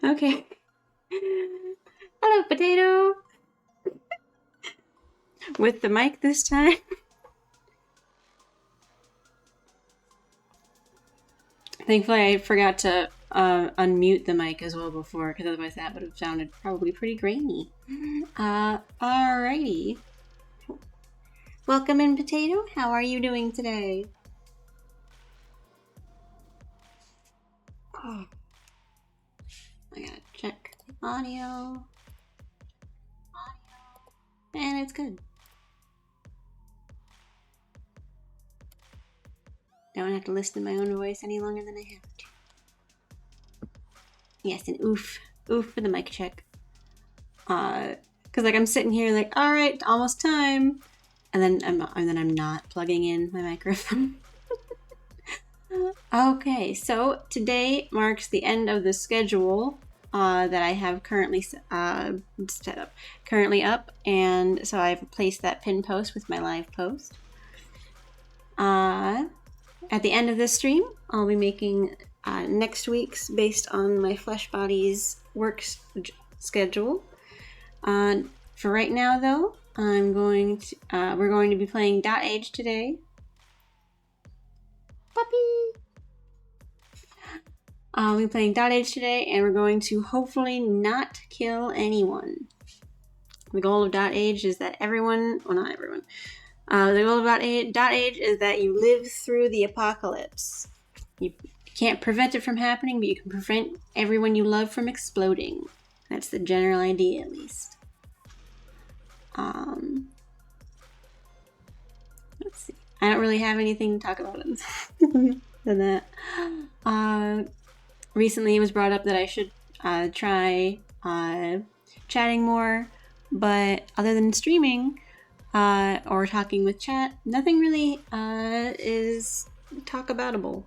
Okay. Hello, potato. With the mic this time. Thankfully, I forgot to unmute the mic as well before, because otherwise that would have sounded probably pretty grainy. Alrighty. Welcome in, potato. How are you doing today? Oh. I gotta check the audio. And it's good. Don't have to listen to my own voice any longer than I have to. Yes, an oof. Oof for the mic check. Because like I'm sitting here like, all right, almost time, and then I'm not plugging in my microphone. Okay, so today marks the end of the schedule that I have currently set up, and so I've placed that pin post with my live post. At the end of this stream, I'll be making next week's based on my Flesh Body's work schedule. For right now, though, we're going to be playing dotAge today. Puppy! We're playing dotAge today, and we're going to hopefully not kill anyone. The goal of dotAge is that everyone, well, not everyone, the goal of dotAge is that you live through the apocalypse. You can't prevent it from happening, but you can prevent everyone you love from exploding. That's the general idea, at least. Let's see. I don't really have anything to talk about than that. Recently it was brought up that I should try chatting more, but other than streaming or talking with chat, nothing really is talk aboutable.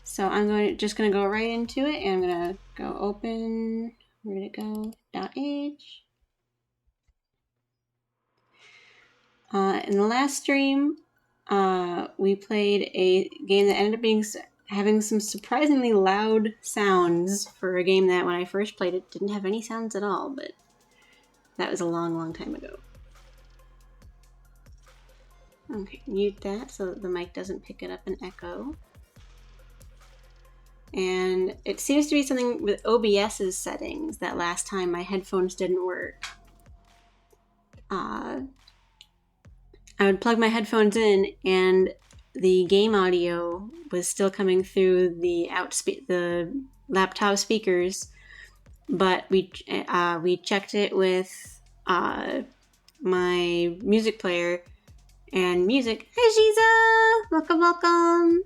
So I'm just gonna go right into it, and I'm gonna go open. Where did it go? dotAge. In the last stream, we played a game that ended up having some surprisingly loud sounds for a game that when I first played it didn't have any sounds at all, but that was a long, long time ago. Okay, mute that so that the mic doesn't pick it up and echo. And it seems to be something with OBS's settings that last time my headphones didn't work. I would plug my headphones in, and the game audio was still coming through the laptop speakers, but we checked it with my music player and music. Hey, Shiza! Welcome.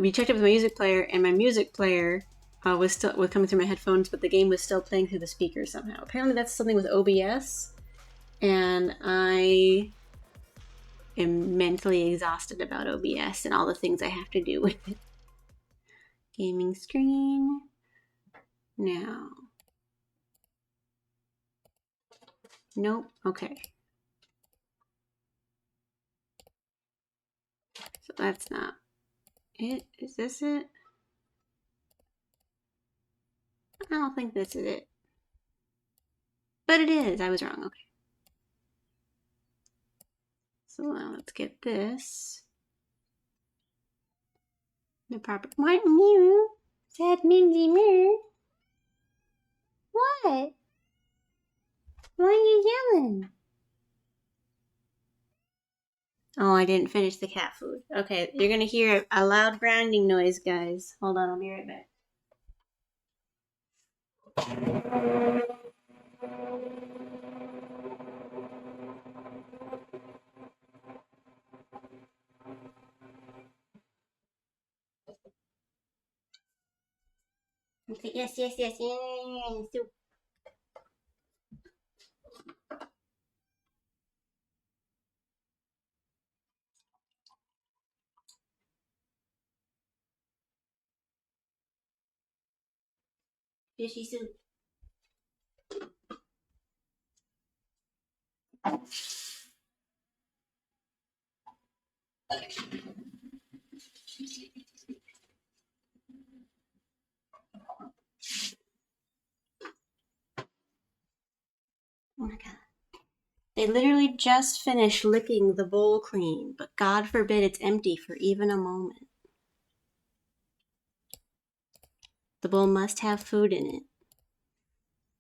We checked it with my music player, and my music player was coming through my headphones, but the game was still playing through the speakers somehow. Apparently, that's something with OBS, and I am mentally exhausted about OBS and all the things I have to do with it. Gaming screen. Now. Nope. Okay. So that's not it. Is this it? I don't think this is it. But it is. I was wrong. Okay. So now let's get this. The proper. What? Mew? Sad Minzy Mirror? What? Why are you yelling? Oh, I didn't finish the cat food. Okay, you're gonna hear a loud grinding noise, guys. Hold on, I'll be right back. Yes. Soup. Fishy soup. literally just finished licking the bowl clean, but God forbid it's empty for even a moment. The bowl must have food in it,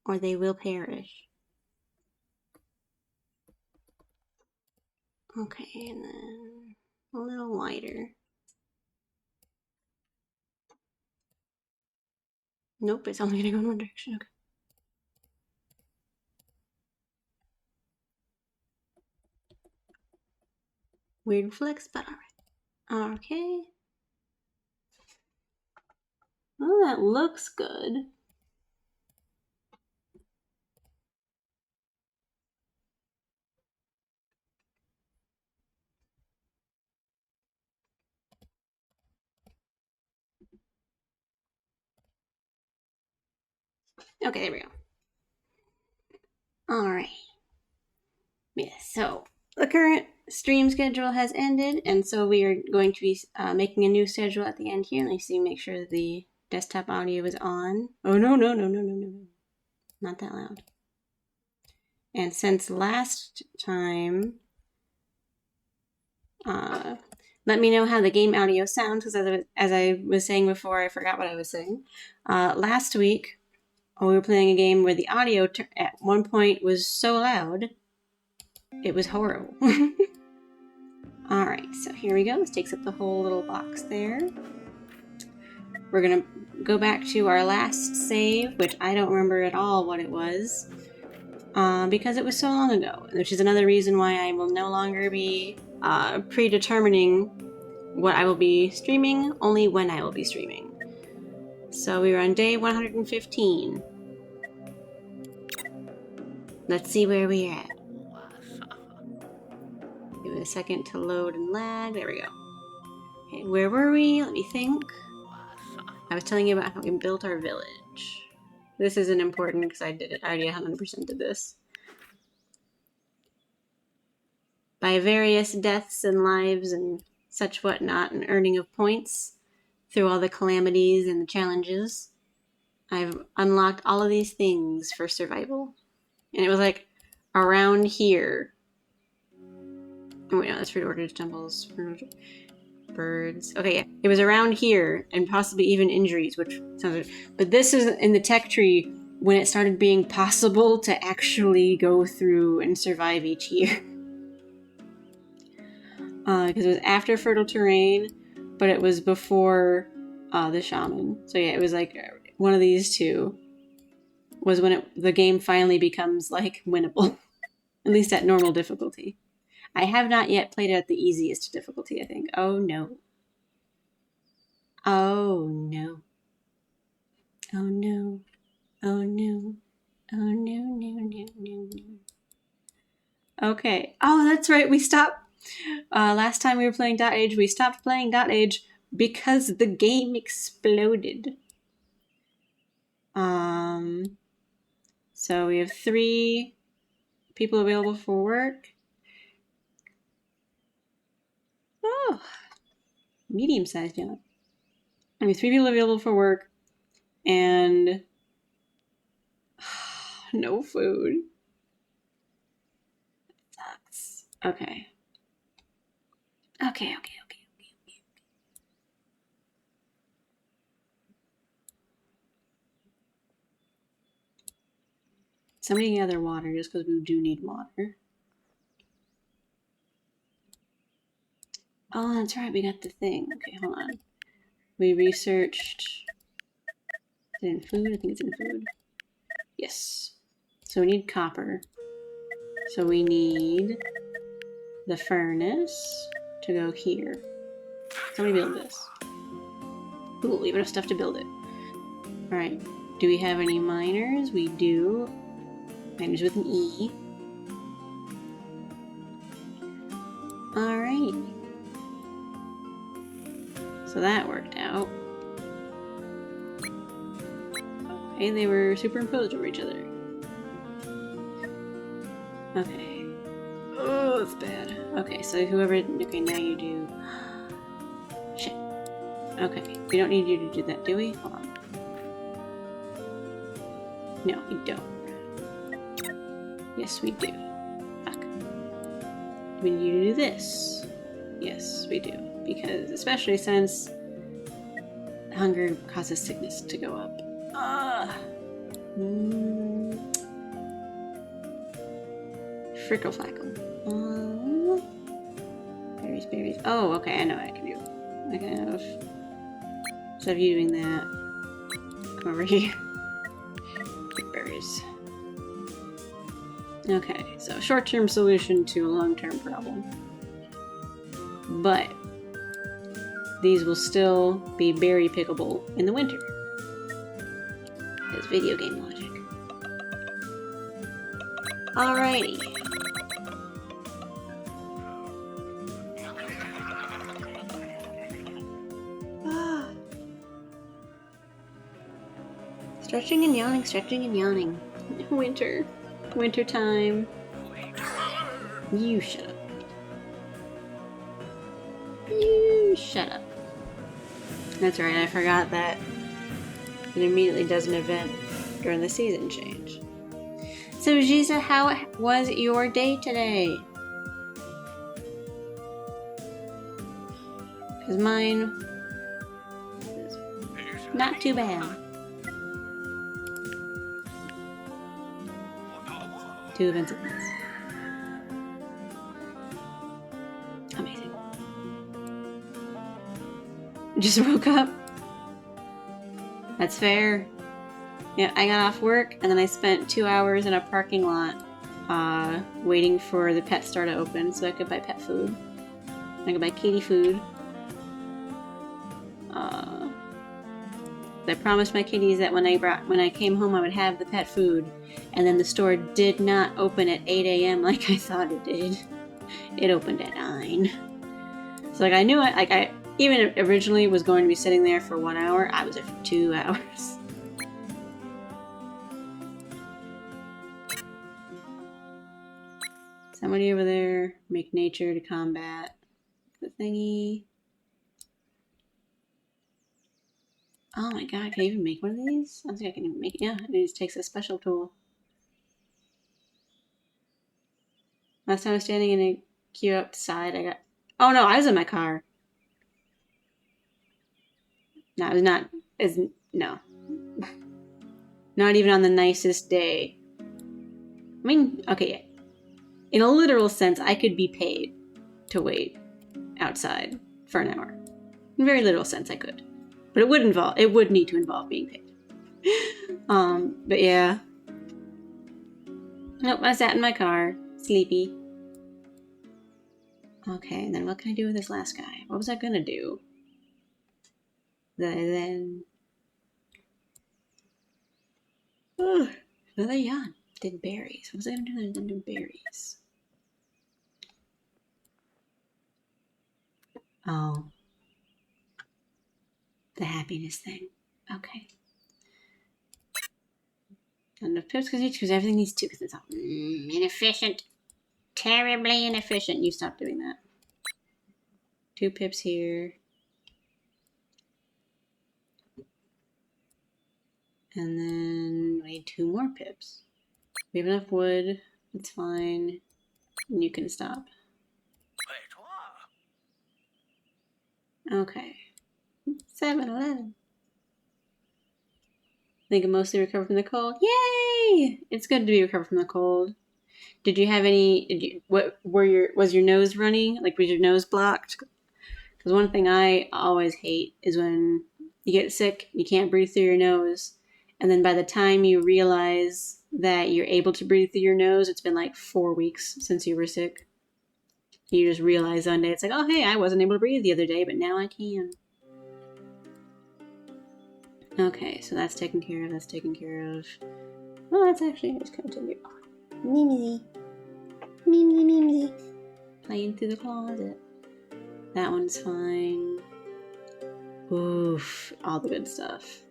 or they will perish. Okay, and then a little wider. Nope, it's only gonna go in one direction. Okay. Weird flex, but alright. Okay. Oh, that looks good. Okay, there we go. Alright. Yeah, so the current stream schedule has ended, and so we are going to be making a new schedule at the end here. Let me see, make sure the desktop audio is on. Oh, no. Not that loud. And since last time, let me know how the game audio sounds, because as I was saying before, I forgot what I was saying. Last week, we were playing a game where the audio at one point was so loud, it was horrible. Alright, so here we go. This takes up the whole little box there. We're gonna go back to our last save, which I don't remember at all what it was, because it was so long ago, which is another reason why I will no longer be predetermining what I will be streaming, only when I will be streaming. So we were on day 115. Let's see where we're at. Give it a second to load and lag. There we go. Okay, where were we? Let me think. I was telling you about how we built our village. This isn't important because I did it. I already 100% did this. By various deaths and lives and such whatnot, and earning of points through all the calamities and the challenges, I've unlocked all of these things for survival. And it was like around here. Oh wait, no, that's fruit orchids, temples, birds. Okay, yeah. It was around here, and possibly even injuries, which sounds good. But this is in the tech tree when it started being possible to actually go through and survive each year. Because it was after fertile terrain, but it was before the shaman. So yeah, it was like one of these two was when the game finally becomes like winnable, at least at normal difficulty. I have not yet played it at the easiest difficulty, I think. Oh no. Oh no. Oh no. Oh no. Oh no. Okay. Oh, that's right. We stopped. Last time we were playing dotAge, we stopped playing dotAge because the game exploded. So we have 3 people available for work. Oh, medium-sized job. We have 3 people available for work, and no food. Sucks. Okay. Somebody gather water, just because we do need water. Oh, that's right, we got the thing. Okay, hold on. We researched... Is it in food? I think it's in food. Yes. So we need copper. So we need the furnace to go here. Somebody build this. Cool, we have enough stuff to build it. Alright, do we have any miners? We do. Miners with an E. Alright. So that worked out. Okay, they were superimposed over each other. Okay. Oh, that's bad. Okay, so whoever... Okay, now you do... Shit. Okay, we don't need you to do that, do we? Hold on. No, we don't. Yes, we do. Fuck. we need to do this. Yes, we do. Because, especially since hunger causes sickness to go up. Frickle flackle. Berries, berries. Oh, okay, I know what I can do. I can have... Instead of you doing that, come over here. Get berries. Okay, so short-term solution to a long-term problem. But these will still be berry pickable in the winter. It's video game logic. Alrighty. Stretching and yawning, stretching and yawning. Winter. Winter time. You shut up. You shut up. That's right, I forgot that it immediately does an event during the season change. So, Giza, how was your day today? Because mine was not too bad. 2 events at once. Amazing. Just woke up. That's fair. Yeah, I got off work and then I spent 2 hours in a parking lot waiting for the pet store to open so I could buy pet food. I could buy kitty food. I promised my kitties that when I came home I would have the pet food, and then the store did not open at 8 a.m. like I thought it did. It opened at 9. So like I knew it. Like I even originally was going to be sitting there for 1 hour. I was there for 2 hours. Somebody over there, make nature to combat the thingy. Oh my god, can I even make one of these? I don't think I can even make it. Yeah, it just takes a special tool. Last time I was standing in a queue outside, I got... Oh no, I was in my car. No, it was not... No. Not even on the nicest day. I mean, okay. In a literal sense, I could be paid to wait outside for an hour. In a very literal sense, I could. But it would need to involve being paid. But yeah. Nope, I sat in my car, sleepy. Okay, and then what can I do with this last guy? What was I gonna do? Then... another yawn. Did berries. What was I gonna do then? I didn't do berries. Oh. The happiness thing. Okay. Not enough pips because everything needs 2 because it's all inefficient. Terribly inefficient. You stop doing that. 2 pips here. And then we need 2 more pips. We have enough wood. It's fine. And you can stop. Okay. 7-11. They can mostly recover from the cold. Yay! It's good to be recovered from the cold. Did you have any? Was your nose runny? Like, was your nose blocked? Because one thing I always hate is when you get sick, you can't breathe through your nose, and then by the time you realize that you're able to breathe through your nose, it's been like 4 weeks since you were sick. You just realize one day it's like, oh hey, I wasn't able to breathe the other day, but now I can. Okay, so that's taken care of, that's taken care of. Well, that's actually, let's continue. Mimsy. Mimsy, mimsy. Playing through the closet. That one's fine. Oof, all the good stuff.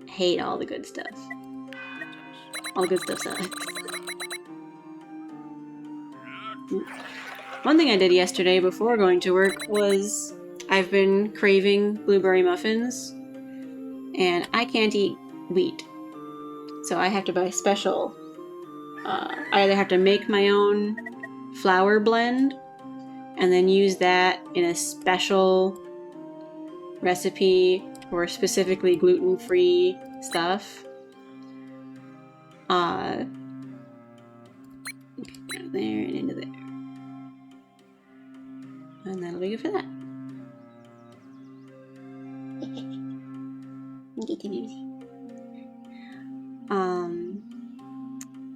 Hate all the good stuff. All the good stuff sucks. One thing I did yesterday before going to work was I've been craving blueberry muffins. And I can't eat wheat, so I have to buy special. I either have to make my own flour blend and then use that in a special recipe for specifically gluten-free stuff. Out of there and into there. And that'll be good for that.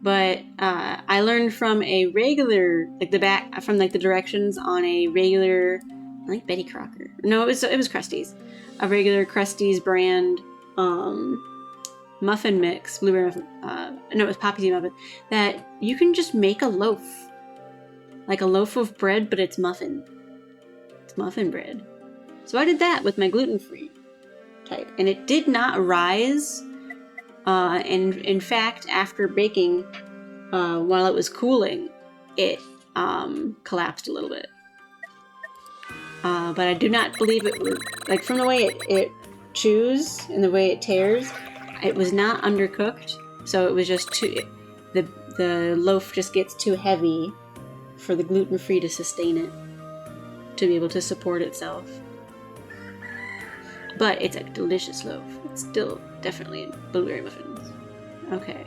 But I learned from a regular, like the directions on a regular, I think Betty Crocker. No, it was Krusty's, a regular Krusty's brand muffin mix, blueberry muffin. No, it was poppy seed muffin. That you can just make a loaf, like a loaf of bread, but it's muffin. It's muffin bread. So I did that with my gluten-free type, and it did not rise. And in fact, after baking, while it was cooling, it collapsed a little bit. But I do not believe it was, like, from the way it chews and the way it tears, it was not undercooked. So it was just the loaf just gets too heavy for the gluten-free to sustain it, to be able to support itself. But it's a delicious loaf. It's still definitely blueberry muffins. Okay.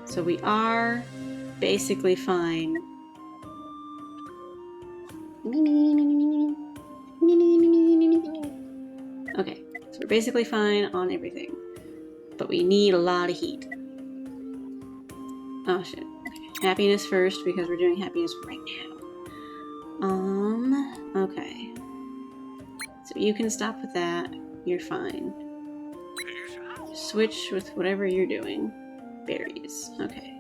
So we are basically fine. Okay, so we're basically fine on everything. But we need a lot of heat. Oh shit. Okay. Happiness first, because we're doing happiness right now. Okay. So you can stop with that. You're fine. Switch with whatever you're doing. Berries. Okay.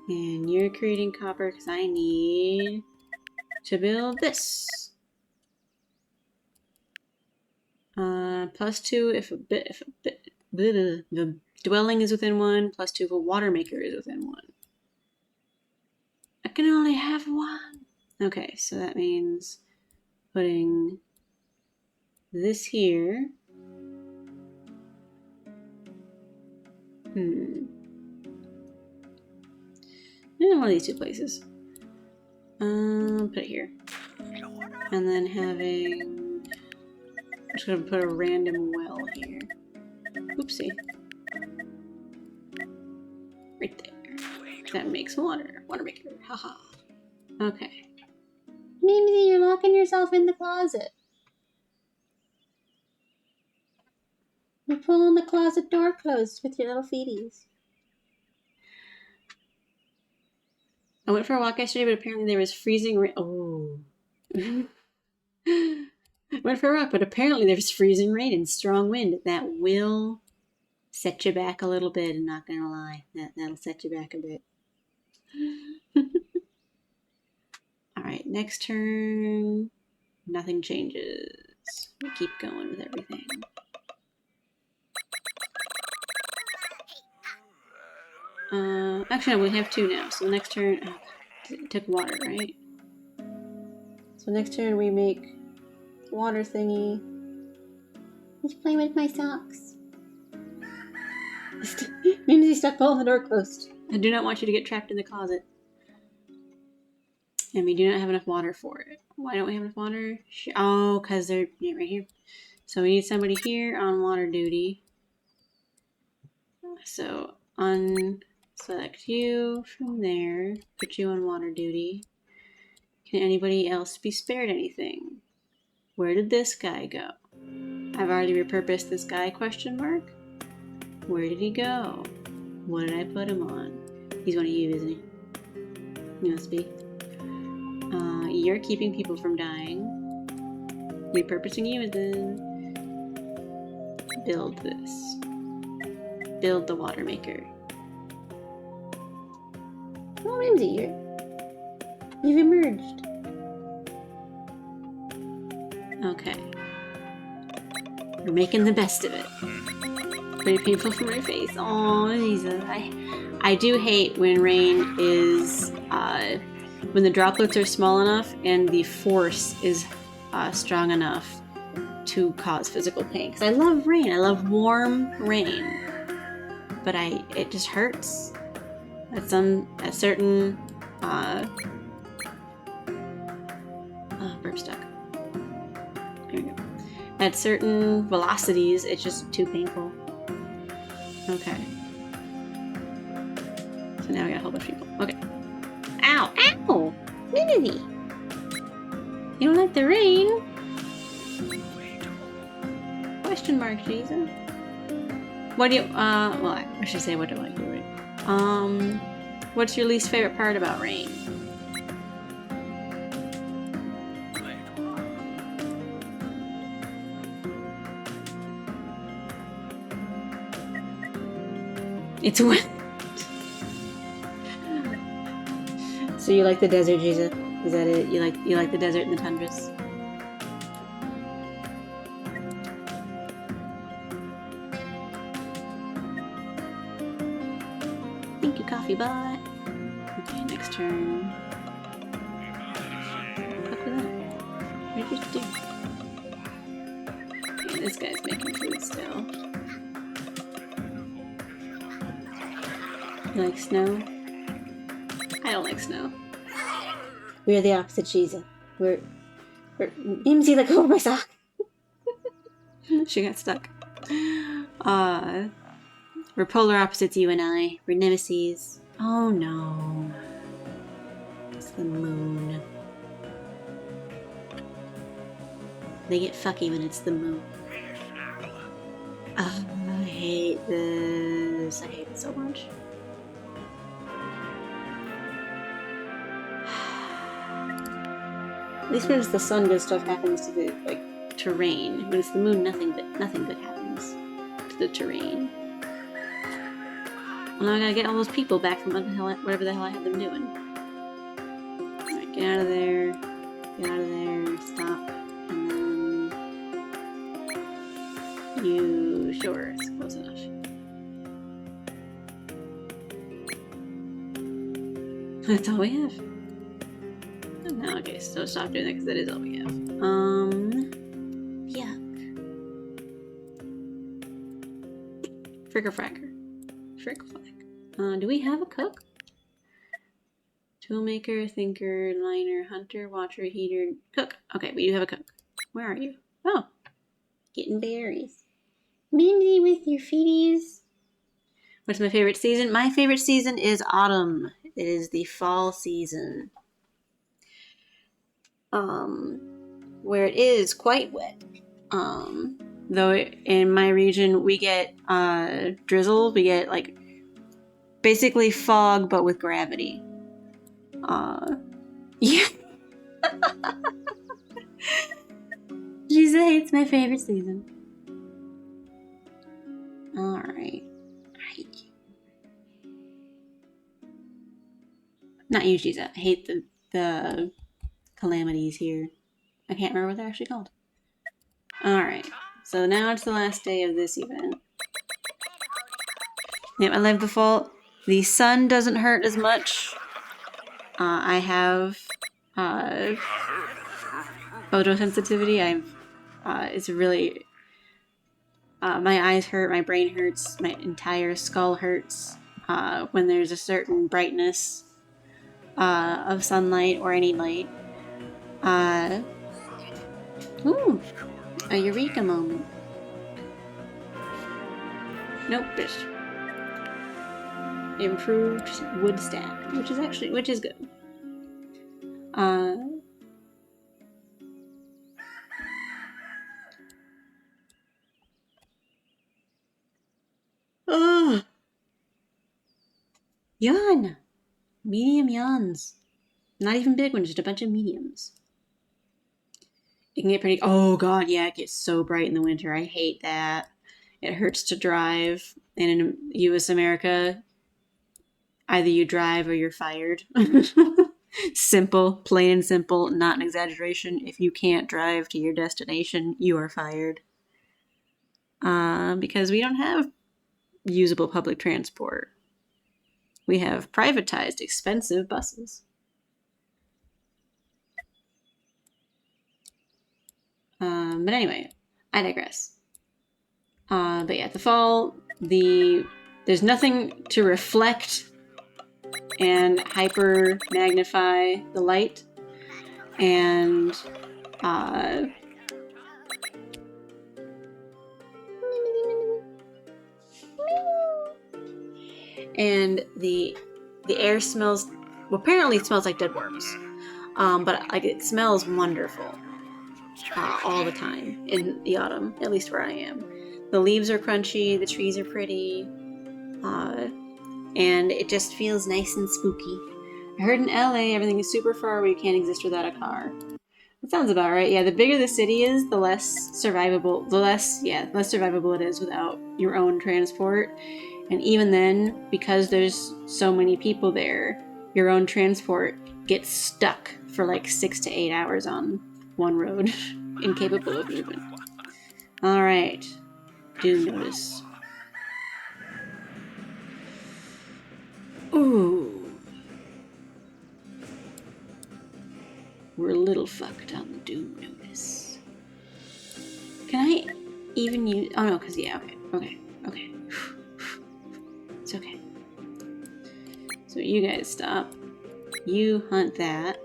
And you're creating copper because I need to build this. +2 if the dwelling is within 1, +2 if a water maker is within 1. I can only have 1. Okay, so that means putting this here. In one of these 2 places. Put it here. And then having... I'm just gonna put a random well here. Oopsie. Right there. That makes water. Water maker. Haha. Okay. Mimsy, you're locking yourself in the closet. You're pulling the closet door closed with your little feeties. I went for a walk yesterday, but apparently there was freezing rain. Oh. Went for a walk, but apparently there was freezing rain and strong wind. That will set you back a little bit, I'm not gonna lie. That'll set you back a bit. Alright, next turn. Nothing changes. We keep going with everything. Actually, no, we have 2 now. So next turn, it took water, right? So next turn we make water thingy. He's playing with my socks. Mimsy, stop pulling the door closed. I do not want you to get trapped in the closet. And we do not have enough water for it. Why don't we have enough water? Oh, because they're right here. So we need somebody here on water duty. So unselect you from there. Put you on water duty. Can anybody else be spared anything? Where did this guy go? I've already repurposed this guy, question mark. Where did he go? What did I put him on? He's one of you, isn't he? He must be. You're keeping people from dying. Repurposing you, and then build this. Build the water maker. Oh, Mimsy, you've emerged. Okay. We're making the best of it. Very painful for my face. Oh, Jesus. I do hate when rain is, when the droplets are small enough and the force is strong enough to cause physical pain. Because I love rain. I love warm rain. But it just hurts. At certain burp stuck. Here we go. At certain velocities, it's just too painful. Okay. So now we got a whole bunch of people. Okay. Ow! Ow! Nudity! You don't like the rain? Question mark, Jesus. What do you, well, I should say what do I do, right? What's your least favorite part about rain? It's wet. So you like the desert, Jesus? Is that it? You like the desert and the tundras? Thank you, coffee bot. Okay, next turn. Look at that. What did you do? Okay, this guy's making food still. You like snow? I don't like snow. We're the opposite, Jesus. We're Mimsy, let go of my sock. She got stuck. We're polar opposites, you and I. We're nemesis. Oh no. It's the moon. They get fucky when it's the moon. I hate this. I hate it so much. At least when it's the sun, good stuff happens to the terrain. When it's the moon, nothing good happens to the terrain. Well, now I gotta get all those people back from whatever the hell I had them doing. Alright, get out of there. Get out of there. Stop. And then you sure it's close enough. That's all we have. No, okay, so stop doing that because that is all we have. Yuck. Fricker fracker. Frick flack. Do we have a cook? Toolmaker, thinker, liner, hunter, watcher, heater, cook. Okay, we do have a cook. Where are you? Oh, getting berries. Mindy with your feeties. What's my favorite season? My favorite season is autumn. It is the fall season. Where it is quite wet. Though in my region we get drizzle. We get basically fog, but with gravity. Yeah. She hates my favorite season. Alright. I hate you. Not you, Giza. I hate the calamities here. I can't remember what they're actually called. Alright. So now it's the last day of this event. Yep, I love the fall. The sun doesn't hurt as much. I have photosensitivity. It's really my eyes hurt, my brain hurts, my entire skull hurts when there's a certain brightness of sunlight or any light. Ooh, a eureka moment. Nope, just improved wood stack, which is good. Yawn! Medium yawns. Not even big ones, just a bunch of mediums. It can get pretty... Oh god, yeah, it gets so bright in the winter. I hate that. It hurts to drive. And in US America, either you drive or you're fired. Simple, plain and simple, not an exaggeration. If you can't drive to your destination, you are fired. Because we don't have usable public transport. We have privatized, expensive buses. But anyway, I digress. But yeah, the fall, there's nothing to reflect and hyper magnify the light, and and the air smells, well, apparently it smells like dead worms, but like it smells wonderful all the time in the autumn, at least where I am. The leaves are crunchy, the trees are pretty, and it just feels nice and spooky. I heard in LA everything is super far away, you can't exist without a car. That sounds about right. Yeah, the bigger the city is, the less survivable it is without your own transport. And even then, because there's so many people there, your own transport gets stuck for like 6 to 8 hours on one road, incapable of movement. Alright. Doom notice. Ooh. We're a little fucked on the Doom notice. Can I even use... Oh no, because yeah, okay. It's okay. So you guys stop. You hunt that.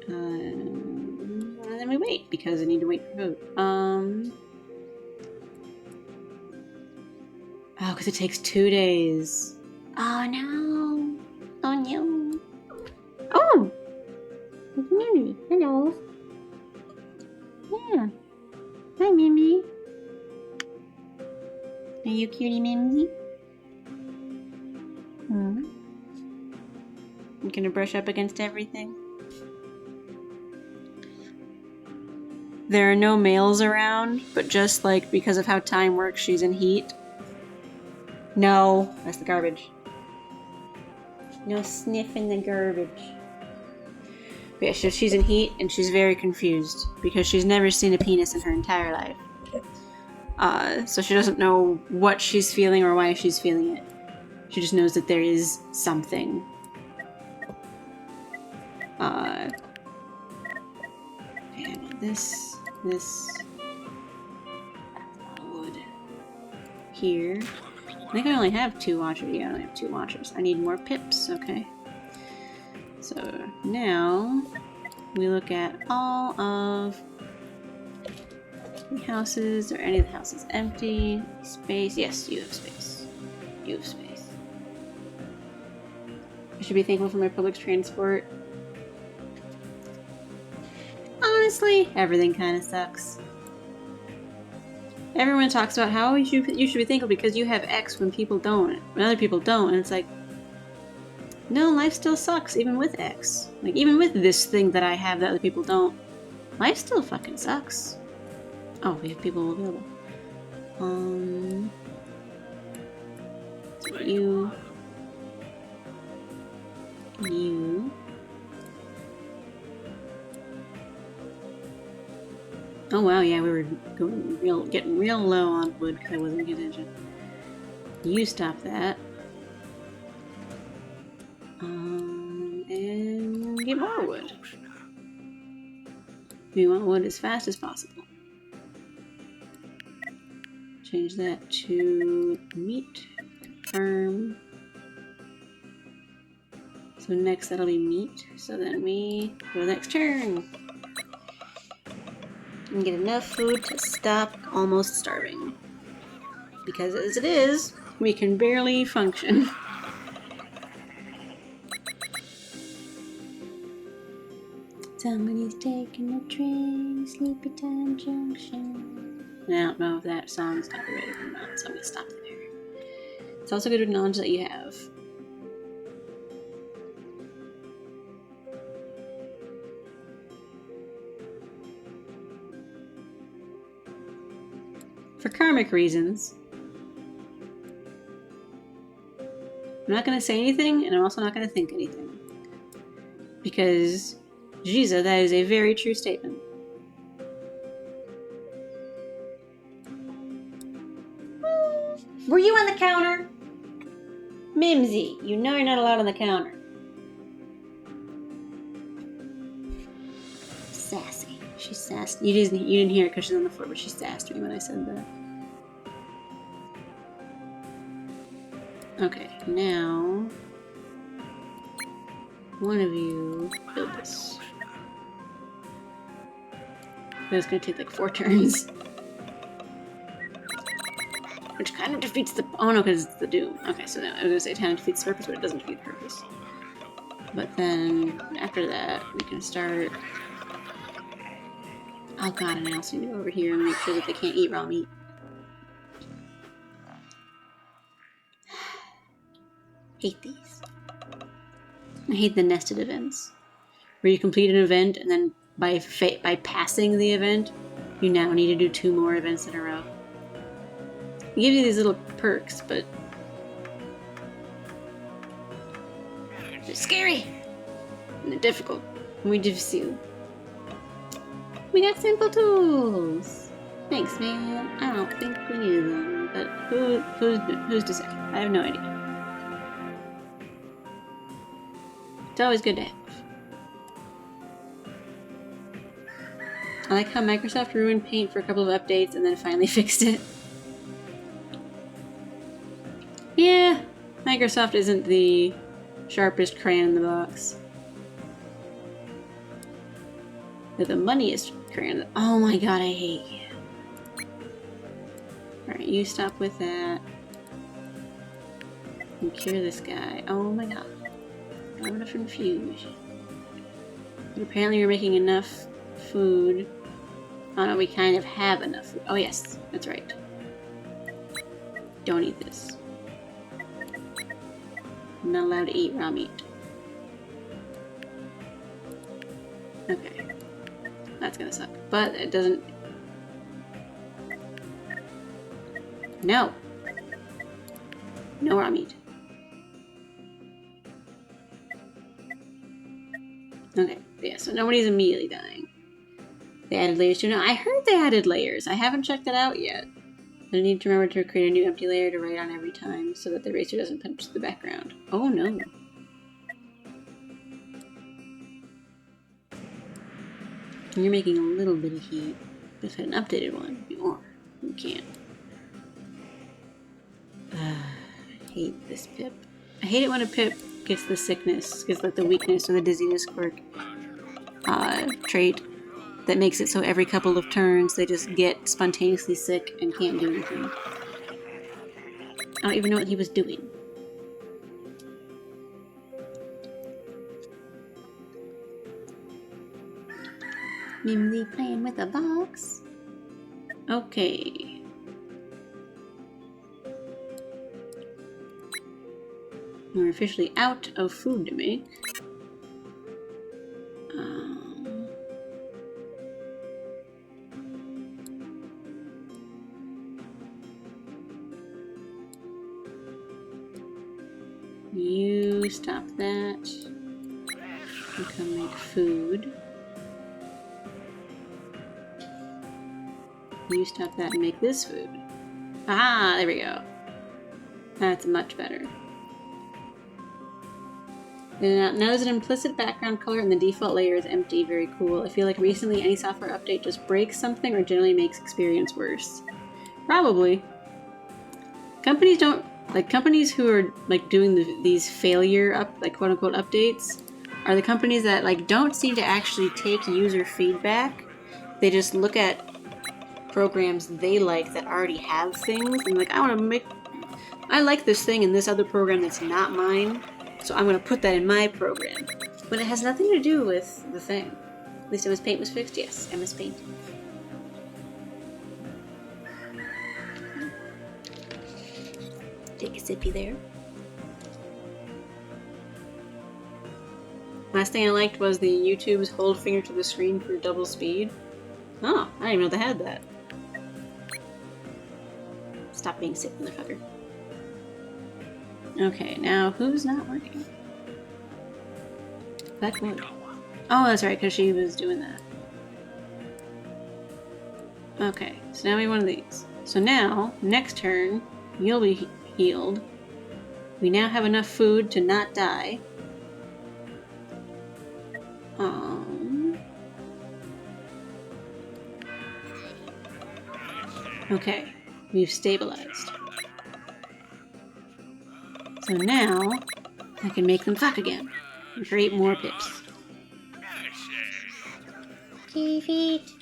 And then we wait, because I need to wait for food. Oh, because it takes 2 days. Oh no. Oh no. Oh! It's Mimi. Hello. Yeah. Hi, Mimi. Are you cutie Mimsy? I'm gonna brush up against everything. There are no males around, but just like because of how time works, she's in heat. No, that's the garbage. No sniffing the garbage. But yeah, so she's in heat and she's very confused because she's never seen a penis in her entire life. So she doesn't know what she's feeling or why she's feeling it. She just knows that there is something. Okay, I want this wood here. I think I only have 2 watchers. Yeah, I only have 2 watchers. I need more pips, okay. So now we look at all of the houses. Are any of the houses empty? Space? Yes, you have space. You have space. I should be thankful for my public transport. Honestly, everything kind of sucks. Everyone talks about how you should be thankful because you have X when people don't, when other people don't, and it's like, no, life still sucks even with X. Like, even with this thing that I have that other people don't, life still fucking sucks. Oh, we have people available. So you. Oh wow, yeah, we were getting real low on wood because I wasn't paying attention. You stop that. And get more wood. We want wood as fast as possible. Change that to meat. Confirm. So next that'll be meat. So then we go to the next turn. And get enough food to stop almost starving. Because as it is, we can barely function. Somebody's taking a train, Sleepy Time Junction. I don't know if that song's copyrighted or not, so I'm gonna stop there. It's also good to acknowledge that you have. For karmic reasons, I'm not gonna say anything, and I'm also not gonna think anything. Because Jiza, that is a very true statement. Were you on the counter? Mimsy, you know you're not allowed on the counter. Sassy. She's sassy. You didn't hear it because she's on the floor, but she sassed me when I said that. Okay, now one of you build this. It's gonna take like 4 turns. Which kind of defeats the... Oh no, because it's the doom. Okay, so now I was gonna say it kind of defeats the purpose, but it doesn't defeat the purpose. But then, after that, we can start... Oh god, and I also need to go over here and make sure that they can't eat raw meat. Hate these. I hate the nested events. Where you complete an event, and then by passing the event, you now need to do 2 more events in a row. It gives you these little perks, but... they're scary! And they're difficult. And we just see. We got simple tools! Thanks, man. I don't think we need them, but who's to say? I have no idea. It's always good to have. I like how Microsoft ruined Paint for a couple of updates and then finally fixed it. Yeah, Microsoft isn't the sharpest crayon in the box. They're the moneyest crayon. Oh my god, I hate you. Alright, you stop with that. And cure this guy. Oh my god. I want to infuse. But apparently we're making enough food. Oh no, we kind of have enough food. Oh yes, that's right. Don't eat this. I'm not allowed to eat raw meat. Okay. That's gonna suck. But it doesn't... No! No raw meat. Okay, yeah, so nobody's immediately dying. They added layers too. No, I heard they added layers. I haven't checked that out yet. I need to remember to create a new empty layer to write on every time so that the eraser doesn't punch the background. Oh no. You're making a little bit of heat. If I had an updated one, or you can't. I hate this pip. I hate it when a pip gets the sickness, gets like the weakness or the dizziness quirk trait that makes it so every couple of turns they just get spontaneously sick and can't do anything. I don't even know what he was doing. Nimly playing with a box. Okay. We're officially out of food to make. You stop that. You come make food. You stop that and make this food. Ah, there we go. That's much better. Now there's an implicit background color and the default layer is empty. Very cool. I feel like recently any software update just breaks something or generally makes experience worse. Probably. Companies don't... Like, companies who are, like, doing these failure like, quote-unquote updates are the companies that, like, don't seem to actually take user feedback. They just look at programs they like that already have things and like, I like this thing in this other program that's not mine, so I'm gonna put that in my program. But it has nothing to do with the thing. At least MS Paint was fixed? Yes, MS Paint. Take a sippy there. Last thing I liked was the YouTube's hold finger to the screen for double speed. Oh, I didn't even know they had that. Stop being sick, motherfucker. Okay, now who's not working? That wood. Oh, that's right, because she was doing that. Okay, so now we have one of these. So now, next turn, you'll be healed. We now have enough food to not die. Okay, we've stabilized. So now I can make them fuck again and create more pips. Kitty feet.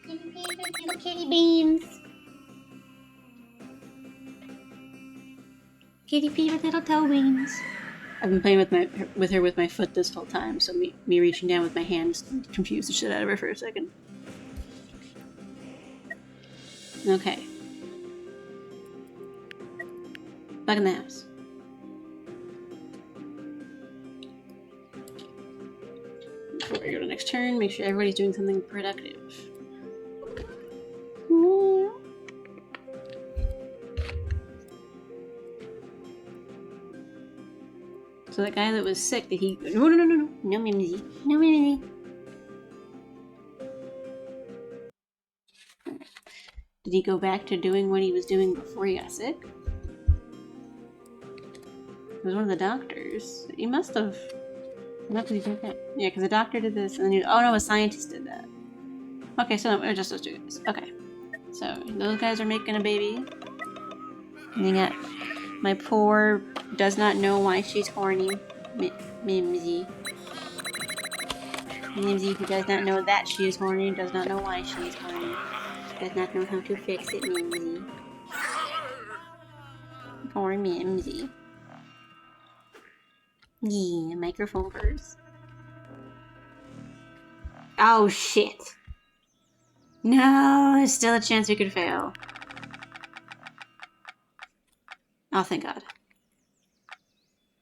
Little kitty beans. Kitty feet with little toe beans. I've been playing with her with my foot this whole time, so me reaching down with my hands confused the shit out of her for a second. Okay. Back in the house. Before I go to the next turn, make sure everybody's doing something productive. So that guy that was sick, did he... No, Mimsy. No, Mimsy. Did he go back to doing what he was doing before he got sick? It was one of the doctors. He must have... Not because he did that. Yeah, because the doctor did this, and then oh no, a scientist did that. Okay, so no, just those two guys. Okay. So, those guys are making a baby. And you got my poor, does not know why she's horny, Mimsy. Mimsy, who does not know that she is horny, does not know why she is horny. Does not know how to fix it, Mimsy. Poor Mimsy. Yeah, microphone first. Oh shit. No, there's still a chance we could fail. Oh, thank God.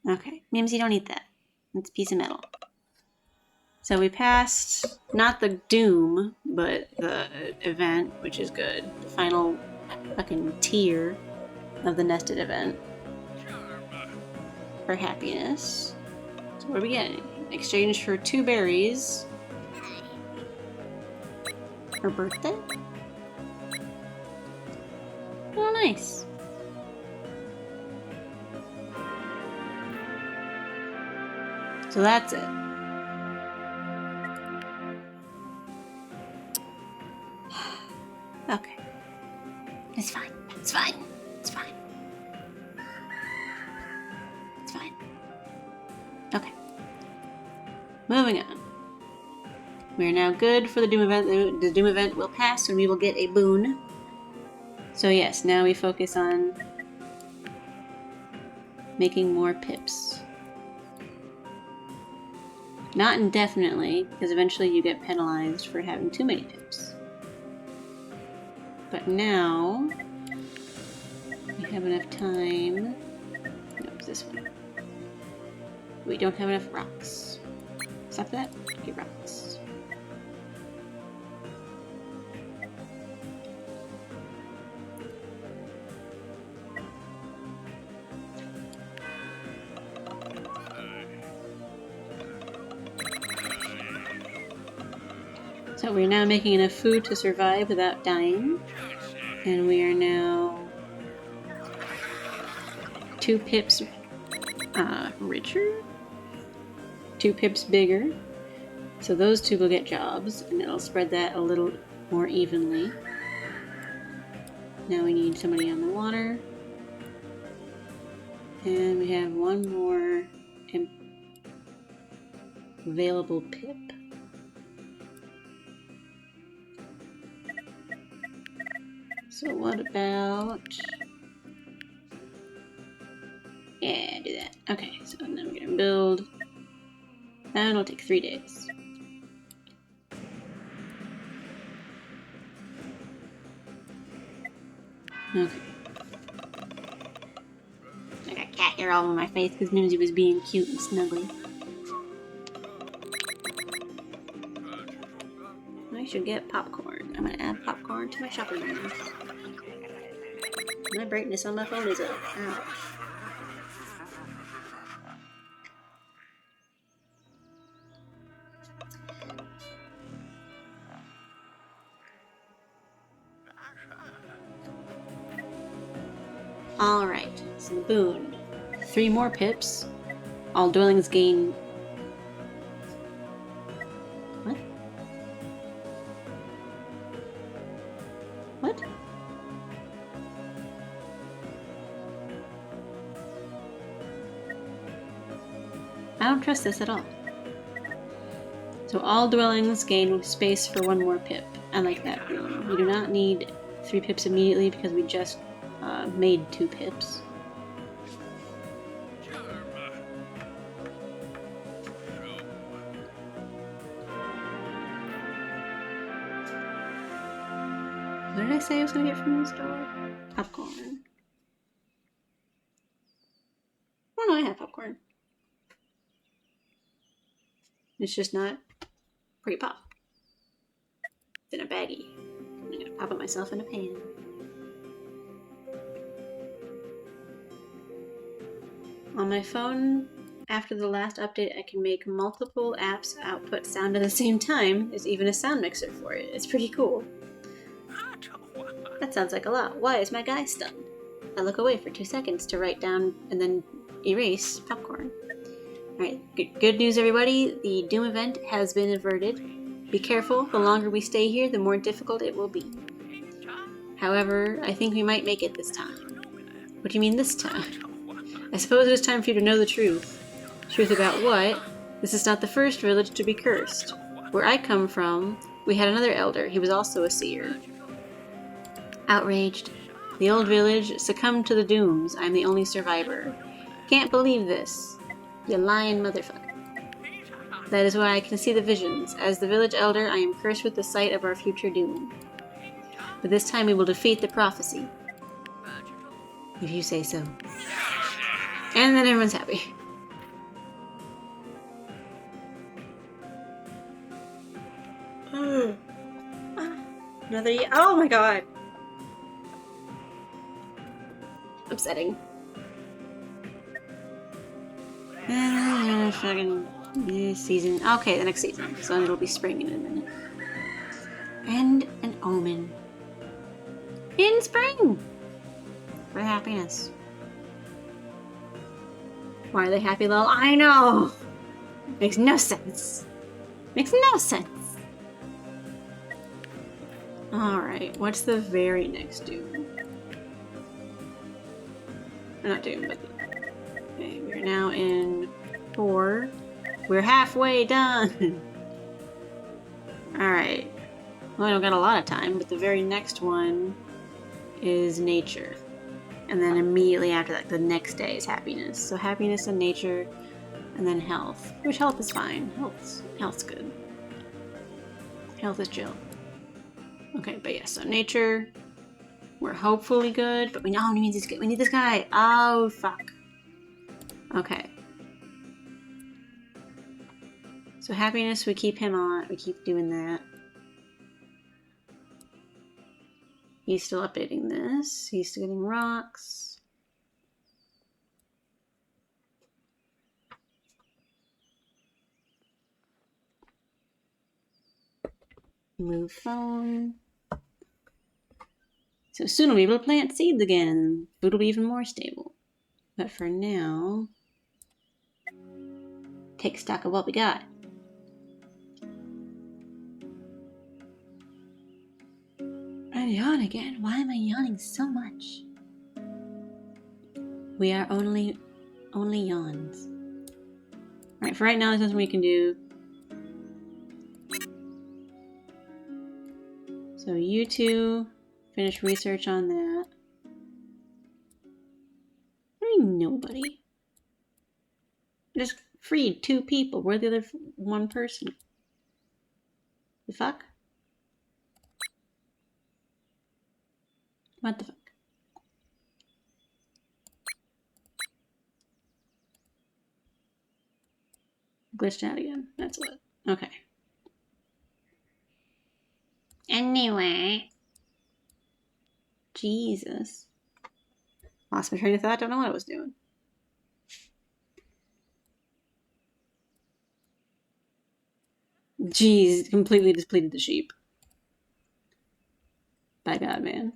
Okay, Mimsy, don't eat that. It's a piece of metal. So we passed, not the doom, but the event, which is good. The final fucking tier of the nested event. For happiness. So what are we getting? In exchange for 2 berries. Her birthday? Oh, nice. So that's it. Okay. It's fine. It's fine. It's fine. It's fine. Okay. Moving on. We are now good for the Doom event. The Doom event will pass and we will get a boon. So yes, now we focus on making more pips. Not indefinitely, because eventually you get penalized for having too many pips. But now, we have enough time. No, it's this one. We don't have enough rocks. Stop that. Get rocks. So we're now making enough food to survive without dying. And we are now 2 pips richer? 2 pips bigger. So those 2 will get jobs, and it'll spread that a little more evenly. Now we need somebody on the water. And we have 1 more available pip. So what about... Yeah, do that. Okay, so then we're gonna build. That'll take 3 days. Okay. I got cat hair all over my face because Mimsy was being cute and snuggly. I should get popcorn. I'm gonna add popcorn to my shopping list. My brightness on my phone is up. Ouch. Alright, so the boon. 3 more pips. All dwellings gain... What? What? I don't trust this at all. So all dwellings gain space for 1 more pip. I like that rule. We do not need 3 pips immediately because we just made 2 pips. What did I say I was going to get from the store? Popcorn. Oh no, I have popcorn. It's just not pre-pop. It's in a baggie. I'm going to pop it myself in a pan. On my phone, after the last update, I can make multiple apps output sound at the same time. There's even a sound mixer for it. It's pretty cool. That sounds like a lot. Why is my guy stunned? I look away for 2 seconds to write down and then erase popcorn. Alright, good news everybody. The Doom event has been averted. Be careful, the longer we stay here, the more difficult it will be. However, I think we might make it this time. What do you mean this time? I suppose it is time for you to know the truth. Truth about what? This is not the first village to be cursed. Where I come from, we had another elder. He was also a seer. Outraged. The old village succumbed to the dooms. I'm the only survivor. Can't believe this. You lying motherfucker. That is why I can see the visions. As the village elder, I am cursed with the sight of our future doom. But this time we will defeat the prophecy. If you say so. And then everyone's happy. Another year. Oh my god. Upsetting. Fucking this season. Okay, the next season. So it'll be spring in a minute. And an omen. In spring! For happiness. Why are they happy, lol? I know! Makes no sense. Makes no sense. Alright, what's the very next doom? Not doom, but... Okay, we're now in 4. We're halfway done! Alright. Well, I don't got a lot of time, but the very next one is nature. And then immediately after that, the next day is happiness. So happiness and nature, and then health. Which health is fine. Health's good. Health is chill. Okay, but yeah, so nature, we're hopefully good, but we need this guy. Oh, fuck. Okay. So happiness, we keep him on. We keep doing that. He's still updating this. He's still getting rocks. Move phone. So soon we'll be able to plant seeds again. Food will be even more stable. But for now, take stock of what we got. I yawn again. Why am I yawning so much? We are only yawns. Alright, for right now, there's nothing we can do. So you two finish research on that. I mean, nobody. I just freed 2 people. Where's the other 1 person? The fuck? What the fuck? Glitched out again. That's what. Okay. Anyway. Jesus. Lost my train of thought. Don't know what I was doing. Jeez. Completely depleted the sheep. By God, man.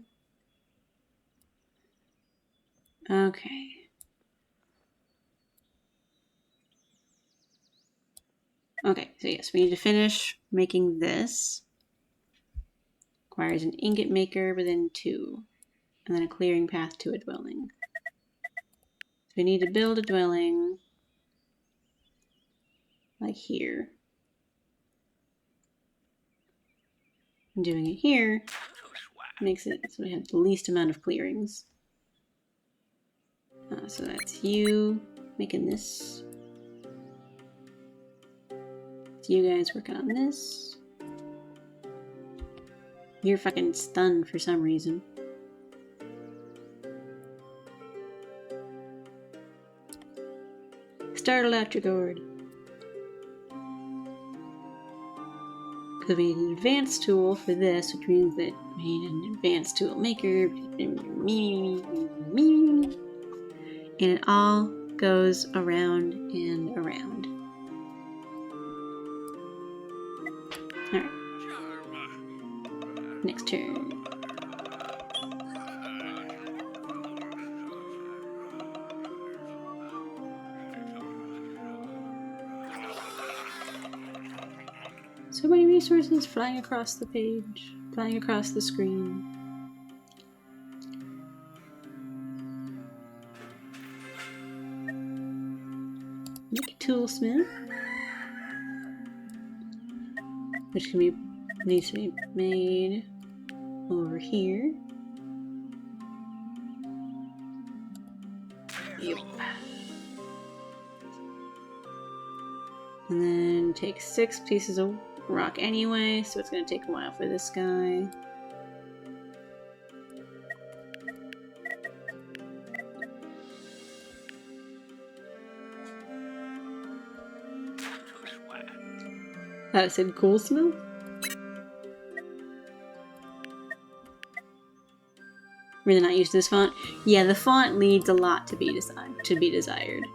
Okay. Okay, so yes, we need to finish making this. Requires an ingot maker within 2. And then a clearing path to a dwelling. So we need to build a dwelling. like here. And doing it here makes it so we have the least amount of clearings. So that's you making this. It's you guys working on this. You're fucking stunned for some reason. Start electrocard. Because we need an advanced tool for this, which means that we need an advanced tool maker. And it all goes around and around. Alright. Next turn. So many resources flying across the page, flying across the screen. Make a toolsmith, which can be needs to be made over here. Yep. And then take 6 pieces of rock anyway, so it's going to take a while for this guy. That said coolsmith? Really not used to this font? Yeah, the font needs a lot to be desired.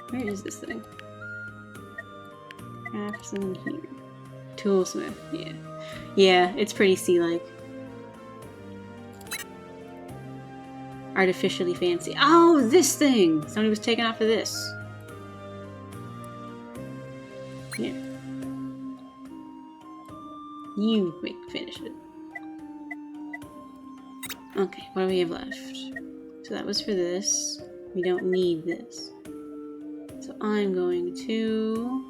Where is this thing? Crafts in here. Toolsmith, yeah. Yeah, it's pretty C-like. Artificially fancy. Oh, this thing! Somebody was taken off of this. Yeah. You finish it. Okay, what do we have left? So that was for this. We don't need this. So I'm going to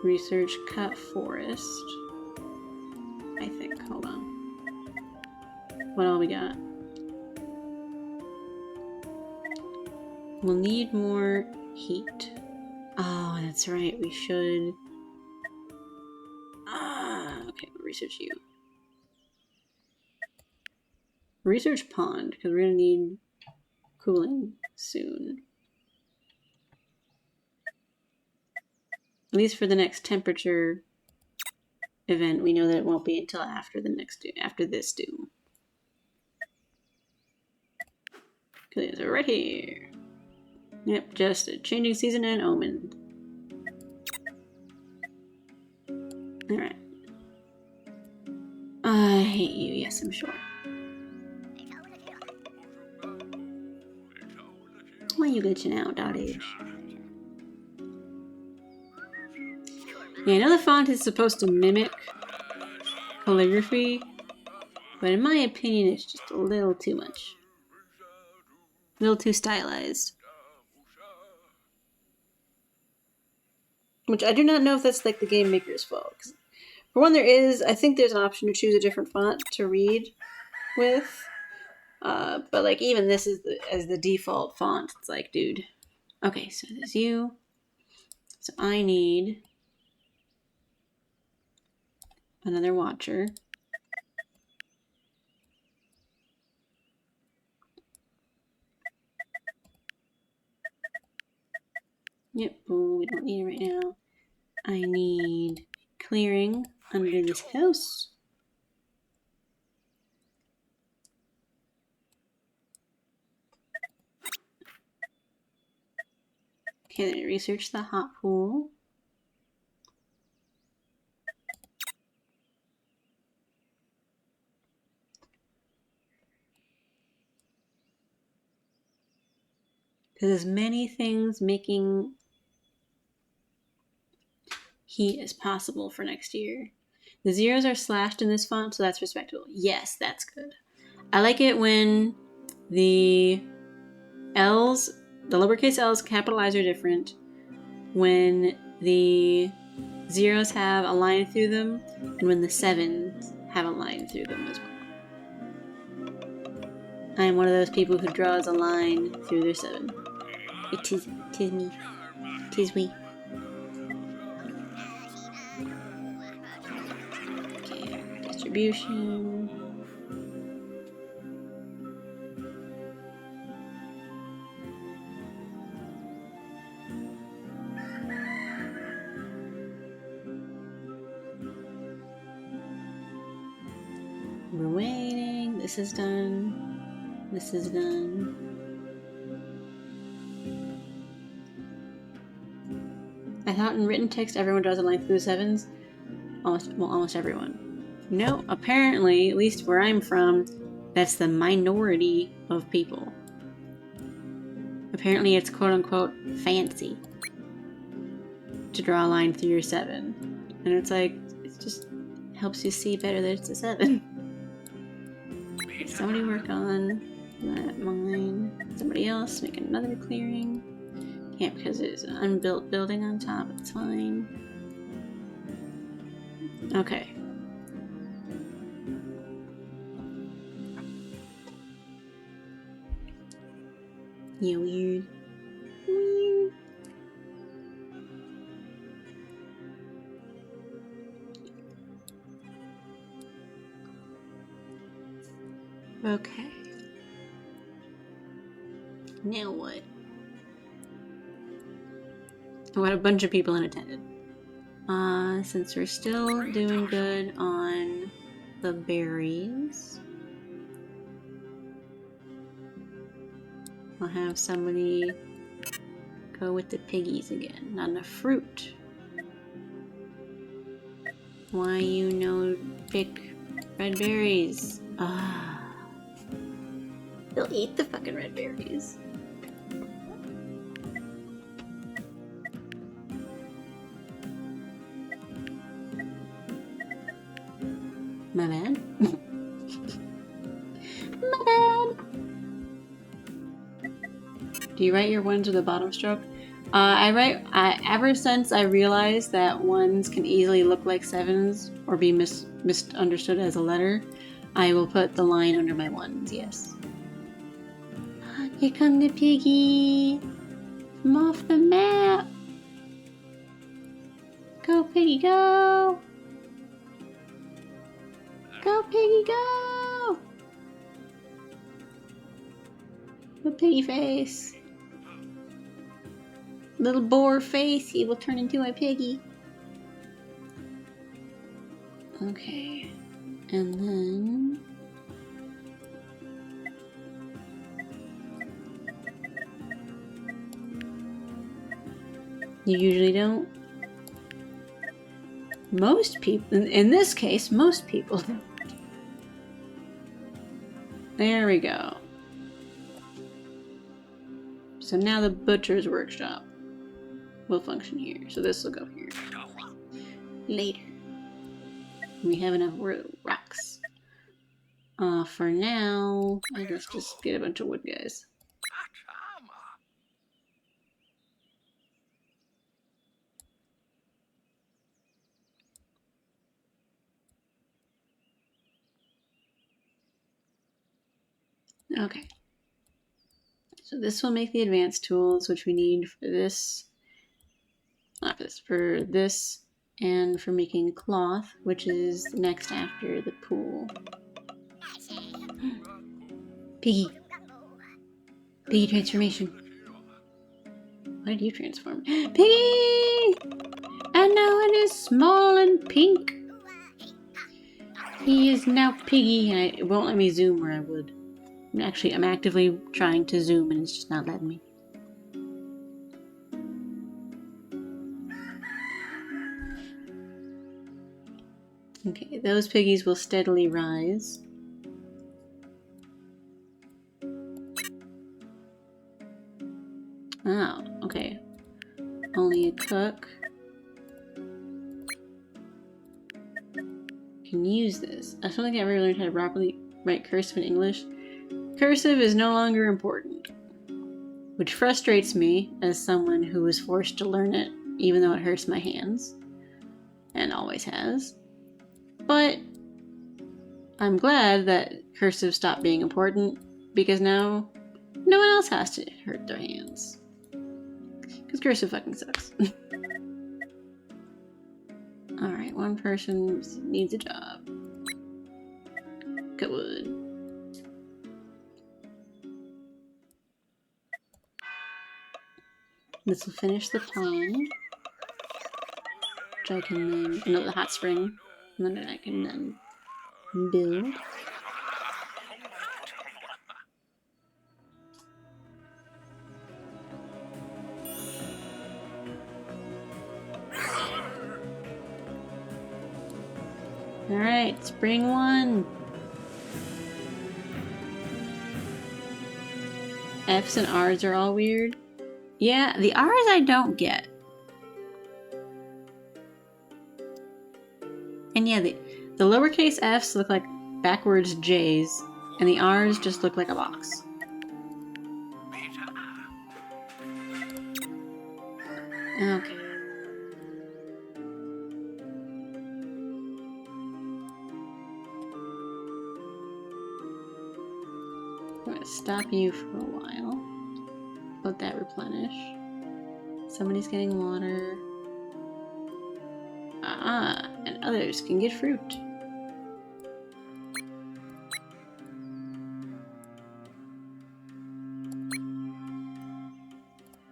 research cut forest. I think. Hold on. What all we got? We'll need more heat. Oh, that's right. We should. Okay, we'll research you. Research pond, because we're gonna need cooling soon. At least for the next temperature event, we know that it won't be until after this doom. Because it's right here. Yep, just a changing season and omen. Alright. I hate you, yes, I'm sure. Why are you glitching out, dotAge? Yeah, I know the font is supposed to mimic calligraphy, but in my opinion, it's just a little too much. A little too stylized. Which I do not know if that's like the game maker's fault. For one, I think there's an option to choose a different font to read with. But like even this is as the default font. It's like, dude. Okay, so there's you. So I need another watcher. Yep, oh, we don't need it right now. I need clearing under this house. Okay, then research the hot pool. Because as many things making heat as possible for next year. The zeros are slashed in this font, so that's respectable. Yes, that's good. I like it when the L's, the lowercase L's, capital I's are different. When the zeros have a line through them, and when the 7s have a line through them as well. I'm one of those people who draws a line through their 7. Tis me. Tis we. Okay, distribution. We're waiting. This is done. This is done. I thought in written text everyone draws a line through the 7s. Almost everyone. No, apparently, at least where I'm from, that's the minority of people. Apparently it's quote-unquote fancy to draw a line through your 7. And it's like, it just helps you see better that it's a 7. Somebody work on that mine. Somebody else make another clearing. Can't because there's an unbuilt building on top. It's fine. Okay. Yeah, weird. Weird. Okay. Now what? What a bunch of people in attendance. Since we're still doing good on the berries, I'll have somebody go with the piggies again. Not enough fruit. Why you no pick red berries? They'll eat the fucking red berries. My bad. My bad. Do you write your ones with a bottom stroke? Ever since I realized that 1s can easily look like 7s or be misunderstood as a letter, I will put the line under my 1s, yes. Here come the piggy! I'm off the map! Go, piggy, go! Go, piggy, go! The piggy face. Little boar face, he will turn into a piggy. Okay. And then... You usually don't. Most people, in this case, most people don't. There we go. So now the butcher's workshop will function here. So this will go here. Later. We have enough rocks. For now, I guess just get a bunch of wood guys. Okay. So this will make the advanced tools, which we need for this, not for this, for this, and for making cloth, which is next after the pool. Piggy. Piggy transformation. Why did you transform? Piggy! And now it is small and pink. He is now Piggy, and it won't let me zoom where I would. I'm actively trying to zoom, and it's just not letting me. Okay, those piggies will steadily rise. Oh, okay. Only a cook can use this. I feel like I ever learned how to properly write cursive in English. Cursive is no longer important. which frustrates me as someone who was forced to learn it, even though it hurts my hands, and always has. But I'm glad that cursive stopped being important, because now no one else has to hurt their hands. Because cursive fucking sucks. Alright, one person needs a job. Cut wood. This will finish the pond, which I can then, another hot spring, and then I can then build. Alright, spring one. F's and R's are all weird. Yeah, the R's I don't get. And yeah, the lowercase f's look like backwards J's, and the R's just look like a box. Okay. I'm gonna stop you for a while. Let that replenish. Somebody's getting water. And others can get fruit.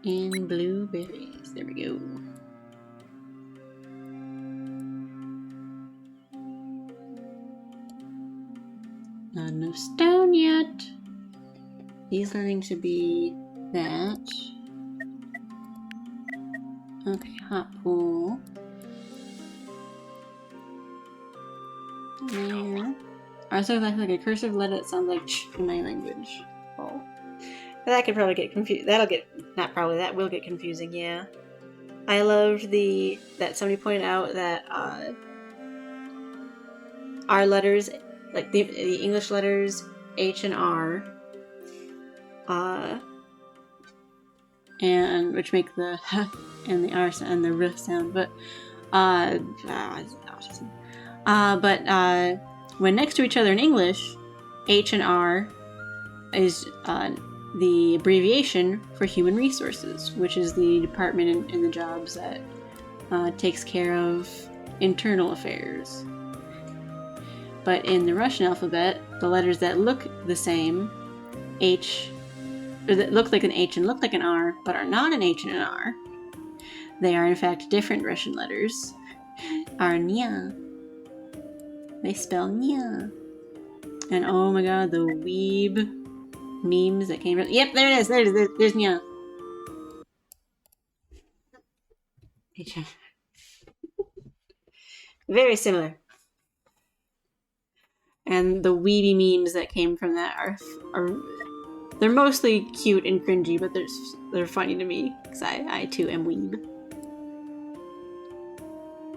And blueberries. There we go. Not enough stone yet. He's learning to be that. Okay, hot pool. There. I also like a cursive letter that sounds like ch in my language. Oh. That could probably get confused. That will get confusing, yeah. I loved that somebody pointed out that our letters, like the English letters H and R, and which make the h and the R and the r sound, but when next to each other in English, H and R is the abbreviation for human resources, which is the department in the jobs that takes care of internal affairs. But in the Russian alphabet, the letters that look the same, H, or that look like an H and look like an R, but are not an H and an R, they are in fact different Russian letters, are nya. They spell nya. And oh my god, the weeb memes that came from— yep, there it is, there's nya. Very similar. And the weeby memes that came from that are they're mostly cute and cringy, but they're funny to me, because I too am weeb.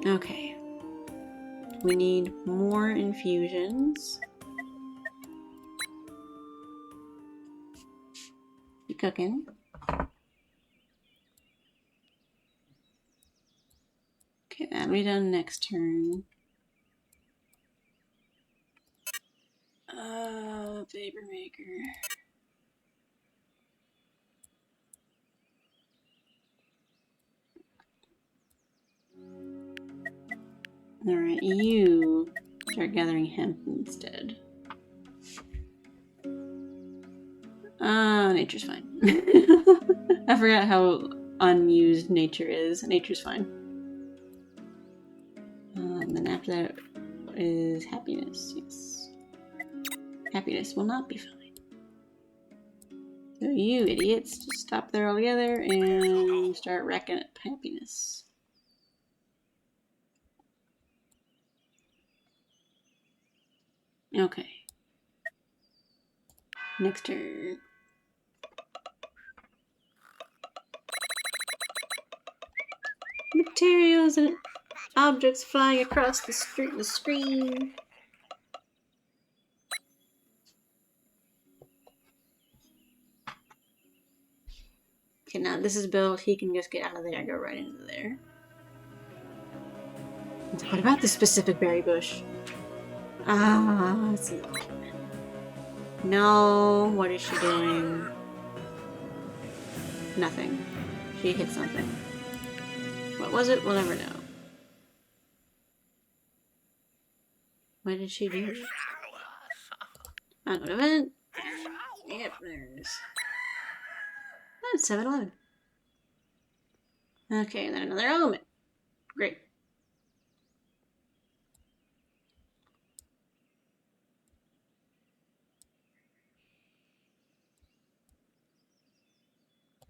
Okay. We need more infusions. You cooking? Okay, that'll be done next turn. Vapor maker. Alright, you start gathering hemp instead. Nature's fine. I forgot how unused nature is. Nature's fine. And then after that is happiness. Yes. Happiness will not be fine. So you idiots, just stop there altogether and start racking up happiness. Okay. Next turn. Materials and objects flying across the screen. Okay, now this is built. He can just get out of there. Go right into there. What about this specific berry bush? It's no. What is she doing? Nothing. She hit something. What was it? We'll never know. What did she do? An event? Yep, there it is. That's 7-Eleven. Okay, and then another element. Great.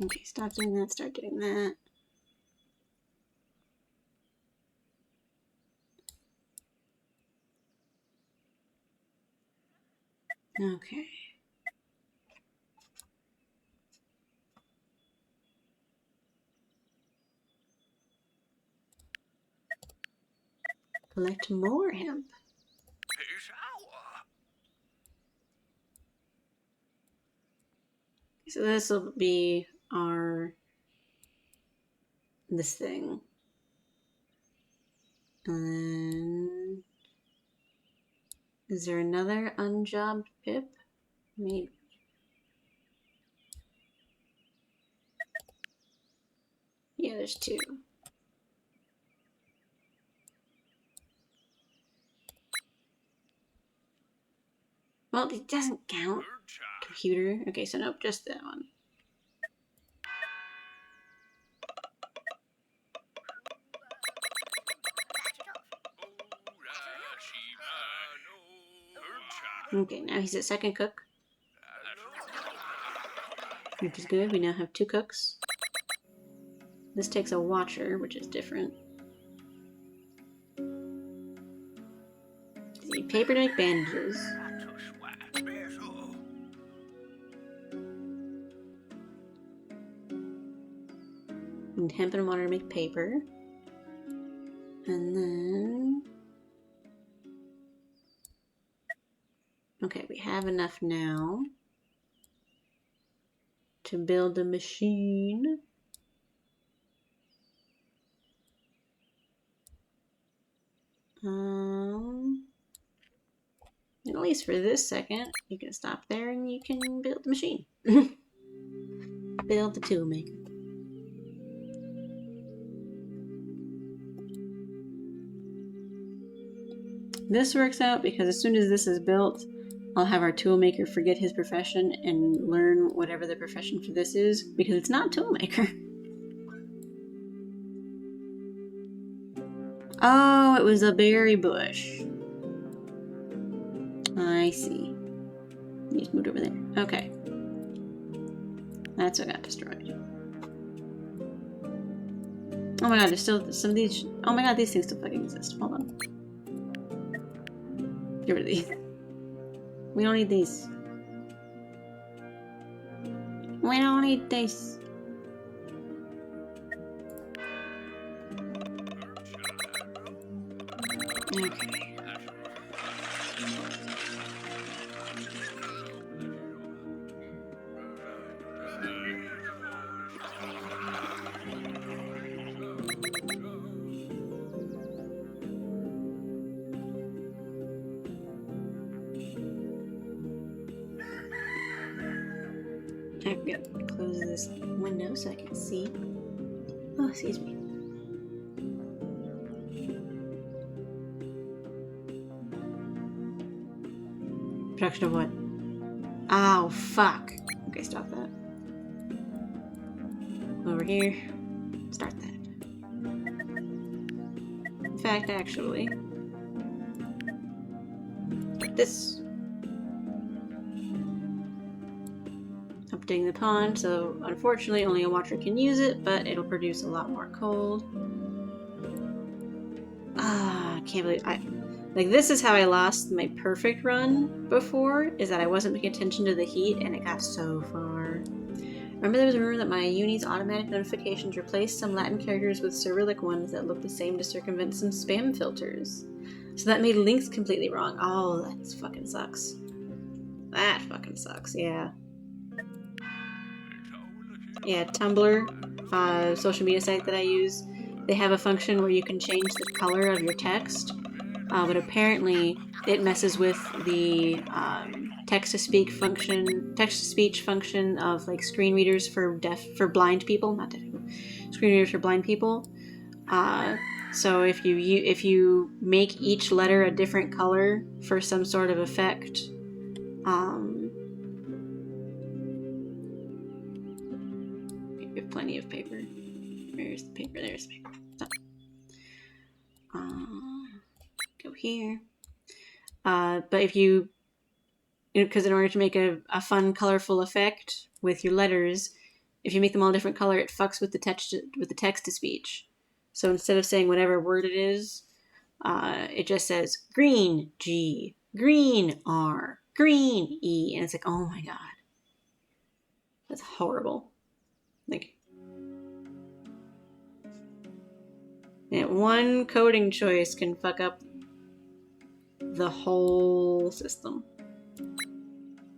Okay, stop doing that, start doing that. Okay. Collect more hemp. So this will be our this thing. And then is there another unjobbed pip? Maybe. Yeah, there's two. Well, it doesn't count. Computer. Okay, so nope, just that one. Okay, now he's at second cook. Which is good. We now have 2 cooks. This takes a watcher, which is different. See, paper to make bandages. And hemp and water to make paper. And then... okay, we have enough now to build a machine. At least for this second, you can stop there and you can build the machine. Build the tool maker. This works out because as soon as this is built, I'll have our tool maker forget his profession and learn whatever the profession for this is, because it's not tool maker. Oh, it was a berry bush. I see. You just moved over there. Okay. That's what got destroyed. Oh my god, there's still some of these. Oh my god, these things still fucking exist. Hold on. Get rid of these. We don't need these. We don't need this. Okay. I've got to close this window so I can see. Oh, excuse me. Production of what? Oh, fuck. Okay, stop that. Over here. Start that. In fact, actually, like this. Updating the pond, so unfortunately only a watcher can use it, but it'll produce a lot more coal. I can't believe like, this is how I lost my perfect run before, is that I wasn't paying attention to the heat and it got so far. Remember there was a rumor that my uni's automatic notifications replaced some Latin characters with Cyrillic ones that looked the same to circumvent some spam filters. So that made links completely wrong. Oh, that fucking sucks. That fucking sucks, yeah. Yeah, Tumblr, social media site that I use, they have a function where you can change the color of your text, but apparently it messes with the text-to-speech function of like screen readers for blind people, not deaf people, screen readers for blind people. So if you make each letter a different color for some sort of effect, we have plenty of paper. Where's the paper? There's the paper. So, go here. But if you, because in order to make a fun, colorful effect with your letters, if you make them all a different color, it fucks with the text to speech. So instead of saying whatever word it is, it just says green G, green R, green E, and it's like, oh my god, that's horrible. Like, yeah, one coding choice can fuck up the whole system.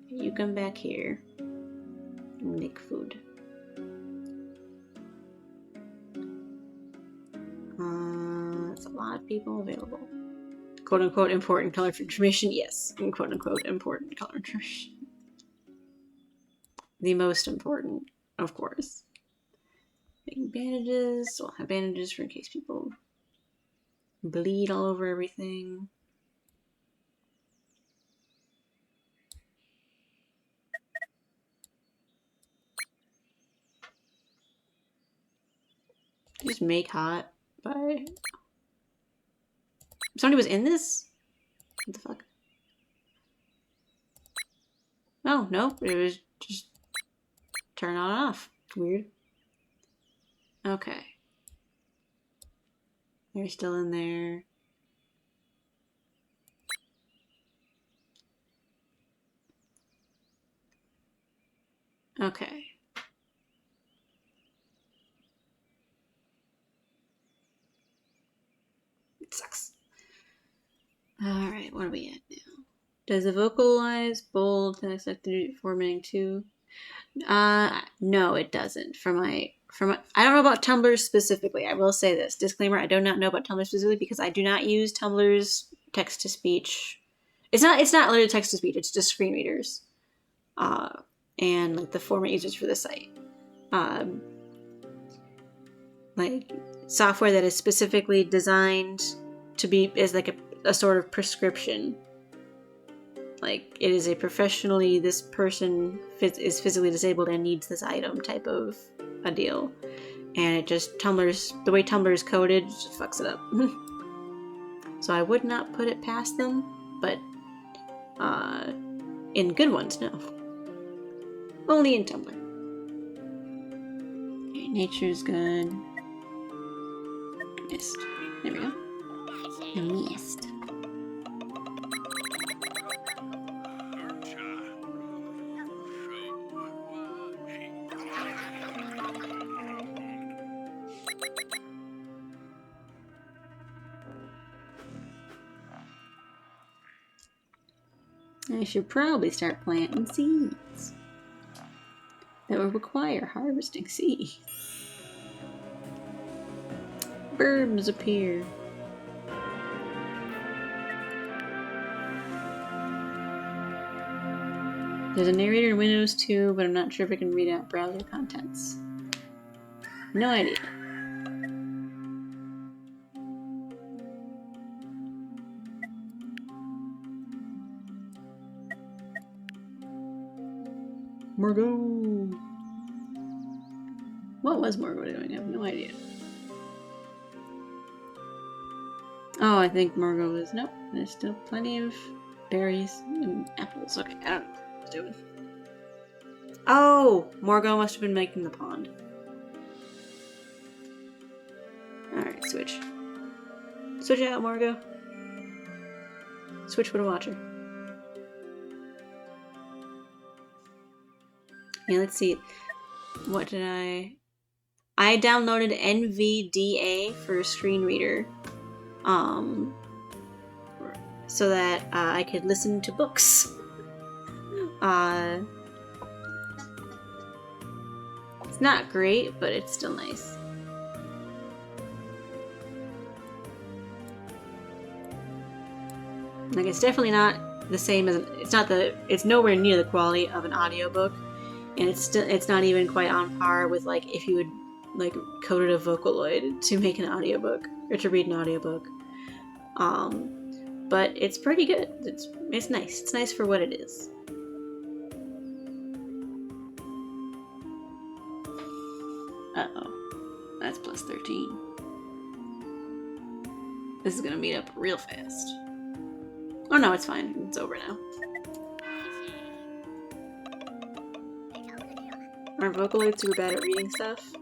You come back here and make food. There's a lot of people available. Quote unquote important color information. Yes, and quote unquote important color information. The most important, of course. Making bandages. We'll have bandages for in case people bleed all over everything. Just make hot by. Somebody was in this? What the fuck? Oh, no, it was just turn on and off. Weird. Okay. They're still in there. Okay. It sucks. Alright, what are we at now? Does the vocalize bold text have to do formatting too? No, it doesn't. I don't know about Tumblr specifically. I will say this disclaimer: I do not know about Tumblr specifically because I do not use Tumblr's text to speech. It's not literally text to speech. It's just screen readers, and like the format users for the site, like software that is specifically designed to be as like a sort of prescription. Like, it is a professionally, this person is physically disabled and needs this item type of a deal. And it just, the way Tumblr is coded, just fucks it up. So I would not put it past them, but in good ones, no. Only in Tumblr. Okay, nature's good. Mist. There we go. A mist. I should probably start planting seeds. That would require harvesting seeds. Birds appear. There's a narrator in Windows too, but I'm not sure if I can read out browser contents. No idea. Margot! What was Margot doing? I have no idea. Oh, I think Margot is... Nope, there's still plenty of berries and apples. Okay, I don't know what it's doing. Oh! Margot must have been making the pond. Alright, switch. Switch out, Margot. Switch with a watcher. Yeah, let's see. What did I downloaded NVDA for a screen reader. So that I could listen to books. It's not great, but it's still nice. Like, it's definitely not the same as, it's nowhere near the quality of an audiobook, and it's not even quite on par with, like, if you would, like, coded a Vocaloid to make an audiobook, or to read an audiobook. But it's pretty good. It's nice. It's nice for what it is. Uh-oh. That's plus 13. This is gonna meet up real fast. Oh no, it's fine. It's over now. Are Vocaloids super bad at reading stuff?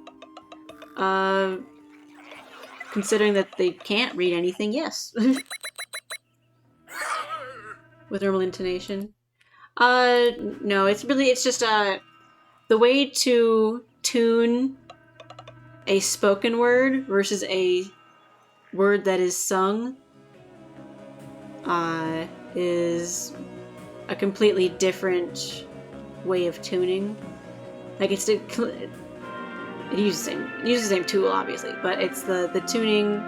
Considering that they can't read anything, yes. With normal intonation. No, it's just, the way to tune a spoken word versus a word that is sung, is a completely different way of tuning. Like, it uses the same tool, obviously, but it's the tuning,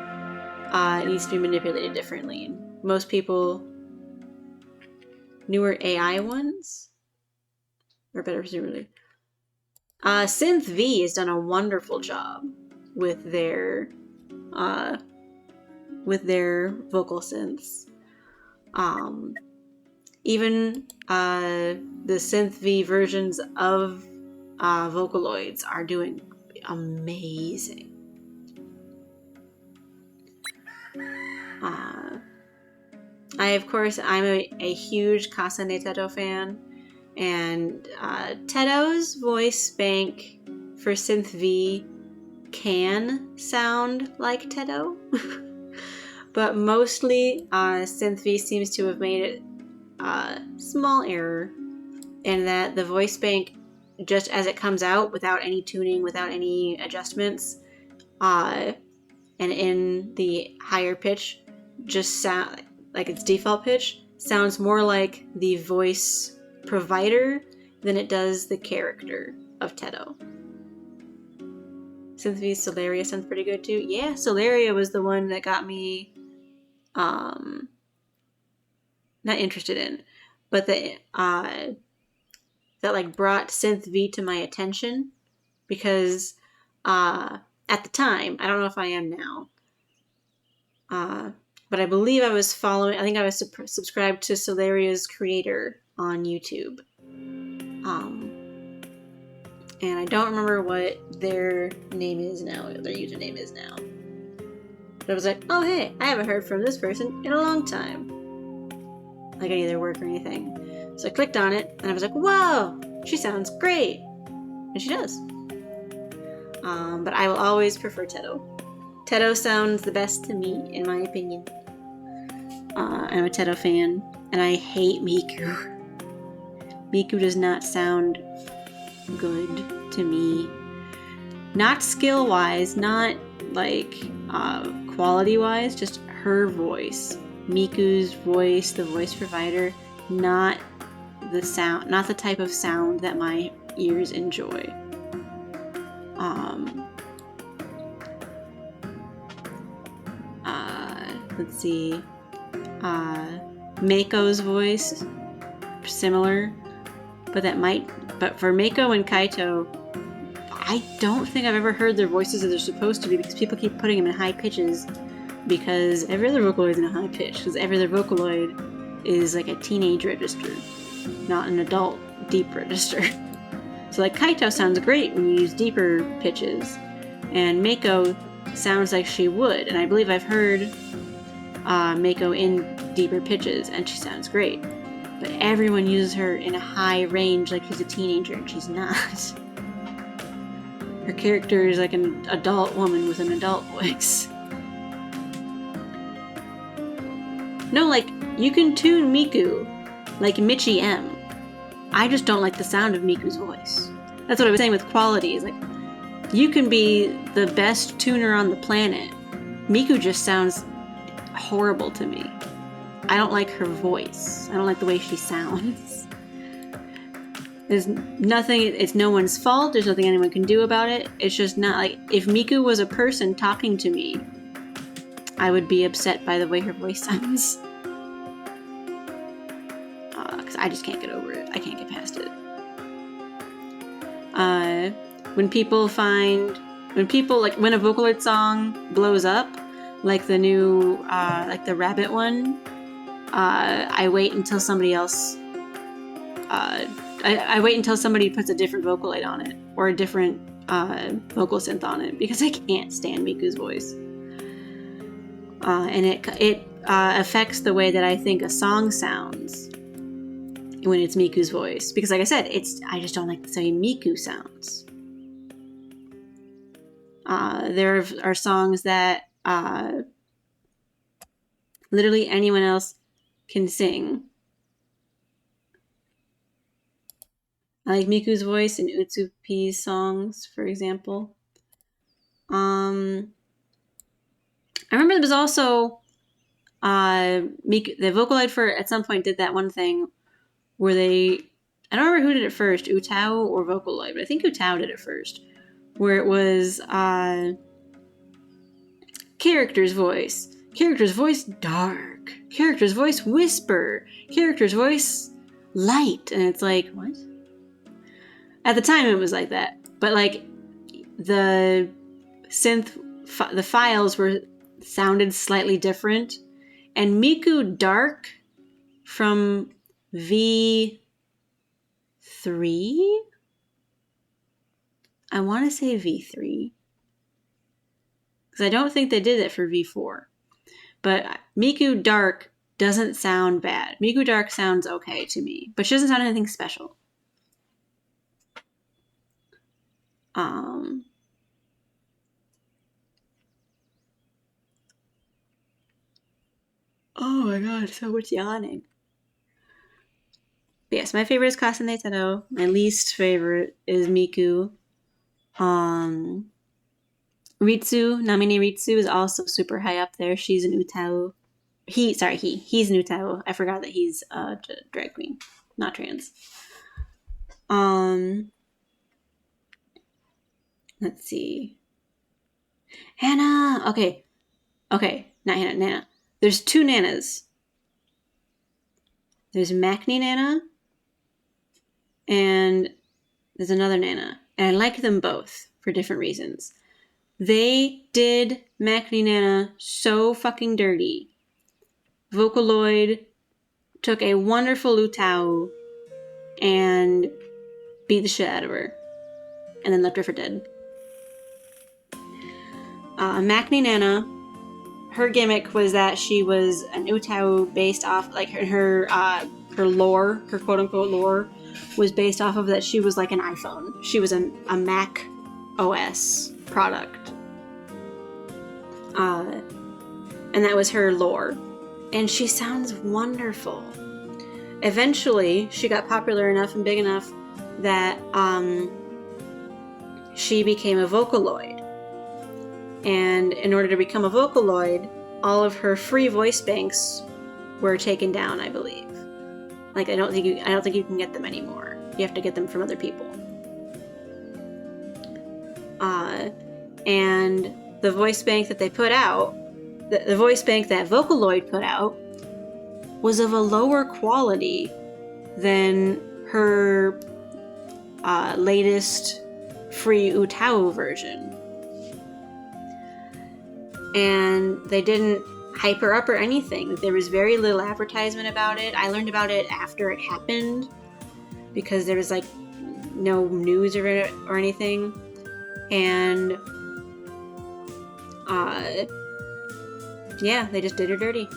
needs to be manipulated differently. Most people, newer AI ones, or better presumably, Synth V has done a wonderful job with their vocal synths. Even the Synth V versions of Vocaloids are doing amazing. I'm a huge Kasane Teto fan, and Teto's voice bank for Synth V can sound like Teto, but mostly Synth V seems to have made it a small error in that the voice bank, just as it comes out without any tuning, without any adjustments, and in the higher pitch, just sound like its default pitch, sounds more like the voice provider than it does the character of Teto. Synth V's Solaria sounds pretty good too. Yeah, Solaria was the one that got me not interested in, but that like brought Synth V to my attention, because at the time, I don't know if I am now, but I believe I was subscribed to Solaria's creator on YouTube. And I don't remember what their name is now, what their username is now. But I was like, oh hey, I haven't heard from this person in a long time. Like any of their work or anything. So I clicked on it, and I was like, whoa, she sounds great. And she does. But I will always prefer Teto. Teto sounds the best to me, in my opinion. I'm a Teto fan, and I hate Miku. Miku does not sound good to me. Not skill-wise, not like quality-wise, just her voice. Miku's voice, the voice provider, not the sound, not the type of sound that my ears enjoy. Let's see. Mako's voice, similar, but for Mako and Kaito, I don't think I've ever heard their voices as they're supposed to be, because people keep putting them in high pitches, because every other Vocaloid is in a high pitch, because every other Vocaloid is like a teenage register, not an adult deep register. So like Kaito sounds great when you use deeper pitches, and Mako sounds like she would, and I believe I've heard Mako in deeper pitches, and she sounds great. But everyone uses her in a high range like she's a teenager, and she's not. Her character is like an adult woman with an adult voice. No, like, you can tune Miku like Michi M. I just don't like the sound of Miku's voice. That's what I was saying with quality, is like, you can be the best tuner on the planet. Miku just sounds horrible to me. I don't like her voice. I don't like the way she sounds. There's nothing, it's no one's fault. There's nothing anyone can do about it. It's just not like, if Miku was a person talking to me, I would be upset by the way her voice sounds. Because I just can't get over it. I can't get past it. When people, like, when a Vocaloid song blows up, like the new, like the rabbit one, I wait until somebody else, I wait until somebody puts a different Vocaloid on it, or a different vocal synth on it, because I can't stand Miku's voice. And it affects the way that I think a song sounds when it's Miku's voice. Because like I said, I just don't like the way Miku sounds. There are songs that literally anyone else can sing. I like Miku's voice in Utsupi's songs, for example. I remember there was also Miku, the Vocaloid for at some point did that one thing where I don't remember who did it first, Utao or Vocaloid, but I think Utao did it first, where it was character's voice dark, character's voice whisper, character's voice light, and it's like, what? At the time it was like that, but like the synth, the files sounded slightly different, and Miku Dark from V3, I want to say V3, because I don't think they did it for V4, but Miku Dark doesn't sound bad. Miku Dark sounds okay to me, but she doesn't sound anything special. Oh my god, so much yawning. But yes, my favorite is Kasane Taro. My least favorite is Miku. Ritsu, Namine Ritsu is also super high up there. She's an Utao. He's an Utao. I forgot that he's a drag queen, not trans. Let's see. Hannah! Okay, not Hannah, Nana. There's two Nanas. There's Makni Nana, and there's another Nana. And I like them both for different reasons. They did Makni Nana so fucking dirty. Vocaloid took a wonderful Utao and beat the shit out of her, and then left her for dead. Makni Nana, her gimmick was that she was an Utao based off, like her lore, her quote unquote lore, was based off of that she was like an iPhone. She was a Mac OS product. And that was her lore. And she sounds wonderful. Eventually, she got popular enough and big enough that she became a Vocaloid. And in order to become a Vocaloid, all of her free voice banks were taken down, I believe. Like, I don't think you can get them anymore. You have to get them from other people. And the voice bank that they put out, the voice bank that Vocaloid put out, was of a lower quality than her latest free Utao version. And they didn't hype her up or anything. There was very little advertisement about it. I learned about it after it happened, because there was like no news of it or anything. And yeah, they just did her dirty.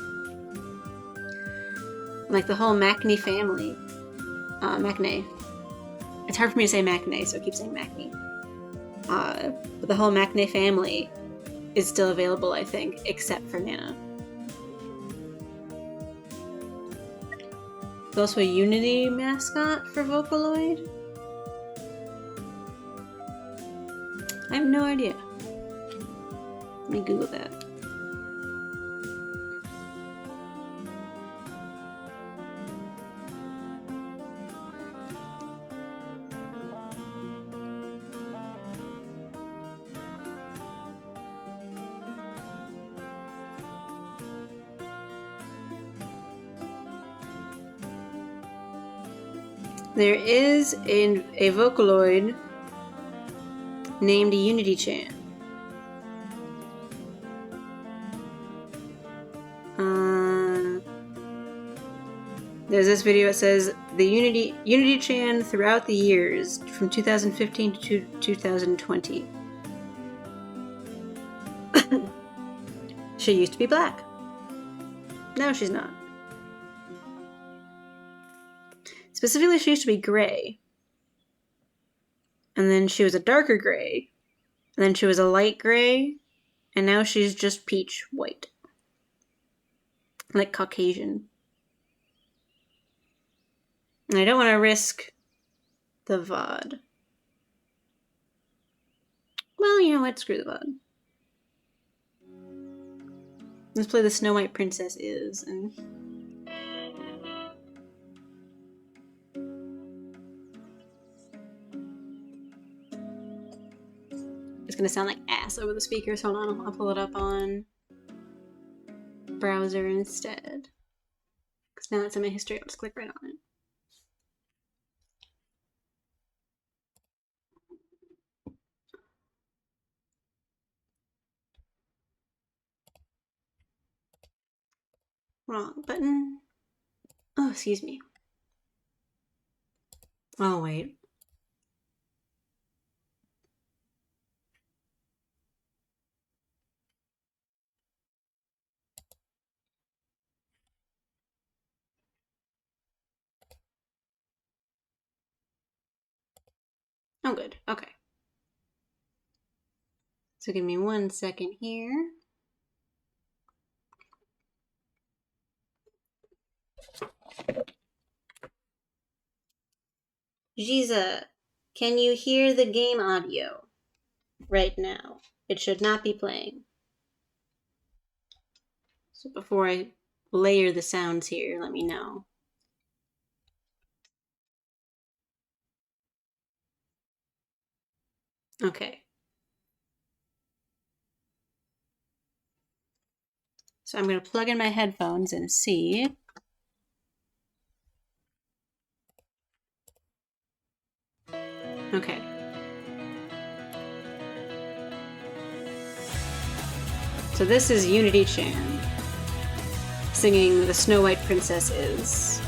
Like the whole Makni family. Maknae. It's hard for me to say Maknae, so I keep saying Makni. But the whole Maknae family is still available, I think, except for Nana. There's also a Unity mascot for Vocaloid. I have no idea. Let me Google that. There is a Vocaloid named Unity-chan. There's this video that says the Unity-chan throughout the years from 2015 to 2020. She used to be black. No, she's not. Specifically, she used to be gray. And then she was a darker gray. And then she was a light gray. And now she's just peach white. Like Caucasian. And I don't want to risk the VOD. Well, you know what? Screw the VOD. Let's play the Snow White Princess Is. And it's gonna sound like ass over the speakers. Hold on, I'll pull it up on browser instead. Because now it's in my history, I'll just click right on it. Wrong button. Oh, excuse me. Oh, wait. Oh, good. Okay. So give me 1 second here. Jiza, can you hear the game audio right now? It should not be playing. So before I layer the sounds here, let me know. Okay. So I'm going to plug in my headphones and see. Okay. So this is Unity-chan singing The Snow White Princess Is.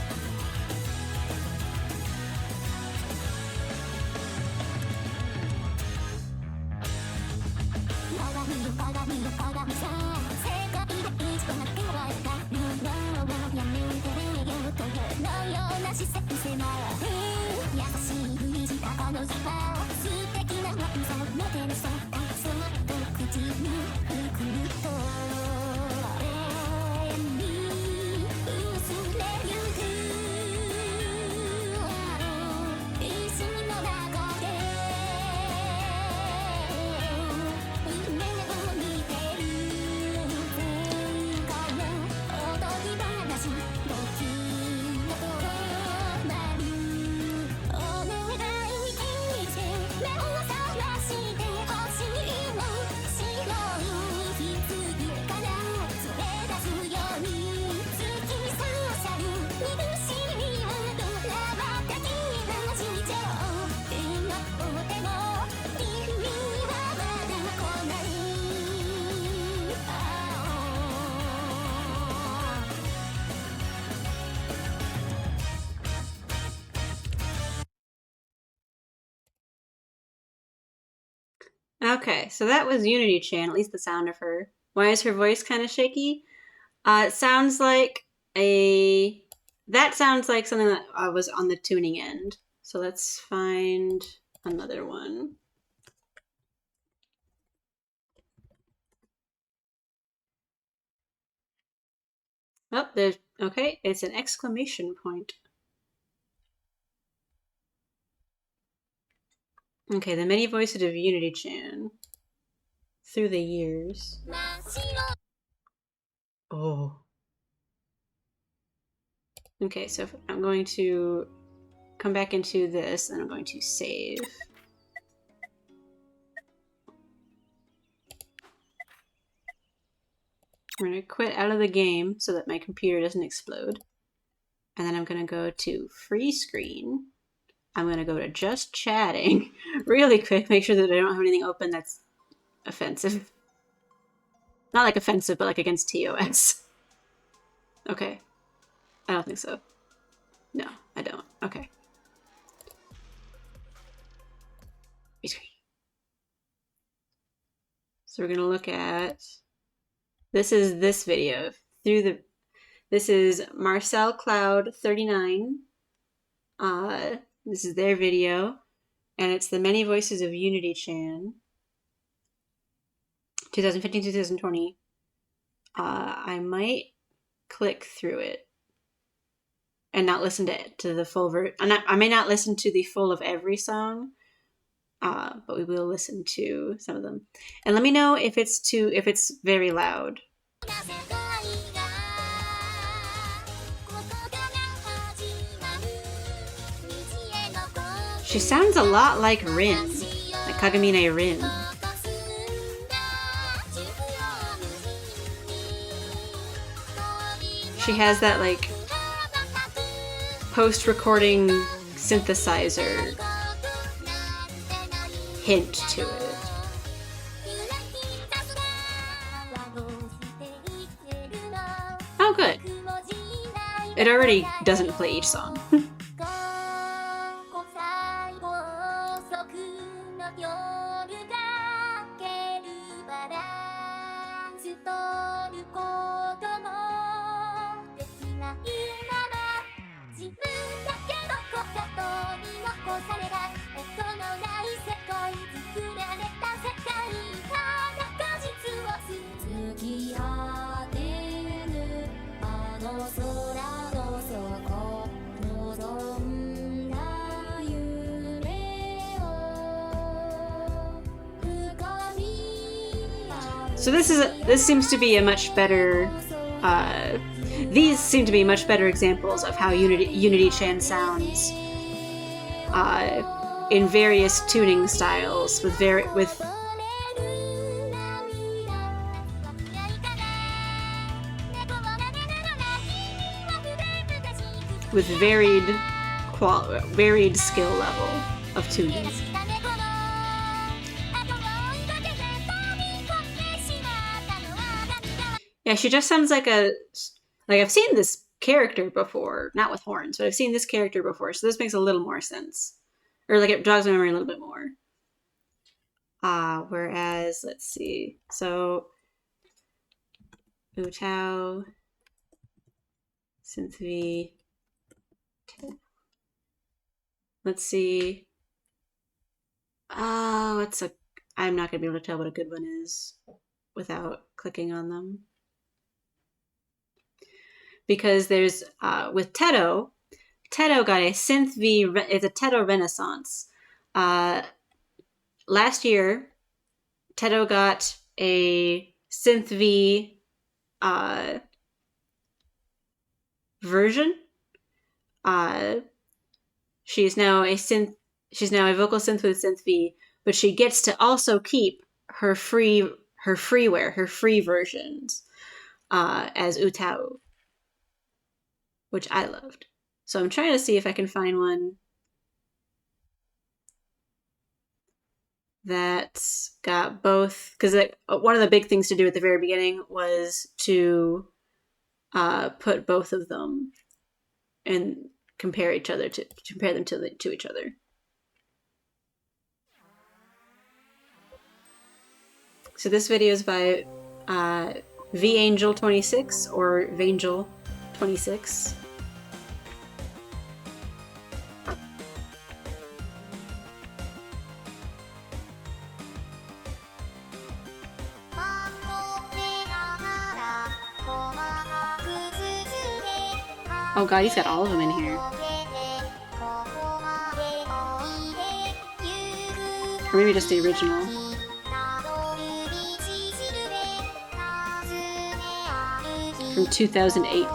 Okay, so that was Unity-chan, at least the sound of her. Why is her voice kind of shaky? It sounds like that sounds like something that was on the tuning end. So let's find another one. Oh, there's, okay, it's an exclamation point. Okay, the many voices of Unity-chan through the years. Oh. Okay, so I'm going to come back into this and I'm going to save. I'm going to quit out of the game so that my computer doesn't explode. And then I'm going to go to free screen. I'm gonna go to just chatting really quick, make sure that I don't have anything open that's offensive. Not like offensive, but like against TOS. Okay. I don't think so. No, I don't. Okay. So we're gonna look at, this is this video this is Marcel Cloud 39. This is their video, and it's the Many Voices of Unity Chan, 2015-2020. I might click through it and not listen to the full version. I may not listen to the full of every song, but we will listen to some of them. And let me know if it's very loud. She sounds a lot like Rin, like Kagamine Rin. She has that like post-recording synthesizer hint to it. Oh, good. It already doesn't play each song. So this seems to be a much better. These seem to be much better examples of how Unity Chan sounds in various tuning styles with varied skill level of tuning. Yeah, she just sounds like I've seen this character before, not with horns, but I've seen this character before, so this makes a little more sense. Or like it jogs my memory a little bit more. Whereas, let's see. So Utao, Synthv. Let's see. Oh, I'm not gonna be able to tell what a good one is without clicking on them. Because there's, with Teto got a Synthv, it's a Teto Renaissance. Last year, Teto got a Synthv version. She's now a vocal synth with Synthv, but she gets to also keep her free versions as Utao, which I loved. So I'm trying to see if I can find one that's got both, because one of the big things to do at the very beginning was to put both of them and compare them to each other. So this video is by VAngel26 or Vangel26. Oh god, he's got all of them in here. Or maybe just the original. From 2008.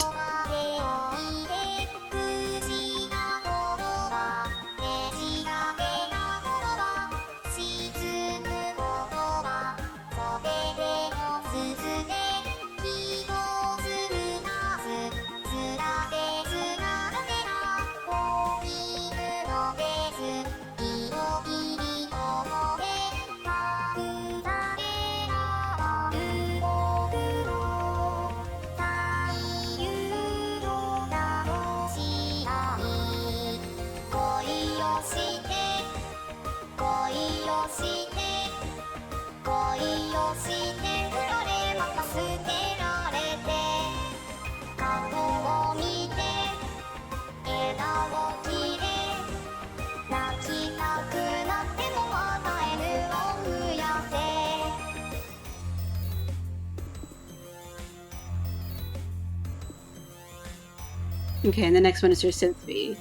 Okay, and the next one is your synth V.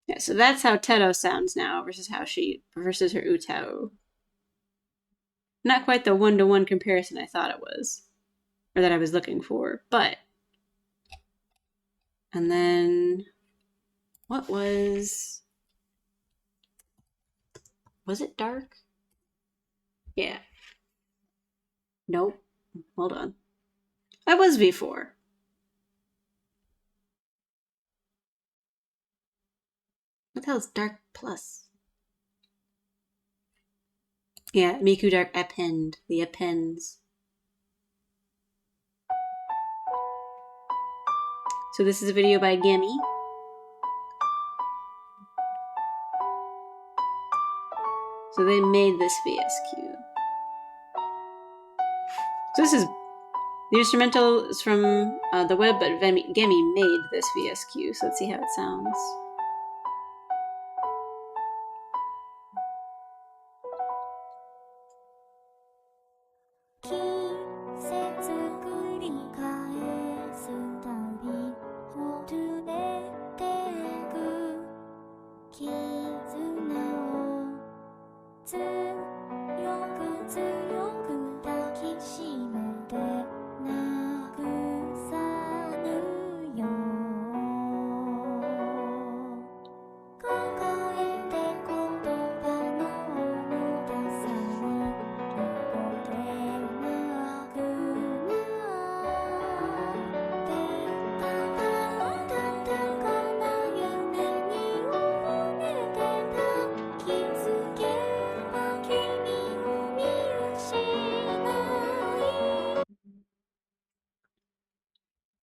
Yeah, so that's how Teto sounds now versus her Utao. Not quite the one-to-one comparison I thought it was, or that I was looking for, but. And then, what was it dark? Yeah. Nope. Hold on. That was V4. What the hell is Dark Plus? Yeah, Miku Dark Append. The appends. So this is a video by Gemi. So they made this VSQ. So this is the instrumental is from the web, but Gemi made this VSQ. So let's see how it sounds.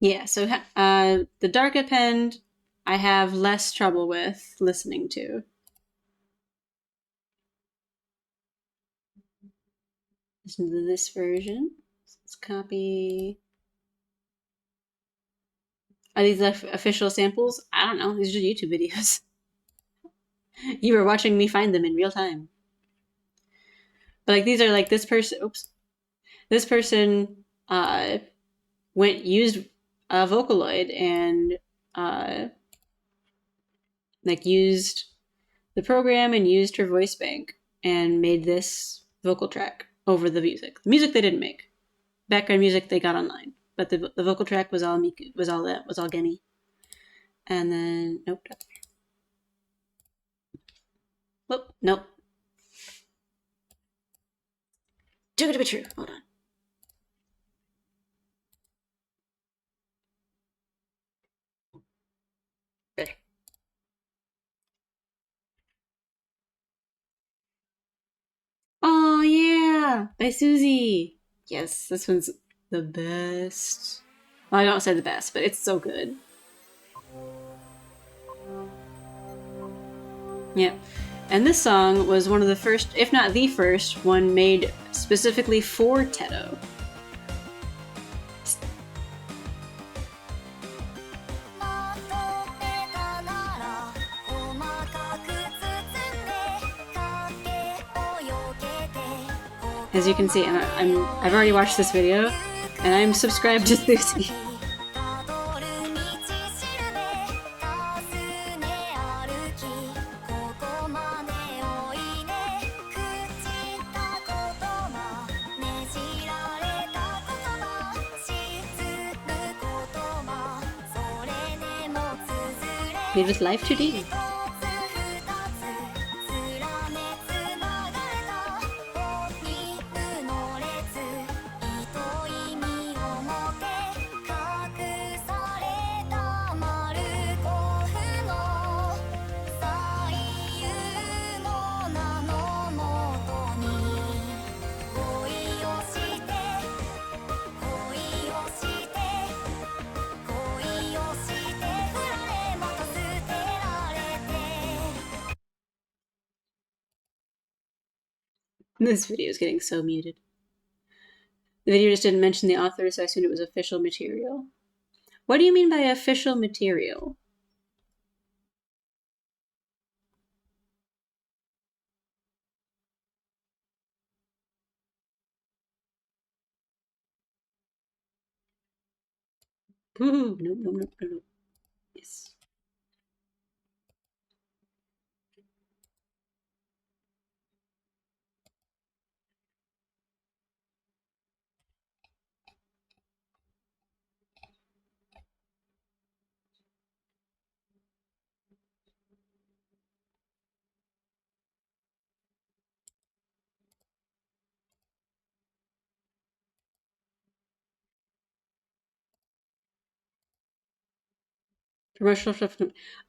Yeah, so the Dark Append I have less trouble with listening to. Listen to this version. Let's copy. Are these official samples? I don't know. These are YouTube videos. You were watching me find them in real time. But like these are like this person. Oops. This person used a Vocaloid and like used the program and used her voice bank and made this vocal track over the music. The music they didn't make. Background music they got online. But the vocal track was all Miku, was all Gemi. And then nope. Whoop, nope. Too good to be true. Hold on. There. Oh yeah, by Susie. Yes, this one's the best. Well, I don't say the best, but it's so good. Yep. And this song was one of the first, if not the first, one made specifically for Teto. As you can see, I've already watched this video, and I'm subscribed to Susie. Made with Live 2D. This video is getting so muted. The video just didn't mention the author, so I assumed it was official material. What do you mean by official material? Ooh, no. Yes. Promotional stuff.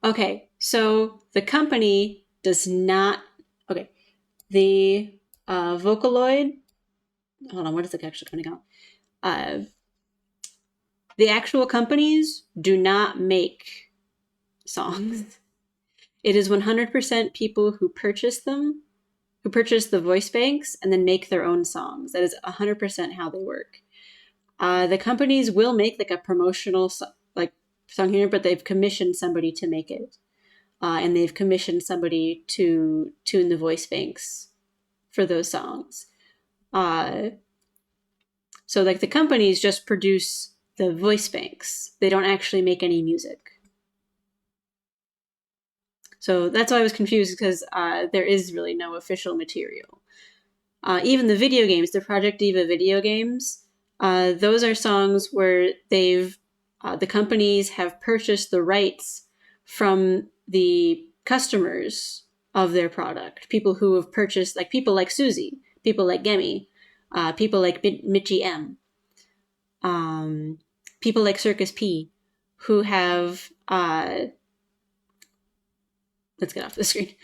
Okay, so the company does not. Okay, the Vocaloid. Hold on, what is it actually coming out? The actual companies do not make songs. It is 100% people who purchase them, who purchase the voice banks, and then make their own songs. That is 100% how they work. The companies will make like a promotional like song here, but they've commissioned somebody to make it, and they've commissioned somebody to tune the voice banks for those songs. So like the companies just produce the voice banks; they don't actually make any music. So that's why I was confused because there is really no official material. Even the video games, the Project Diva video games, those are songs where the companies have purchased the rights from the customers of their product. People who have purchased, like people like Susie, people like Gemi, people like Mitchie M, people like Circus P, who have let's get off the screen.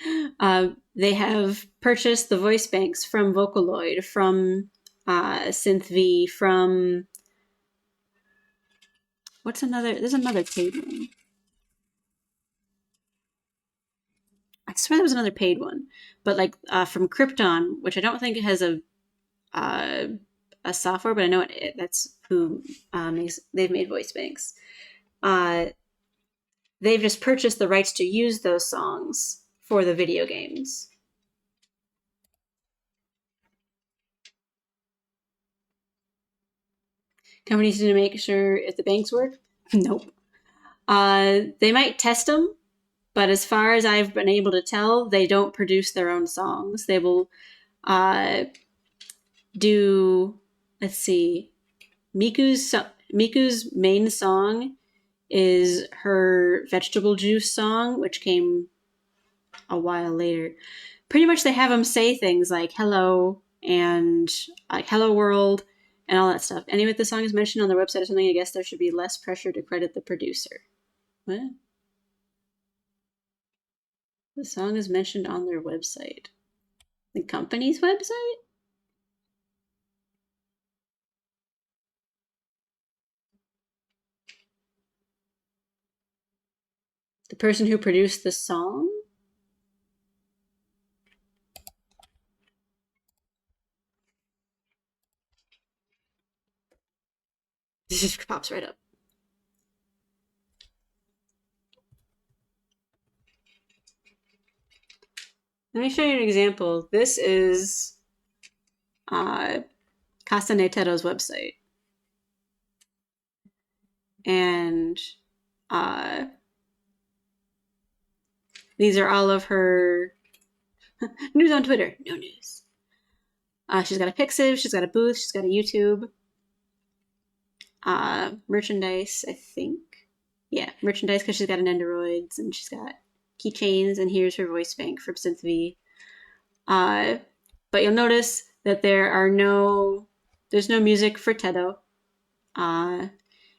They have purchased the voice banks from Vocaloid, from SynthV, from what's another? There's another paid one. I swear there was another paid one, but like from Krypton, which I don't think it has a software, but I know that's who they've made voice banks. They've just purchased the rights to use those songs for the video games. Companies need to make sure if the banks work. Nope. They might test them, but as far as I've been able to tell, they don't produce their own songs. They will do. Let's see. Miku's main song is her vegetable juice song, which came a while later. Pretty much, they have them say things like "hello" and like "hello world" and all that stuff. Anyway, if the song is mentioned on their website or something, I guess there should be less pressure to credit the producer. What? The song is mentioned on their website. The company's website? The person who produced the song? This just pops right up. Let me show you an example. This is Castanetero's website. And these are all of her news on Twitter. No news. She's got a Pixiv, she's got a booth, she's got a YouTube. Merchandise, I think. Yeah, merchandise because she's got an Androids and she's got keychains, and here's her voice bank from Synth V. But you'll notice that there's no music for Tedo.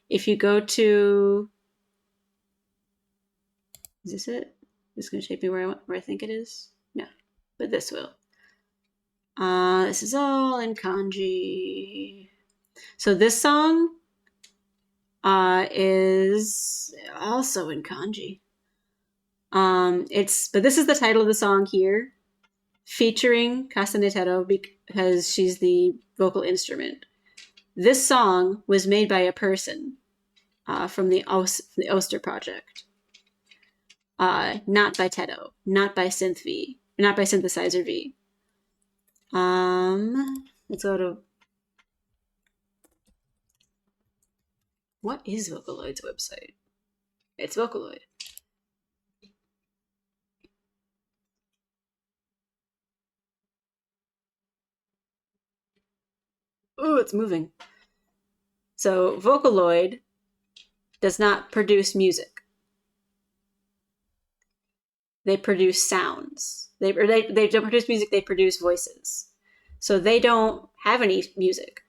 If you go to, is this it? This is going to shape me where I think it is. No, but this will. This is all in kanji. So this song is also in kanji. But this is the title of the song here, featuring Kasane Tedo because she's the vocal instrument. This song was made by a person from the Oster project, not by Tedo, not by Synth V, not by Synthesizer V. Let's go to, what is Vocaloid's website? It's Vocaloid. Ooh, it's moving. So Vocaloid does not produce music. They produce sounds. They don't produce music, they produce voices. So they don't have any music.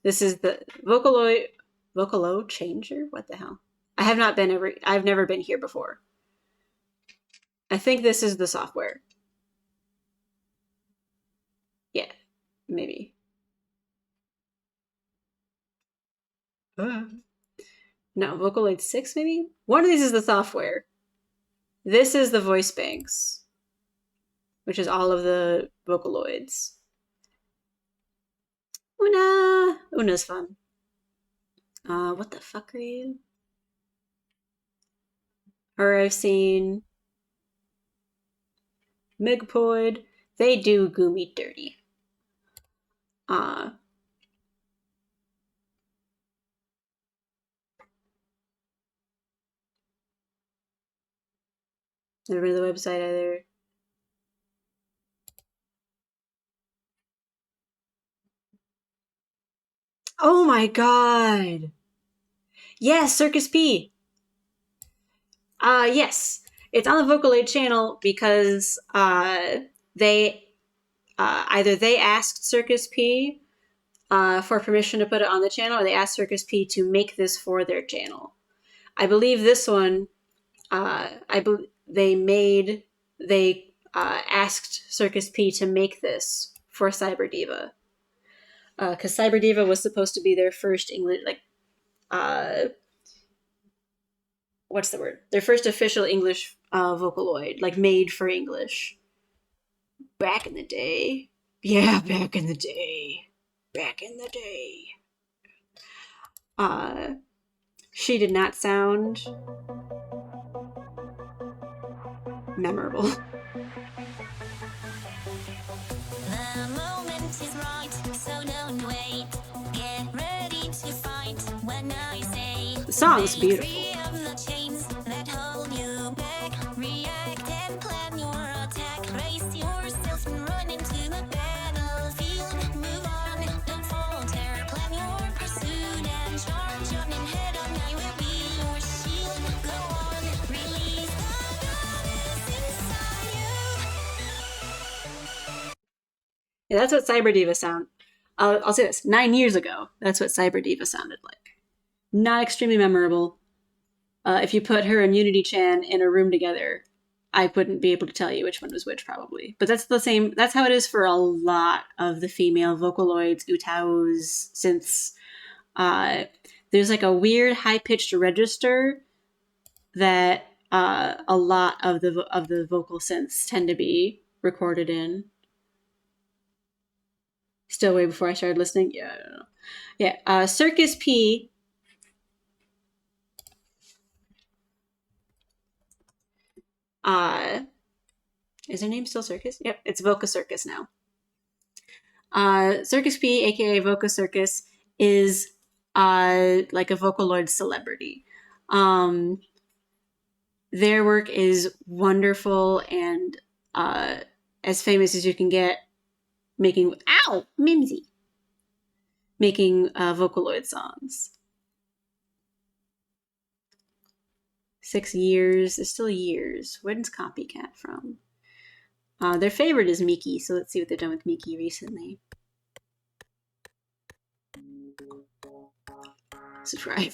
This is the Vocaloid changer? What the hell? I've never been here before. I think this is the software. Yeah, maybe. No, Vocaloid 6 maybe? One of these is the software. This is the voice banks, which is all of the Vocaloids. Una's fun. What the fuck are you? Or I've seen Megapoid. They do Gumi dirty. Never been to the website either. Oh my god! Yes, Circus P! Yes. It's on the Vocaloid channel because they either they asked Circus P for permission to put it on the channel, or they asked Circus P to make this for their channel. I believe this one, they asked Circus P to make this for Cyber Diva, because Cyber Diva was supposed to be their first English, what's the word? Their first official English Vocaloid, like made for English. Back in the day. Yeah, back in the day. Back in the day. She did not sound memorable. The moment is right, so don't wait. Get ready to fight when I say. The song's beautiful. Yeah, that's what Cyber Diva I'll say this. 9 years ago, that's what Cyber Diva sounded like. Not extremely memorable. If you put her and Unity Chan in a room together, I wouldn't be able to tell you which one was which, probably. But that's the same. That's how it is for a lot of the female Vocaloids, Utaos, synths. There's like a weird high-pitched register that a lot of the vocal synths tend to be recorded in. Still way before I started listening. Yeah, I don't know. Yeah, Circus P. Is her name still Circus? Yep, it's Voca Circus now. Circus P, aka Voca Circus, is like a Vocaloid celebrity. Their work is wonderful and as famous as you can get, making Vocaloid songs. 6 years. It's still years. When's Copycat from? Their favorite is Miki, so let's see what they've done with Miki recently. Subscribe.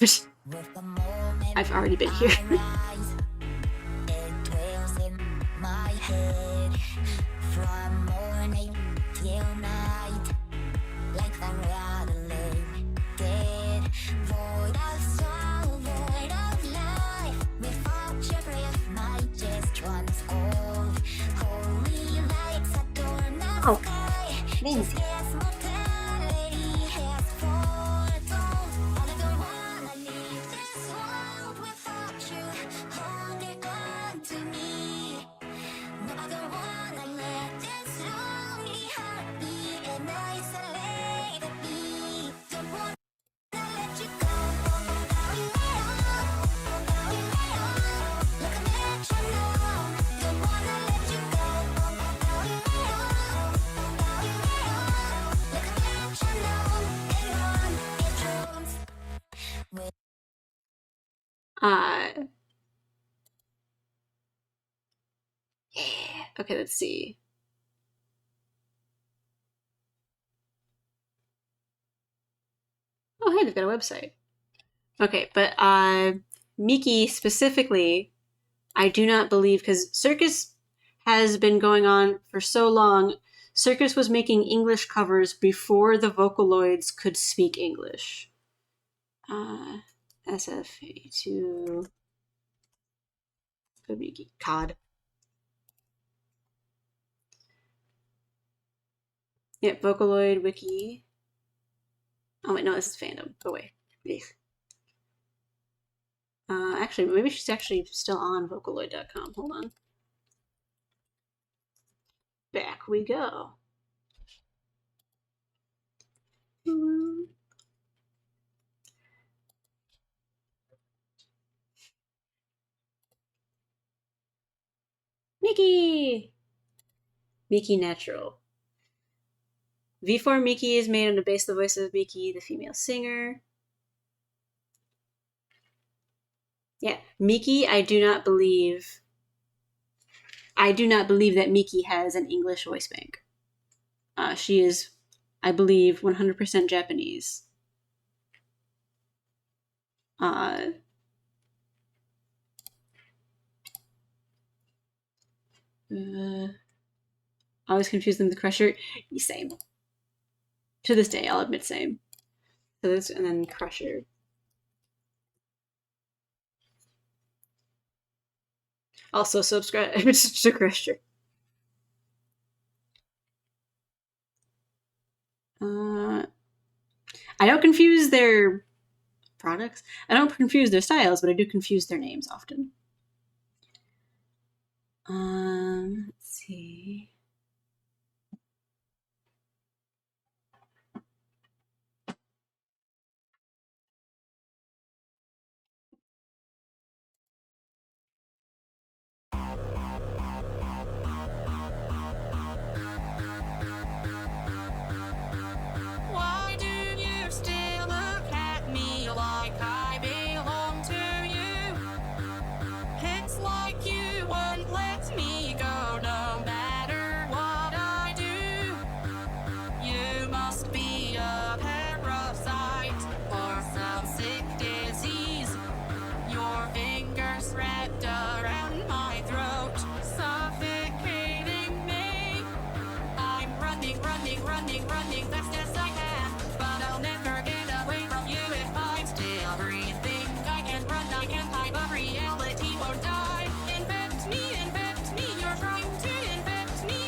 I've already been here. Oh, Lindsay. Yeah. Okay, let's see. Oh, hey, they've got a website. Okay, but Miki specifically, I do not believe, because Circus has been going on for so long. Circus was making English covers before the Vocaloids could speak English. SF82 Miki COD. Yep, Vocaloid Wiki. Oh wait, no, this is fandom. Go away. Actually, maybe she's actually still on Vocaloid.com. Hold on. Back we go. Miki! Miki Natural. V4 Miki is made on the base of the voice of Miki, the female singer. Yeah, Miki, I do not believe that Miki has an English voice bank. She is, I believe, 100% Japanese. I always confuse them with Crusher. Same. To this day, I'll admit same. So this, and then Crusher. Also subscribe to Crusher. I don't confuse their products. I don't confuse their styles, but I do confuse their names often. Let's see. Why do you still look at me like I belong to you? It's like you won't let me go no matter what I do. You must be a parasite or some sick disease. Your fingers wrapped around my throat, suffocating me. I'm running, fast as I can, but I'll never get away from you if I'm still breathing. I can't run, I can't hide, but reality won't die. Infect me, you're trying to infect me.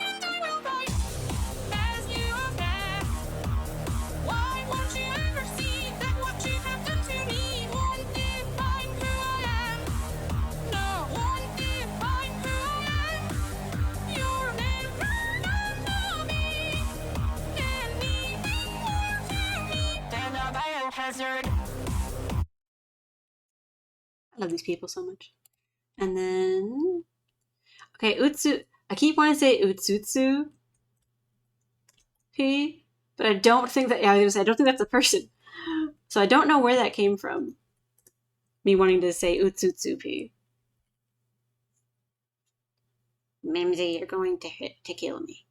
And I will fight as you attack. Why won't you ever see that what you have done to me won't define who I am? No, won't define who I am. You're never gonna be anything more to me than a biohazard. I love these people so much. And then, okay, Utsu. I keep wanting to say Utsutsu P, But I don't think that. Yeah, I was gonna say I don't think that's a person. So I don't know where that came from. Me wanting to say Utsutsupi. Mimsy, you're going to kill me.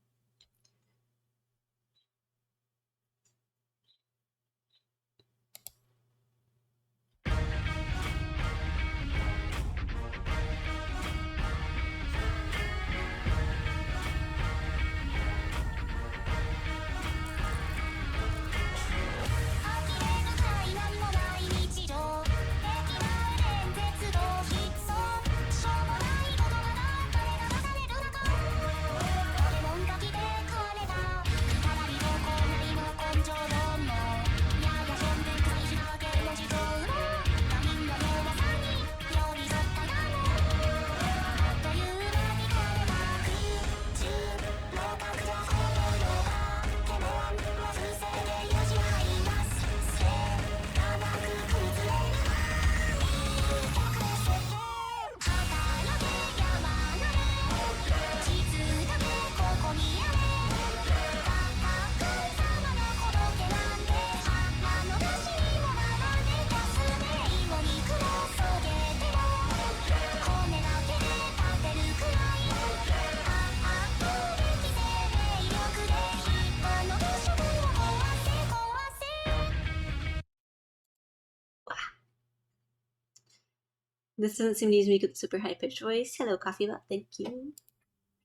This doesn't seem to use me with super high pitched voice. Hello, Coffee Bot. Thank you.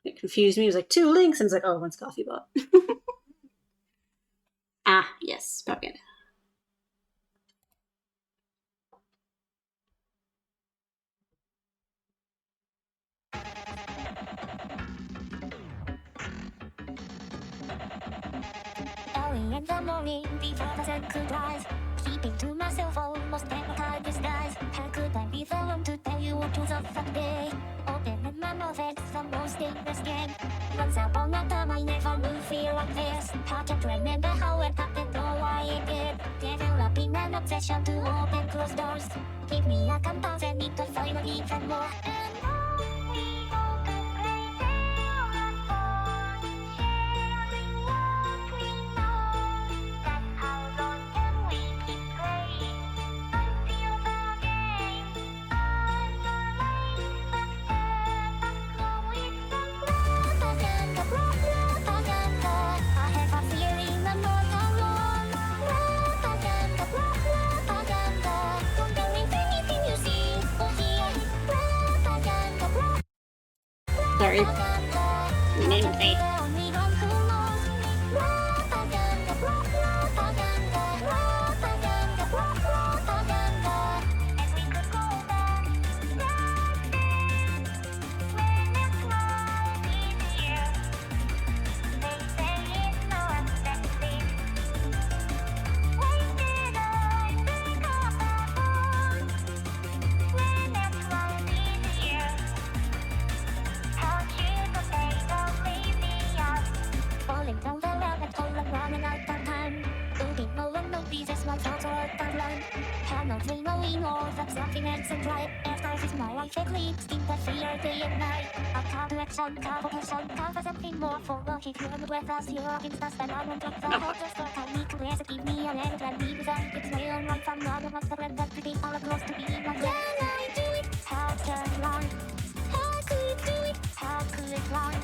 It confused me. It was like 2 links, and it's like, oh, one's Coffee Bot. Ah, yes, propaganda. Early in the morning, before the sun could rise, keeping to myself almost every time disguise. How could I be the one to tell you what truth of the day? Opening my mouth, it's the most dangerous game. Once upon a time, I never knew fear like this. I can't remember how it happened or why it did. Developing an obsession to open closed doors. Give me a compass and need to find even more. And on we go to play till the dawn, sharing what we know. That's how long can we keep playing until the game underlays the step and it's the propaganda, propaganda. I have a feeling I'm not alone. Propaganda, propaganda. Don't believe anything you see or hear. Propaganda, Sorry. propaganda. Mimsy. The only one who knows. Propaganda, propaganda. Propaganda, propaganda. As we could go back, right there, when it's right in here. They say it's not that deep. Why did I pick up that phone when it's right in here? How should I say the lazy falling down the rabbit hole and running out of time. Looking no one notices my thoughts are out of line. Cannot knowing all that something else and right. After this my life it leads in the fear day and night. A call to action, call for passion, call for something more. For walking through the breath as you walk in the stand. I won't drop the helpless thought. I need to rest, give me a hand and leave that. It's my own life, I'm not enough to let that pretty all across to be my friend. Can I do it? How can I? How could do it? How could it lie?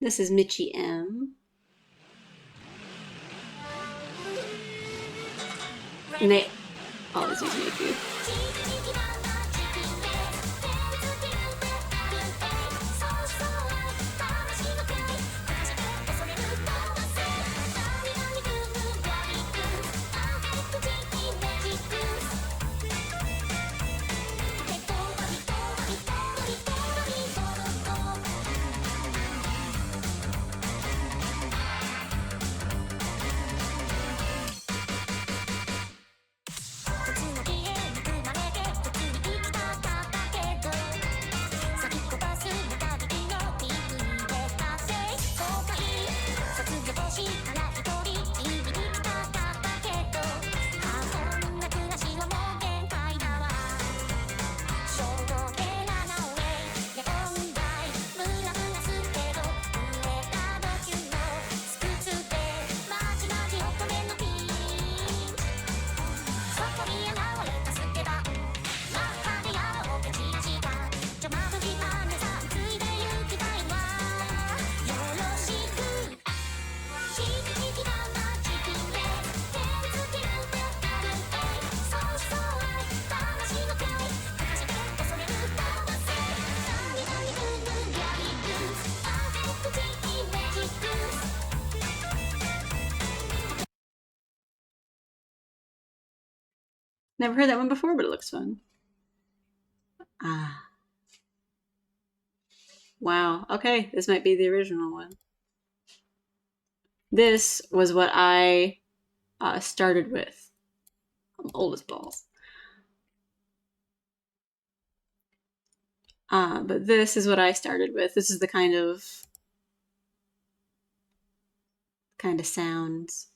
This is Mitchie M. And they always use me too. Never heard that one before, but it looks fun. Ah. Wow. Okay, this might be the original one. This was what I started with. I'm old as balls. But this is what I started with. This is the kind of sounds.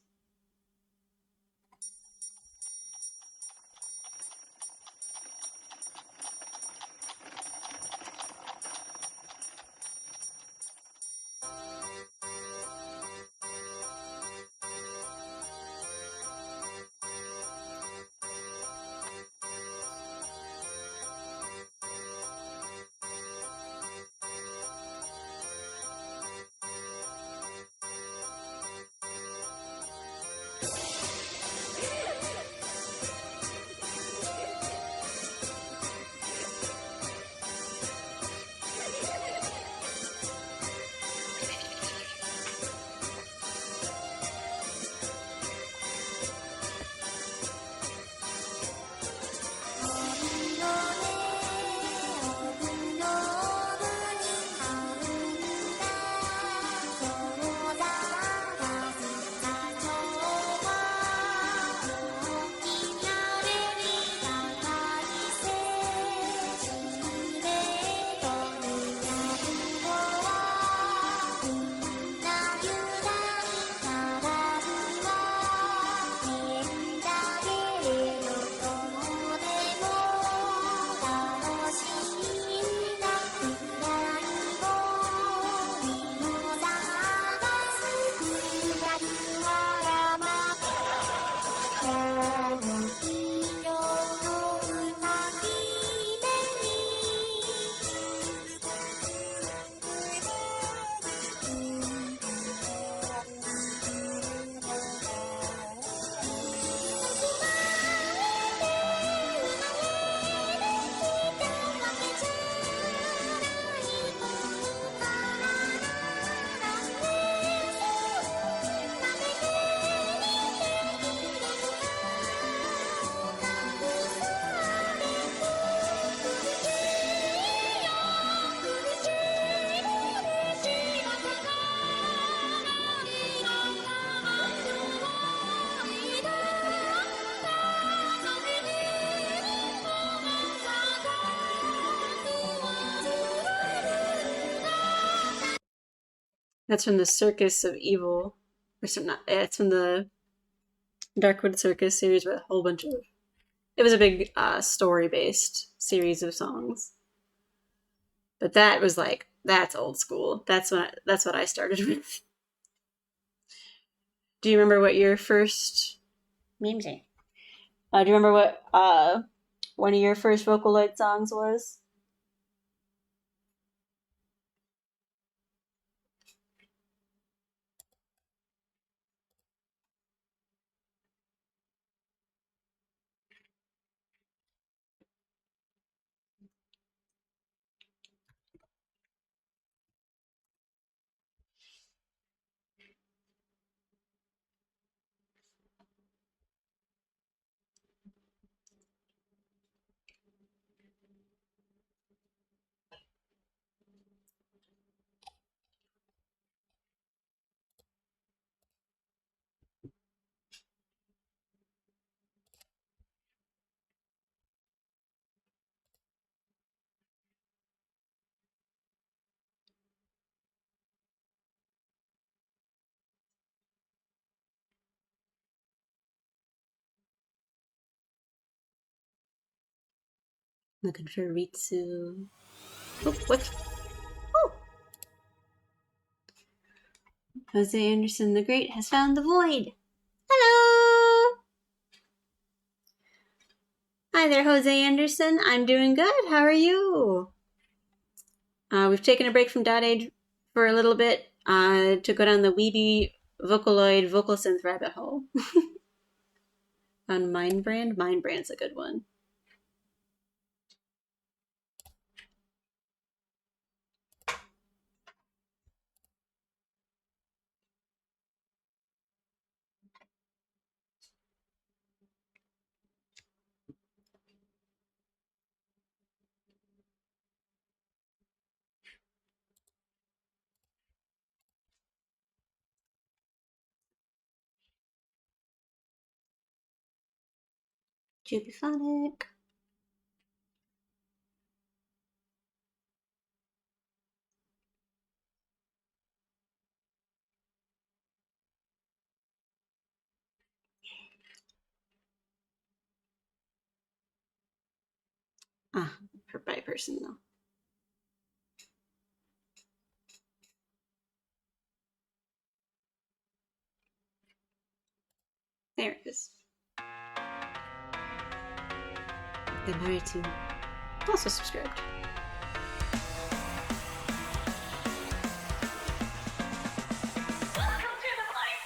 That's from the Circus of Evil. Or some, not, it's from the Darkwood Circus series with a whole bunch of. It was a big story based series of songs. But that was like, that's old school. That's what I started with. Do you remember what your first. Mimsy. Do you remember what one of your first Vocaloid songs was? Looking for Ritsu. Oh, what? Oh! Jose Anderson the Great has found the void. Hello! Hi there, Jose Anderson. I'm doing good. How are you? We've taken a break from dotAge for a little bit to go down the Weeby Vocaloid vocal synth rabbit hole. On Mindbrand. Mindbrand's a good one. Jubiphonic. Ah, for by person though. There it is. They're married to also subscribed.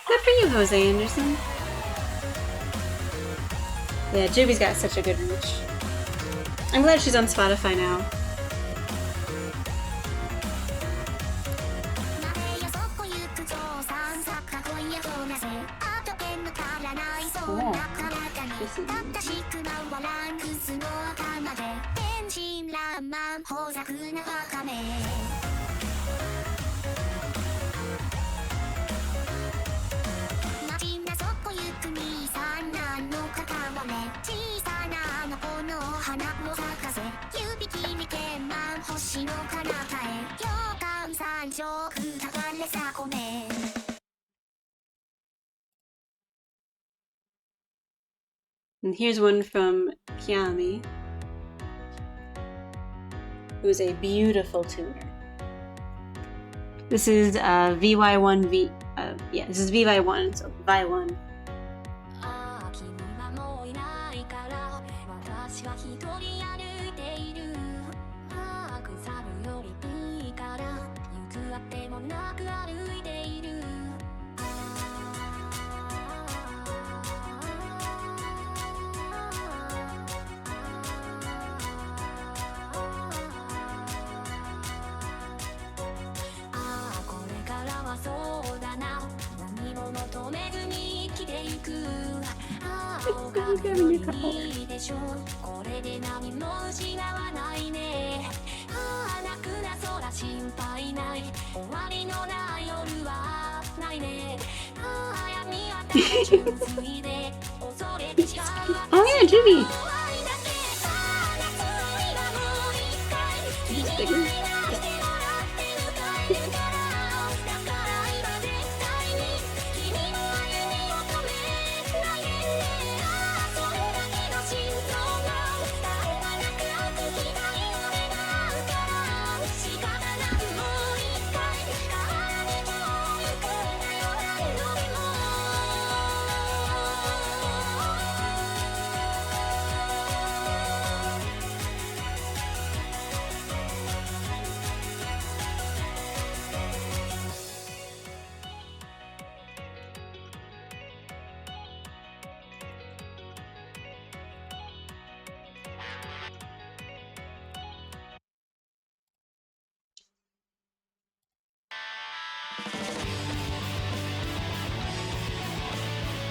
Good for you, Jose Anderson. Yeah, Juby's got such a good reach. I'm glad she's on Spotify now. Oh, this is And here's one from Kiami, who's a beautiful tuner. This is VY1V. Yeah, this is VY1, so VY1. Oh yeah, Juby! Is this bigger?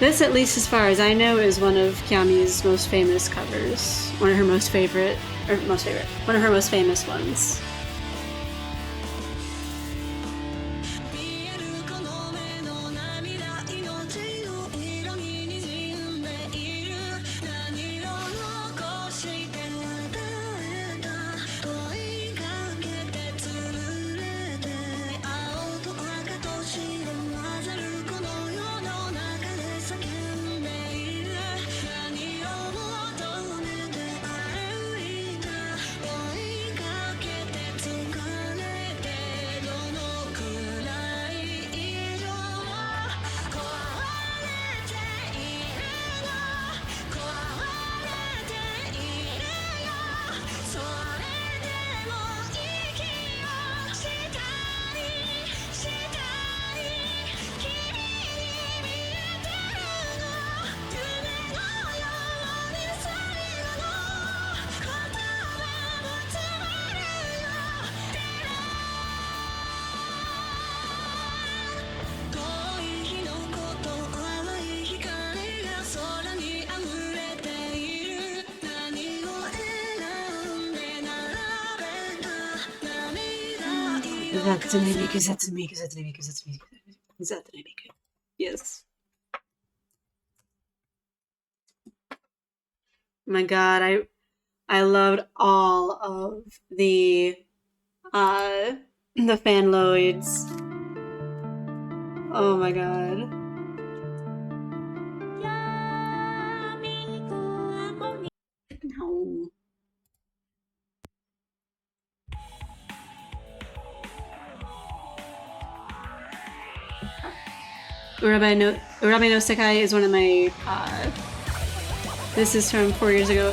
This, at least as far as I know, is one of Kiami's most famous covers. One of her most favorite, one of her most famous ones. Yes. My God, I loved all of uh the fanloids. Oh my God. No. Urabe no Sekai is one of my this is from 4 years ago.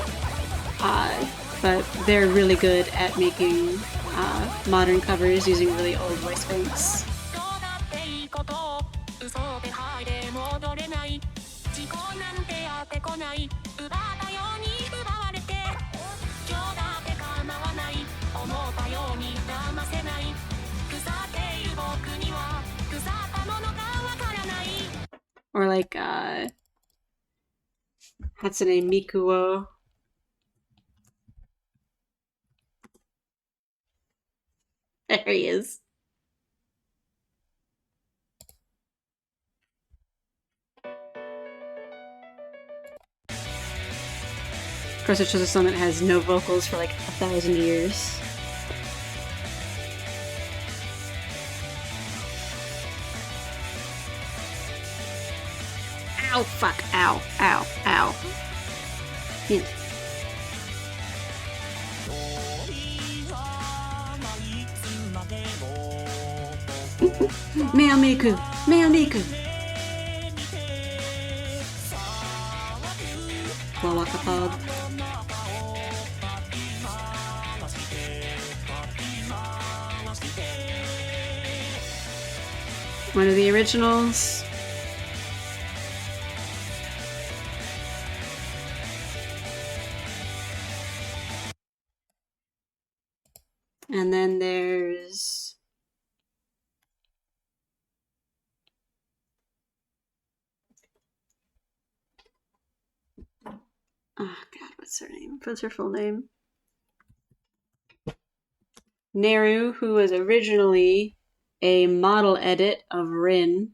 But they're really good at making modern covers using really old voice banks. Or like Hatsune Mikuo. There he is. Of course, it shows a song that has no vocals for like 1,000 years. Ow, fuck, ow, ow, ow. Yeah. Meomiku, Meomiku. Wawaka Pod. One of the originals. And then there's oh God, what's her name? What's her full name? Neru, who was originally a model edit of Rin.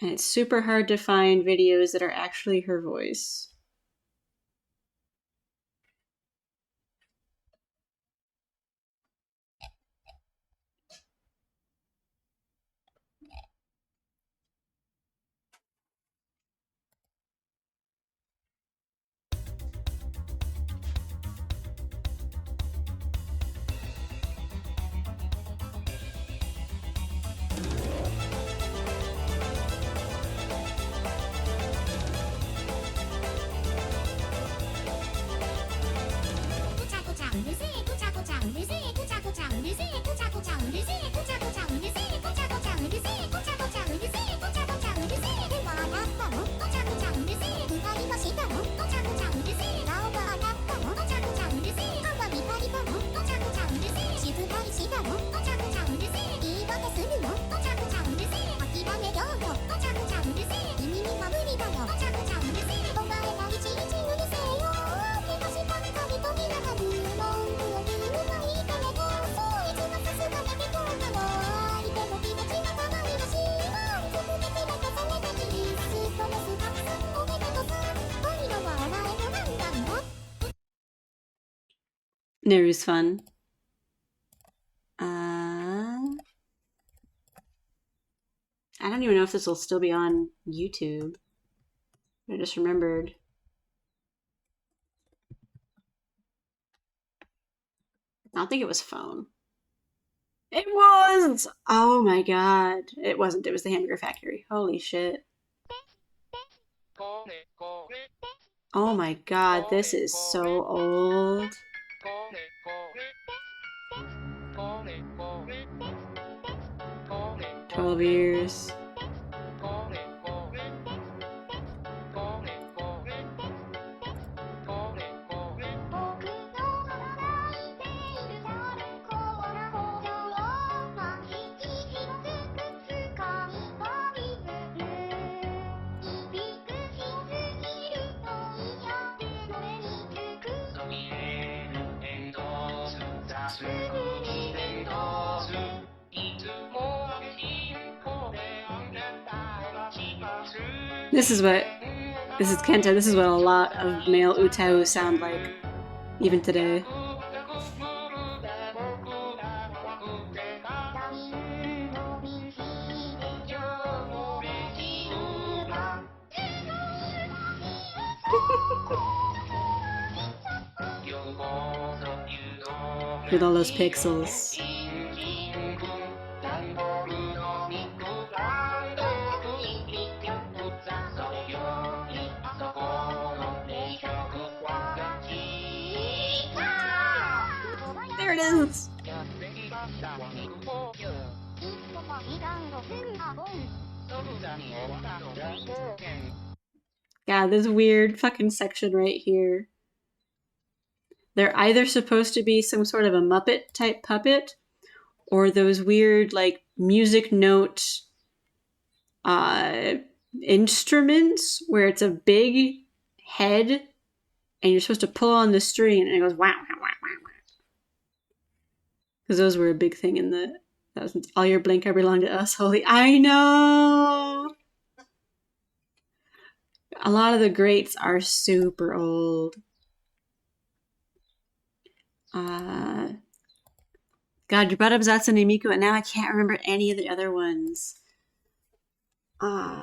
And it's super hard to find videos that are actually her voice. Neru's fun. I don't even know if this will still be on YouTube. I just remembered. I don't think it was phone. It was! Oh my God. It wasn't. It was the Hamburger Factory. Holy shit. Oh my God. This is so old. 12 years. This is what This is Kenta. This is what a lot of male utau sound like, even today. With all those pixels. There it is! Yeah, this weird fucking section right here. They're either supposed to be some sort of a Muppet type puppet, or those weird, like, music note instruments where it's a big head and you're supposed to pull on the string and it goes wow, wow, wow, wow. Because those were a big thing in the... That was All Your Blinker Belong to Us, Holy... I know! A lot of the greats are super old. God, you brought up Zatsune Miku, and now I can't remember any of the other ones. God.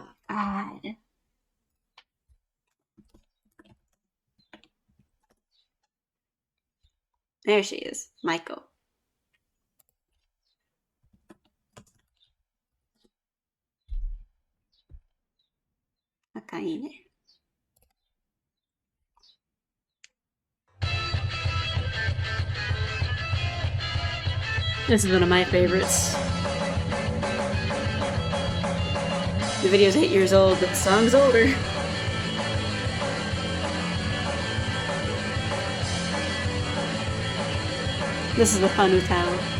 There she is, Maiko. Akaine. This is one of my favorites. The video's 8 years old, but the song's older. This is the fun utau.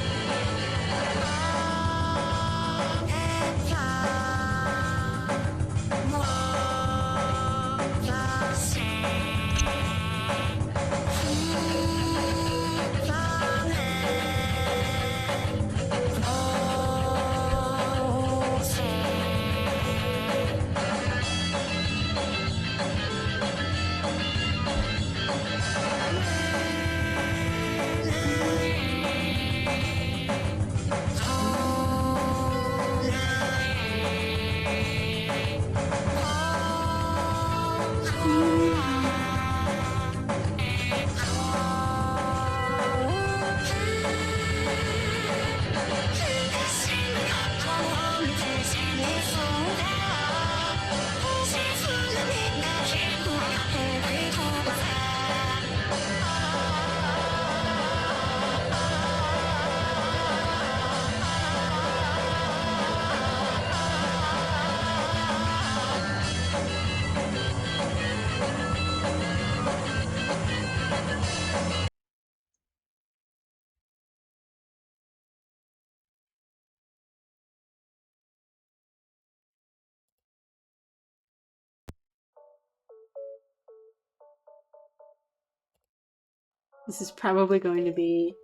This is probably going to be...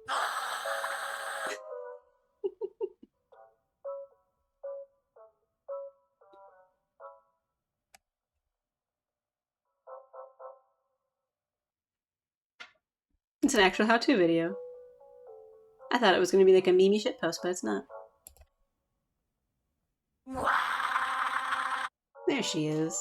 It's an actual how-to video. I thought it was going to be like a meme shitpost, but it's not. There she is.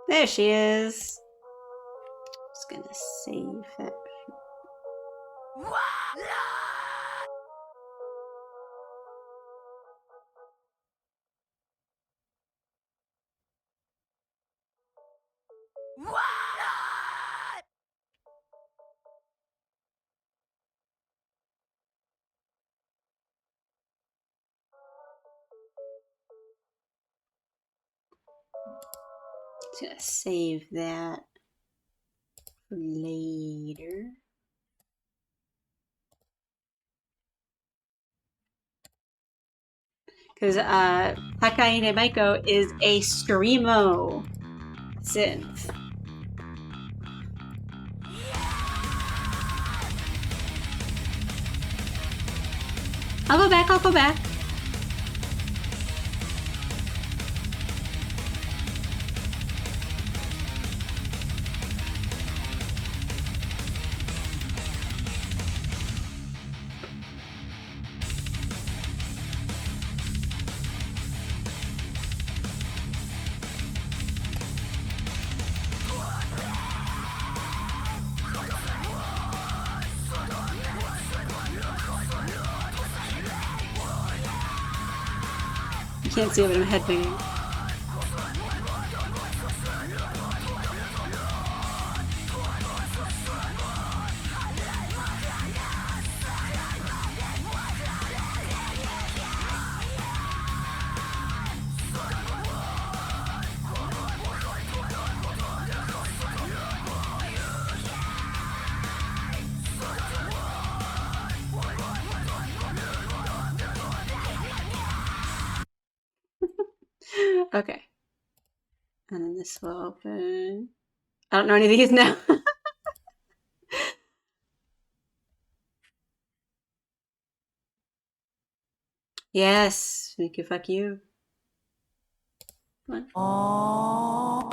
There she is. Just gonna save that. Just gonna save that for later. Because Hakaine Maiko is a Screamo synth. I'll go back, I'll go back. You can't see it, but I'm headbanging. Okay. And then this will open. I don't know any of these now. Yes, Miku, fuck you. Come on.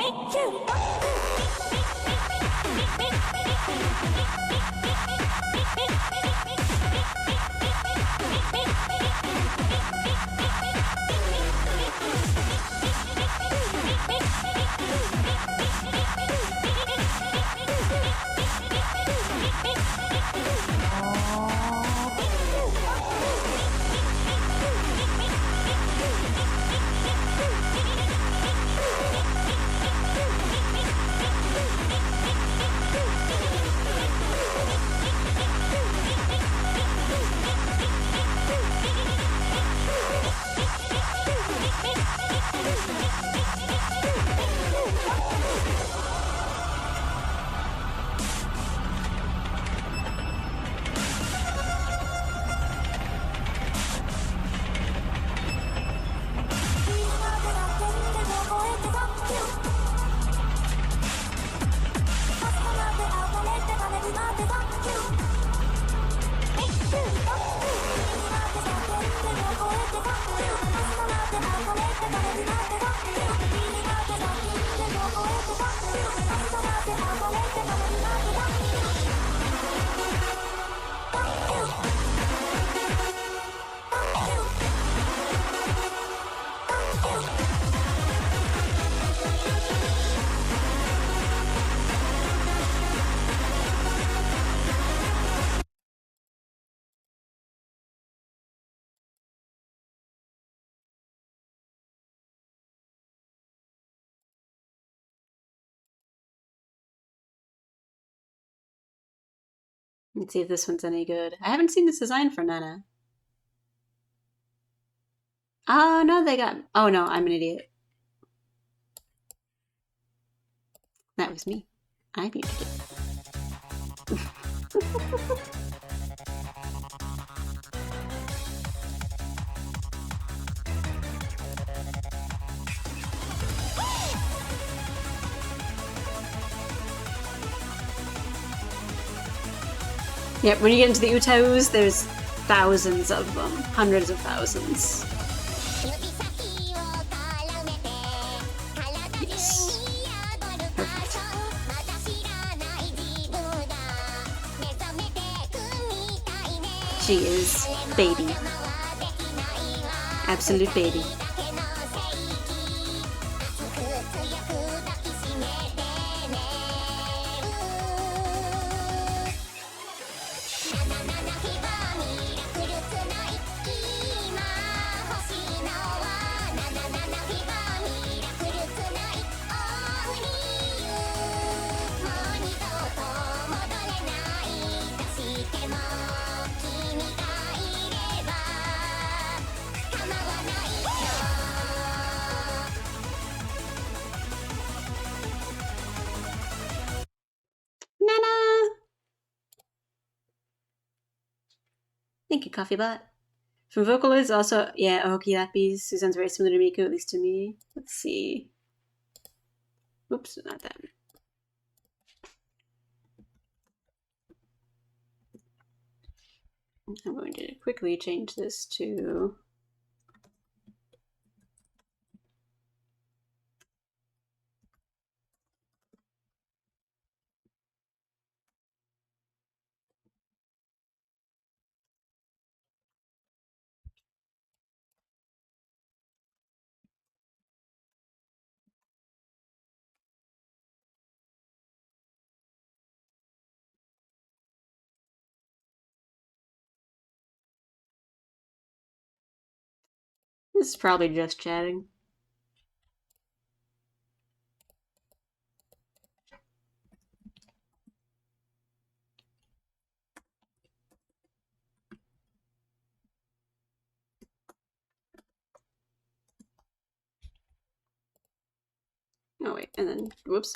Let's see if this one's any good. I haven't seen this design for Nana. Oh, no, they got... Oh, no, I'm an idiot. That was me. I muted it. Yep, when you get into the Utaus, there's thousands of them. Hundreds of thousands. Yes. Perfect. She is baby. Absolute baby. Nana! Thank you, Coffee Bot. From Vocaloids, also, yeah, Aoki Lappies. Suzanne's very similar to Miku, at least to me. Let's see. Oops, not that. I'm going to quickly change this to this is probably just chatting. Oh wait, and then whoops.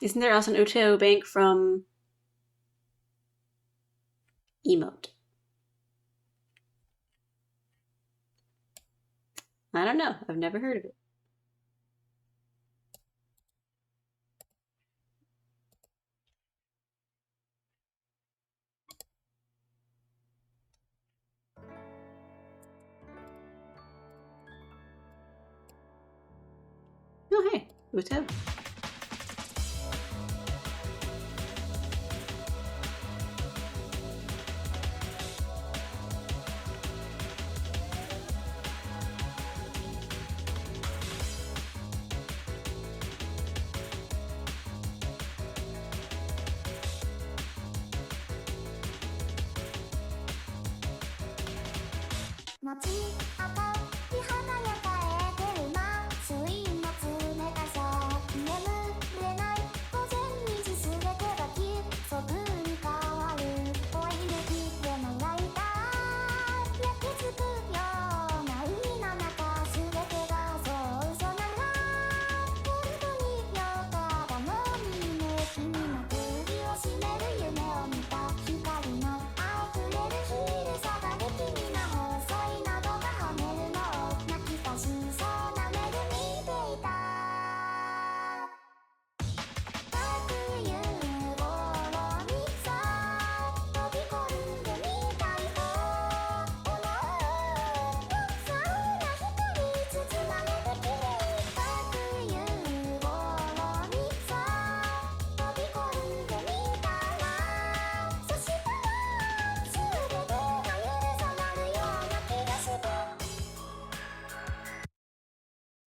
Isn't there also an Uteo bank from emote? I don't know. I've never heard of it. Oh hey, Uteo.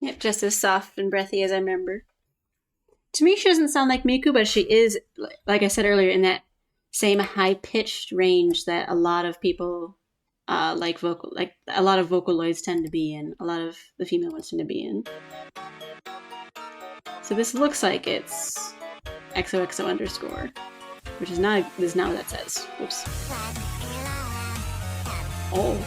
Yep, just as soft and breathy as I remember. To me, she doesn't sound like Miku, but she is, like I said earlier, in that same high pitched range that a lot of people like a lot of Vocaloids tend to be in. A lot of the female ones tend to be in. So this looks like it's XOXO underscore, which is not what that says. Oops. Oh.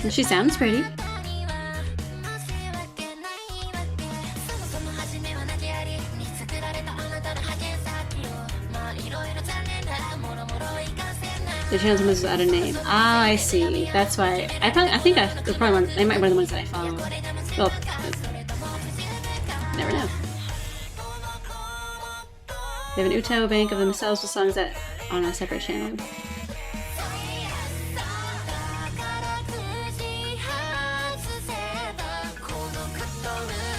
And she sounds pretty. The channel was out of name. Ah, I see. That's why. They're probably one. They might be one of the ones that I follow. Well, never know. They have an Uteo bank of themselves with songs that on a separate channel.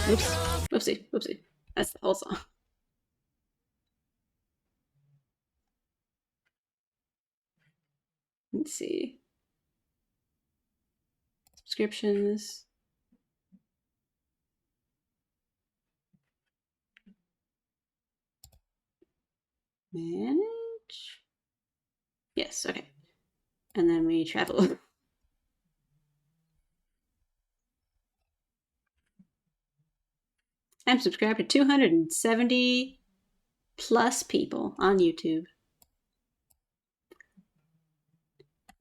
Oops. Whoopsie. Whoopsie. That's the whole song. Let's see. Subscriptions. Manage? Yes, okay. And then we travel. I'm subscribed to 270 plus people on YouTube.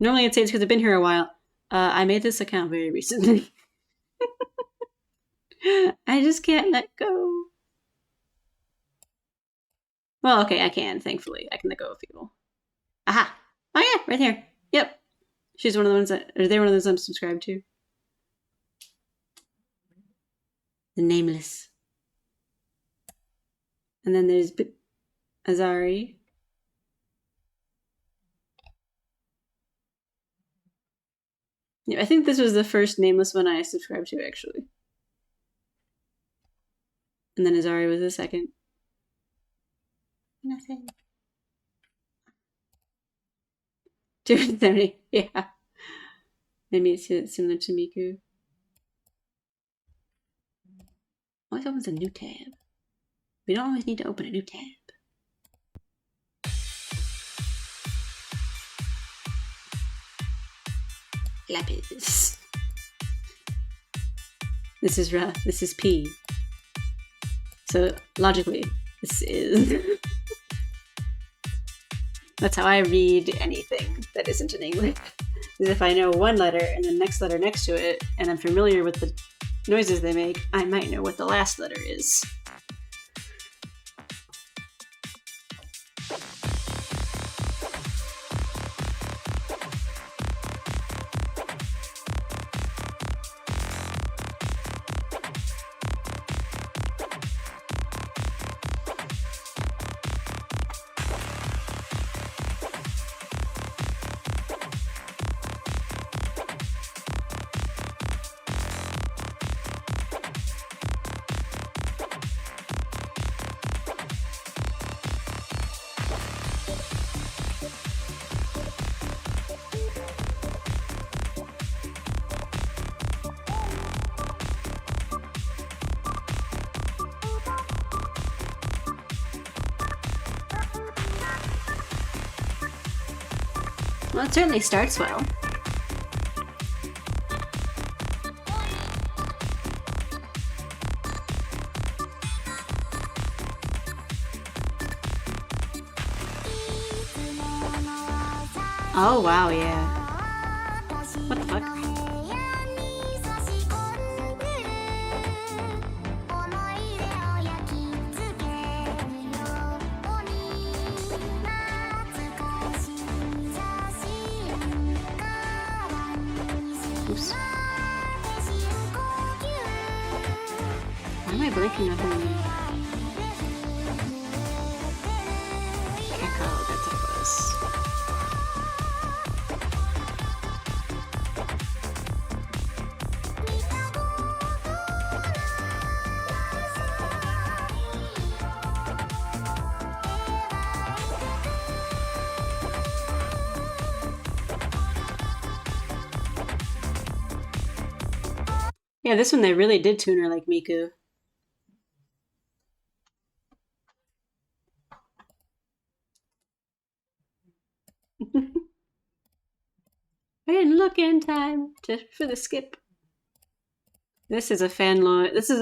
Normally I'd say it's because I've been here a while. I made this account very recently. I just can't let go. Well, okay, I can, thankfully. I can let go of people. Aha! Oh yeah, right here. Yep. She's one of the ones that, or they're one of those I'm subscribed to. The Nameless. And then there's Azari. Yeah, I think this was the first Nameless one I subscribed to, actually. And then Azari was the second. Nothing. 270, yeah. Maybe it's similar to Miku. Always opens a new tab. We don't always need to open a new tab. Lapis. This is Ra. This is P. So logically, this is. That's how I read anything that isn't in English. Is if I know one letter and the next letter next to it, and I'm familiar with the noises they make, I might know what the last letter is. Well, it certainly starts well. Oh, wow, yeah. What the fuck? Oops. Why am I blinking nothing? Echo, that's what it was. Yeah, this one they really did tune her like Miku. I didn't look in time for the skip. This is a fanloid. This is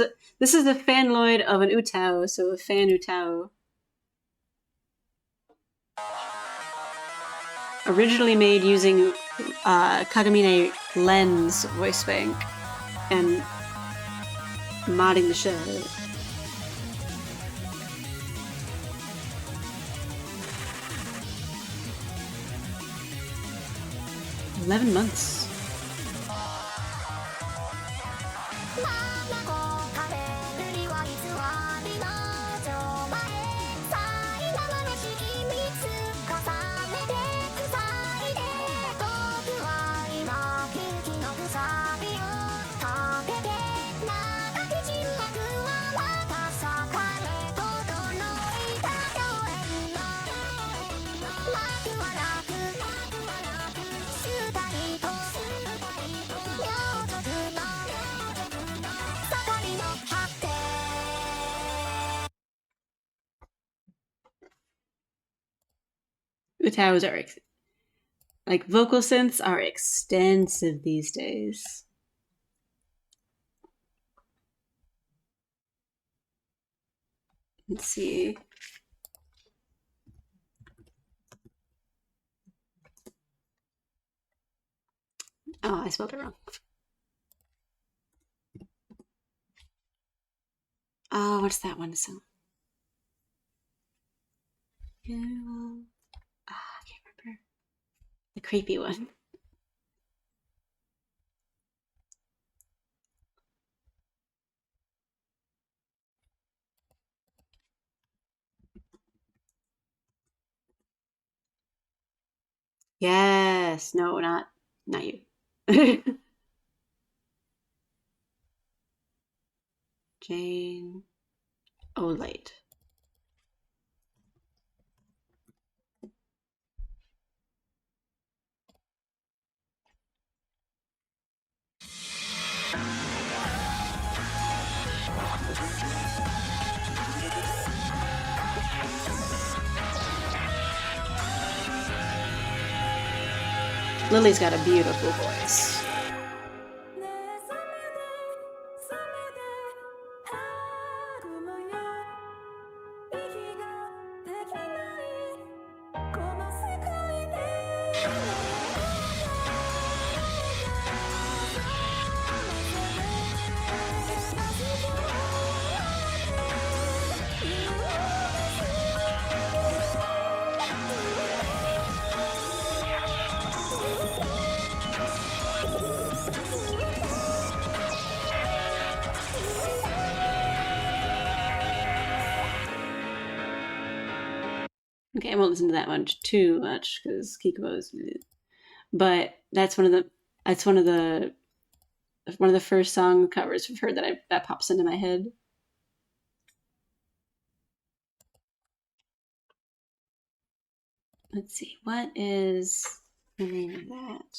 the fanloid of an Utao, so a fan Utao. Originally made using Kagamine Lens voice bank and modding the shit out of it. $11 months. Utaos are like vocal synths are extensive these days. Let's see. Oh, I spelled it wrong. Oh, what's that one song? I can't remember. The creepy one. Yes. No, not you. Jane Olite. Lily's got a beautiful voice. Okay, I won't listen to that one too much because Kikubo's. But that's one of the first song covers I've heard that pops into my head. Let's see, what is the name of that?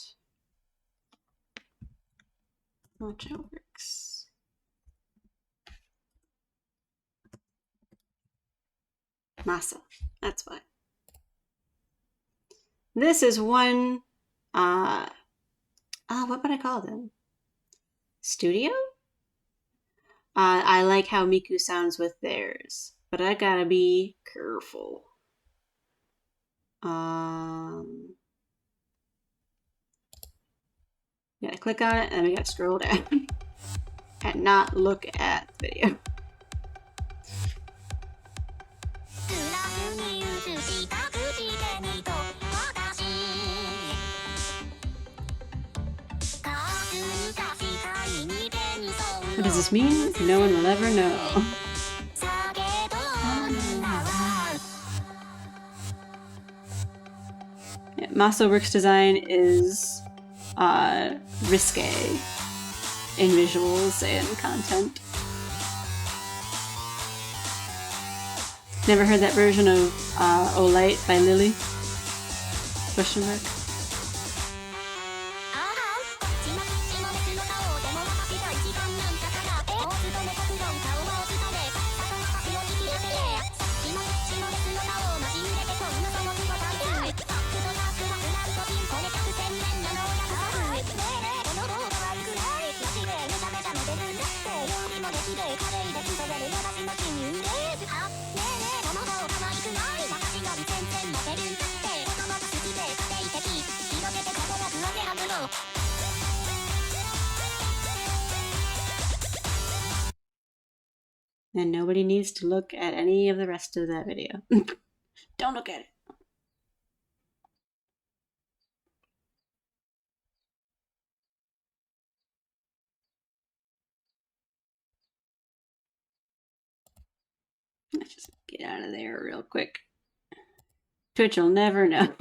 Watch how it works. Masa. That's what. This is one. What would I call them? Studio. I like how Miku sounds with theirs, but I gotta be careful. Gotta click on it and we gotta scroll down and not look at the video. What does this mean? No one will ever know. Yeah, Masaworks design is risque in visuals and content. Never heard that version of Olite by Lily? Question mark. And nobody needs to look at any of the rest of that video. Don't look at it. Let's just get out of there real quick. Twitch will never know.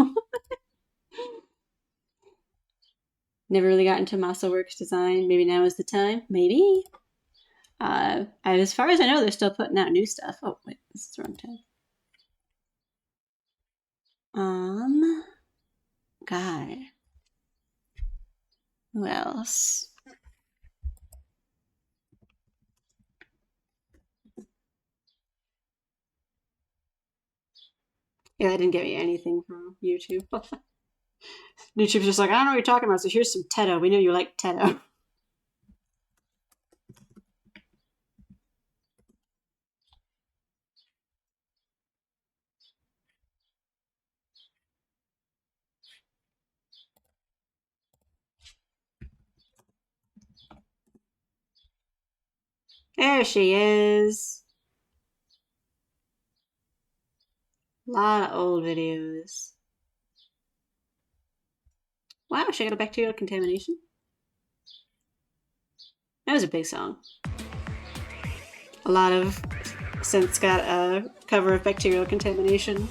Never really got into Masaworks design. Maybe now is the time. Maybe. As far as I know, they're still putting out new stuff. Oh, wait, this is the wrong tab. God. Who else? Yeah, I didn't get me anything from YouTube. YouTube's just like, I don't know what you're talking about, so here's some Teto. We know you like Teto. There she is. A lot of old videos. Wow, she got a bacterial contamination. That was a big song. A lot of synths got a cover of bacterial contamination.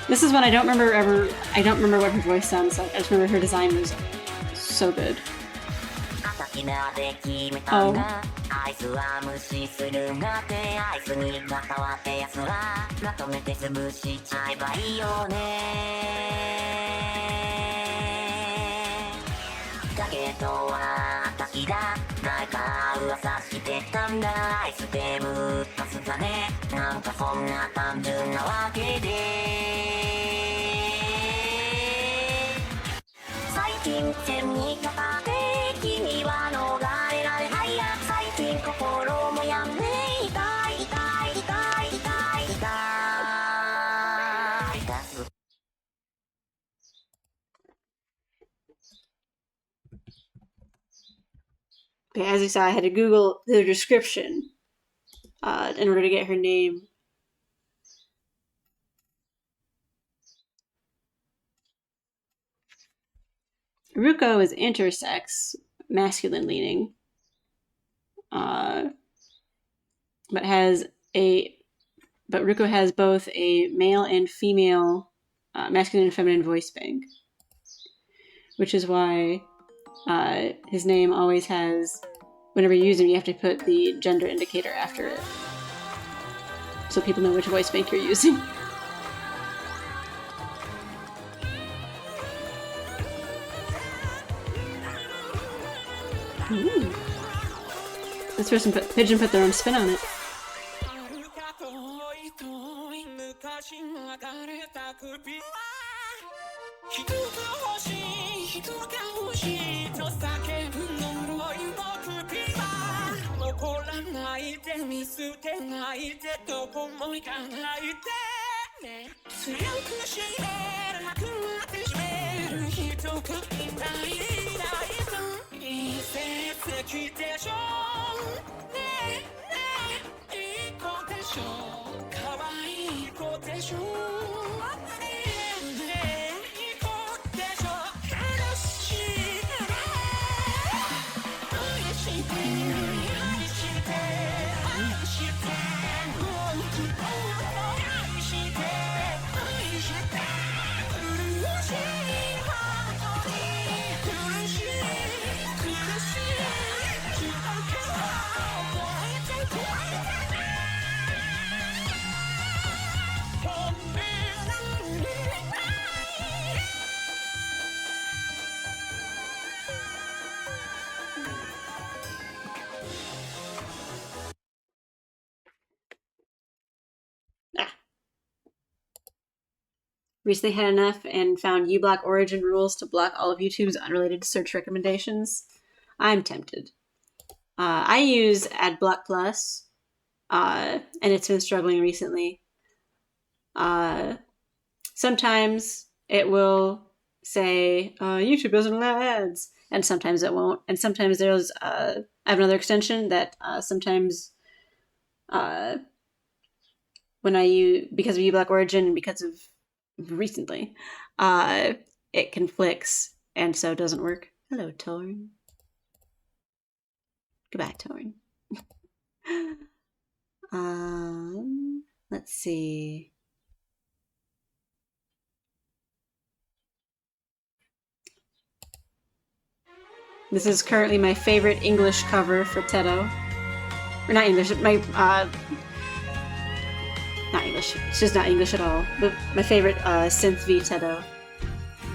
This is one I don't remember what her voice sounds like. I just remember her design was so good. Oh. アイスは無視するがてアイスに関わってやつはまとめて潰しちゃえばいいよねだけど私だ誰か噂してたんだアイステームパスだねなんかそんな単純なわけで最近線にかかって君は逃れられないや最近心もやめ痛い痛い痛い痛い痛い痛す Okay, as you saw, I had to Google the description in order to get her name. Ruko is intersex, masculine leaning, but Ruko has both a male and female, masculine and feminine voice bank, which is why his name always has, whenever you use him, you have to put the gender indicator after it, so people know which voice bank you're using. Ooh. This person Pigeon put their own spin on it. Recently had enough and found uBlock origin rules to block all of YouTube's unrelated search recommendations. I'm tempted. I use AdBlock Plus, and it's been struggling recently. Sometimes it will say, YouTube doesn't allow ads, and sometimes it won't. And sometimes there's, I have another extension that sometimes when I use, because of uBlock origin and because of recently, it conflicts and so it doesn't work. Hello, Torn. Goodbye, Torn. Let's see. This is currently my favorite English cover for Teto. Or not English, not English. It's just not English at all. But my favorite synth V Teto.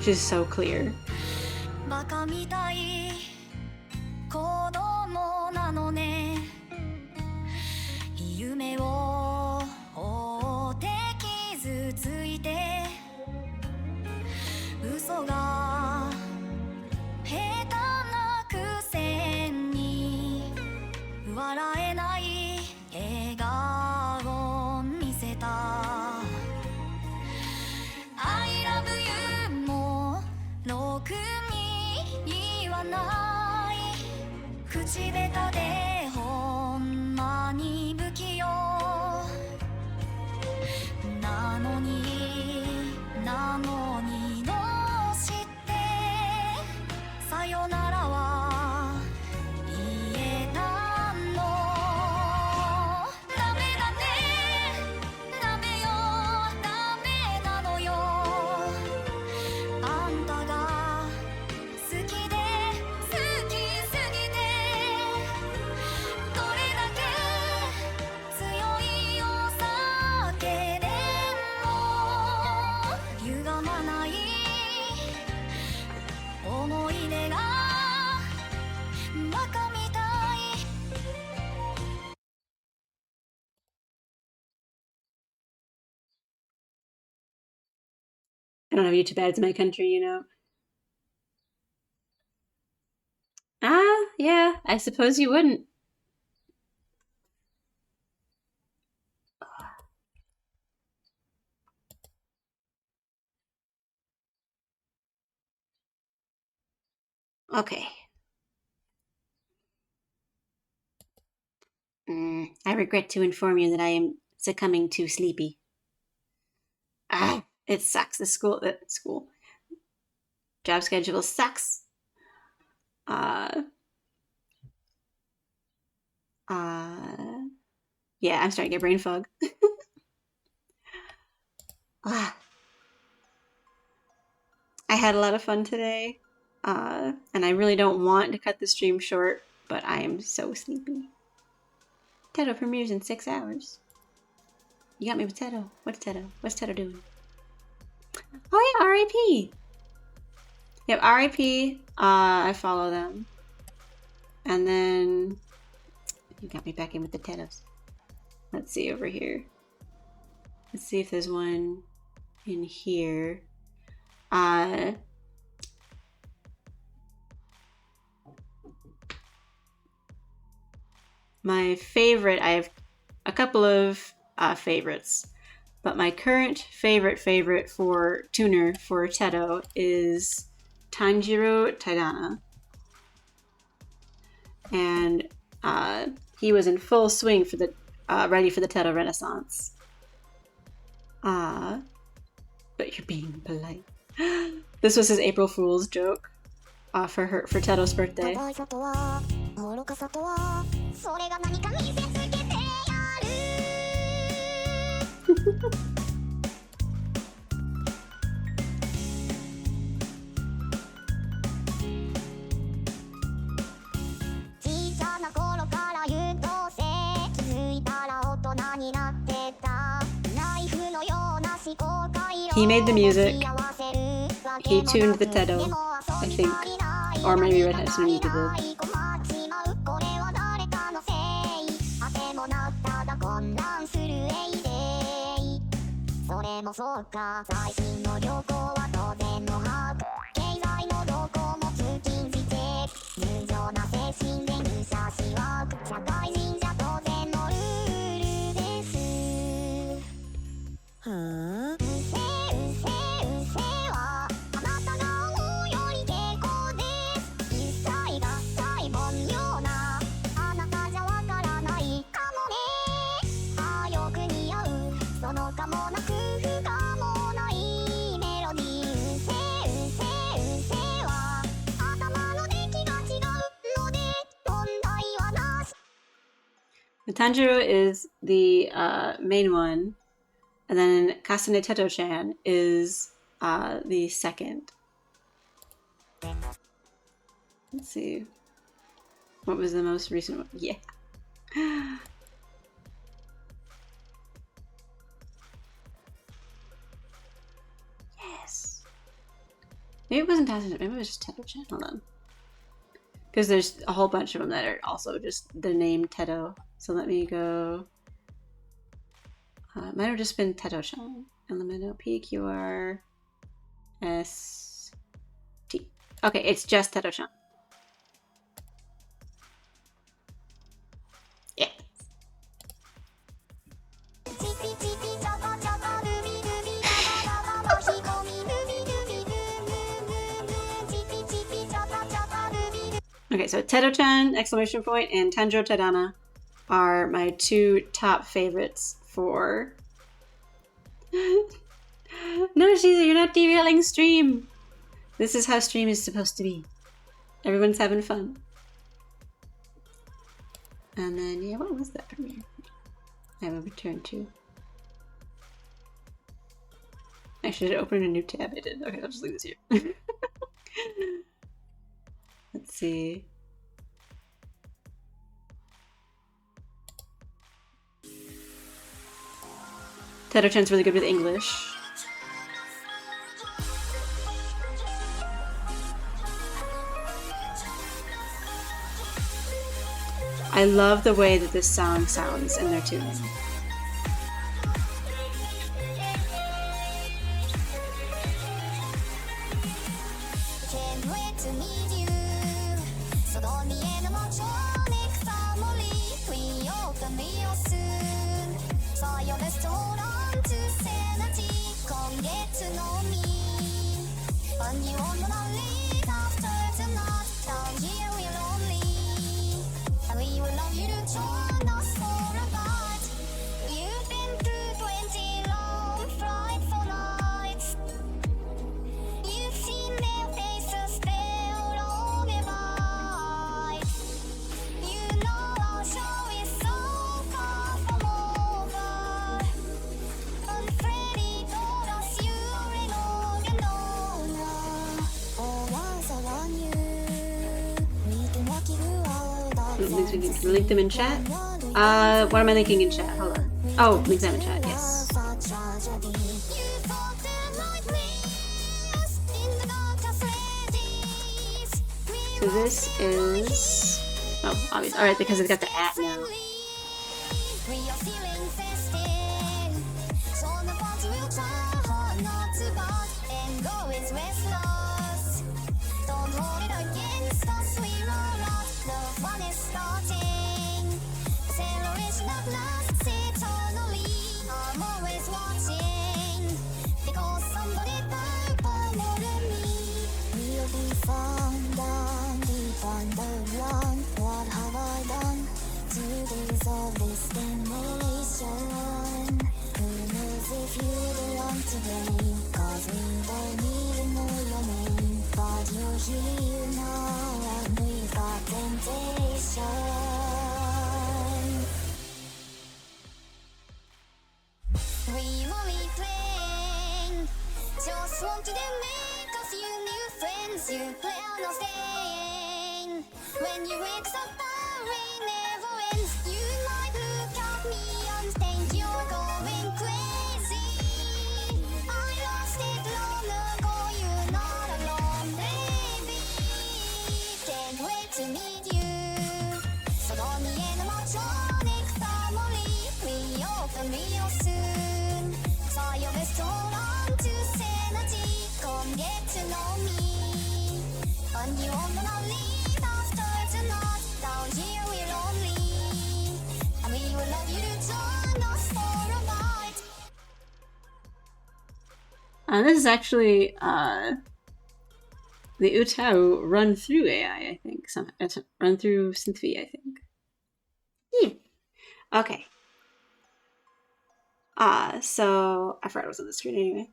She's so clear. バカみたい子供なのね夢を追って傷ついて嘘が下手なくせに笑えない笑顔見せた I love you もろくに I don't have YouTube ads in my country, you know. Ah, yeah, I suppose you wouldn't. Okay. I regret to inform you that I am succumbing to sleepy. Ah, it sucks. The school job schedule sucks. Uh, uh, yeah, I'm starting to get brain fog. Ah, I had a lot of fun today, and I really don't want to cut the stream short, but I am so sleepy. Teto premieres in 6 hours. You got me with Teto. What's Teto? What's Teto doing? Oh yeah, R.I.P. Yep, R.I.P. I follow them. And then you got me back in with the Tetos. Let's see over here. Let's see if there's one in here. My favorite, I have a couple of favorites, but my current favorite for tuner for Teto is Tanjiro Taidana. And he was in full swing for the ready for the Teto Renaissance. But you're being polite. This was his April Fool's joke for Teto's birthday. 硬いさとは愚かさとはそれが何か見せつけてやる小さな頃から優等生気づいたら大人になってたナイフのような思考回路 He made the music. He tuned the Teto, I think. Or maybe Red Hat Snowy did. これは誰かのせいあてもなっただ混乱するエイデイそれもそうか最新の旅行は当然の把握経済の動向も通勤して無情な精神で入社しは社会人じゃ当然のルールですはあうせうせうせはあなたが思うより抵抗です一切合切凡庸なあなたじゃわからないかもねああよく似合うそのかもなく不可もないメロディーうせうせうせは頭の出来が違うので問題はなし The Tanjiro is the main one, and then Kasane Teto-chan is the second. Let's see. What was the most recent one? Yeah. Yes. Maybe it wasn't Kasane, maybe it was just Teto-chan. Hold on. Because there's a whole bunch of them that are also just the name Teto. So let me go. It might have just been Teto-chan. Elemento PQR ST. Okay, it's just Teto-chan. Yeah. チピチピチャカチャカルビルビラバラババヒコミルビルビルルルチピチピチャカチャカルビル Okay, so Teto-chan, exclamation point, and Tanjiro Taidana are my two top favorites for... No, Shiza, you're not derailing stream! This is how stream is supposed to be. Everyone's having fun. And then, yeah, what was that premiere? I have a return to. I should open a new tab. I did. Okay, I'll just leave this here. Let's see. Teto-chan's really good with English. I love the way that this song sounds in their tuning. to meet you そこにえのもちょね草森 We open real soon さよレストラン to セナチ今月のみ And you want to leave after tonight Down here we're lonely And we will love you to join us for a bite You've been through 20 long frightful nights You've seen their faces fail all their life You know our show is so far from over And Freddy told us you already know you know now Oh, once I want you We can walk you out At least we can link them in chat. What am I linking in chat? Hold on. Oh, link them in chat, yes. So this is... Oh, obvious. Alright, because it's got the at now. Don't hold it against us, we roll out, the fun is starting. Acceleration that lasts eternally, I'm always watching. Because somebody died for more than me. We'll be found down deep underground. What have I done to deserve this damnation? Who knows if you belong today? Cause we don't even know your name. But you're here now and we've got temptation. We will be playing. Just want to make a few new friends. You plan on staying. When you wake up, the rain never ends. You might look at me and think you're going crazy. I lost it long ago. You're not alone, baby. Can't wait to meet you. そこにえのもちょね草森 We open real soon さよレストラン to セナチ今月のみ And you wanna leave after tonight Down here we're lonely And we would love you to join us for a bite This is actually the Utau run through AI, I think. It's run through Synthv, I think. Okay. So I forgot it was on the screen anyway.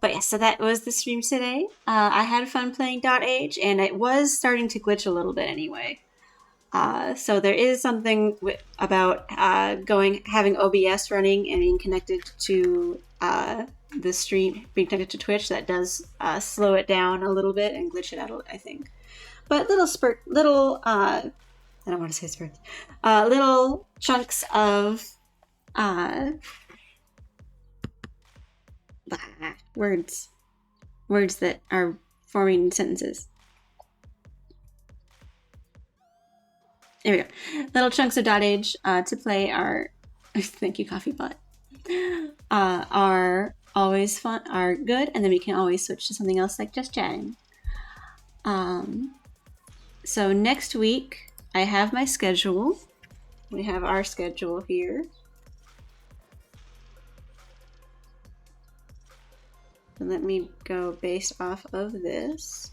But yeah, so that was the stream today. I had fun playing dotAge, and it was starting to glitch a little bit anyway. So there is something about having OBS running and being connected to the stream, being connected to Twitch, that does slow it down a little bit and glitch it out, I think. But I don't want to say spurts, little chunks of words that are forming sentences. There we go. Little chunks of dotAge to play are thank you, Coffee Pot. Are always fun, are good, and then we can always switch to something else like just chatting. So next week I have my schedule. We have our schedule here. So let me go based off of this.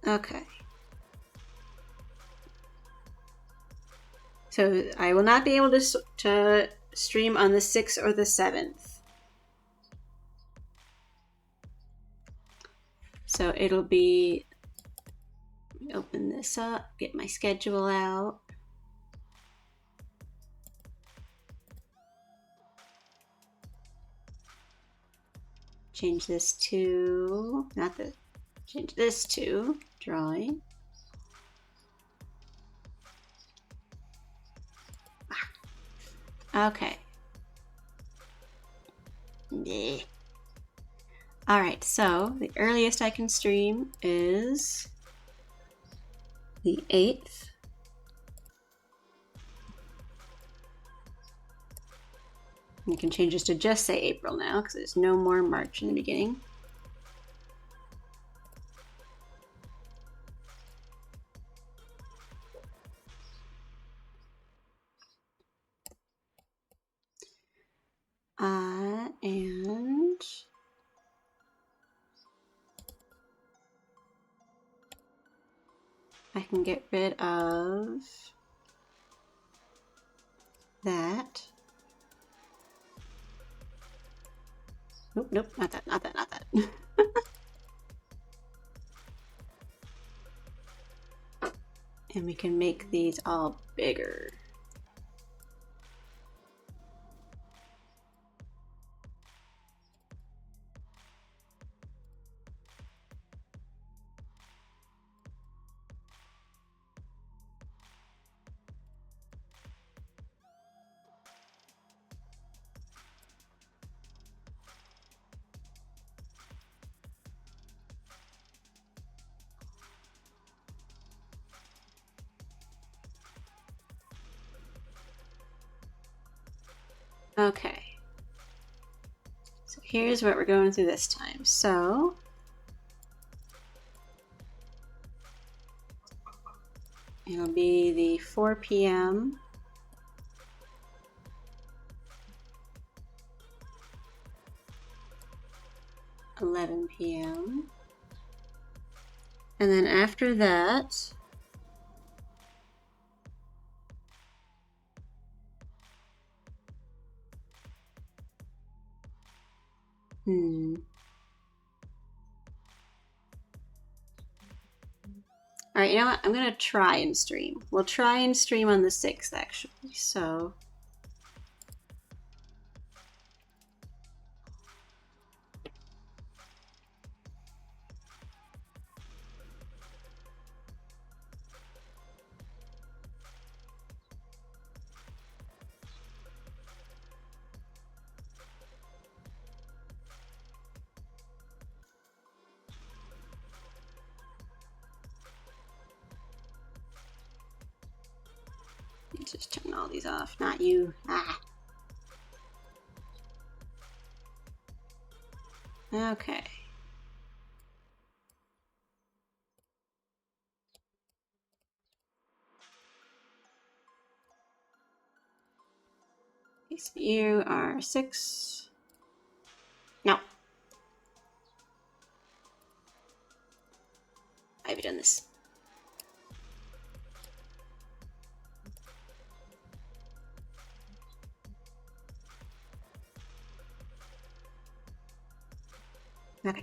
Okay. So I will not be able to stream on the 6th or the 7th. So it'll be, let me open this up, get my schedule out. Change this to, change this to drawing. Okay. Yeah. All right, so the earliest I can stream is the 8th. You can change this to just say April now because there's no more March in the beginning. And I can get rid of that. Nope, nope, not that, not that, not that. And we can make these all bigger. Okay. So here's what we're going through this time. So it'll be the 4 p.m. 11 p.m. And then after that, All right, you know what? I'm gonna try and stream. We'll try and stream on the 6th, actually. So let's just turn all these off. Not you. Ah. Okay. So you are 6. No. I've done this. Okay.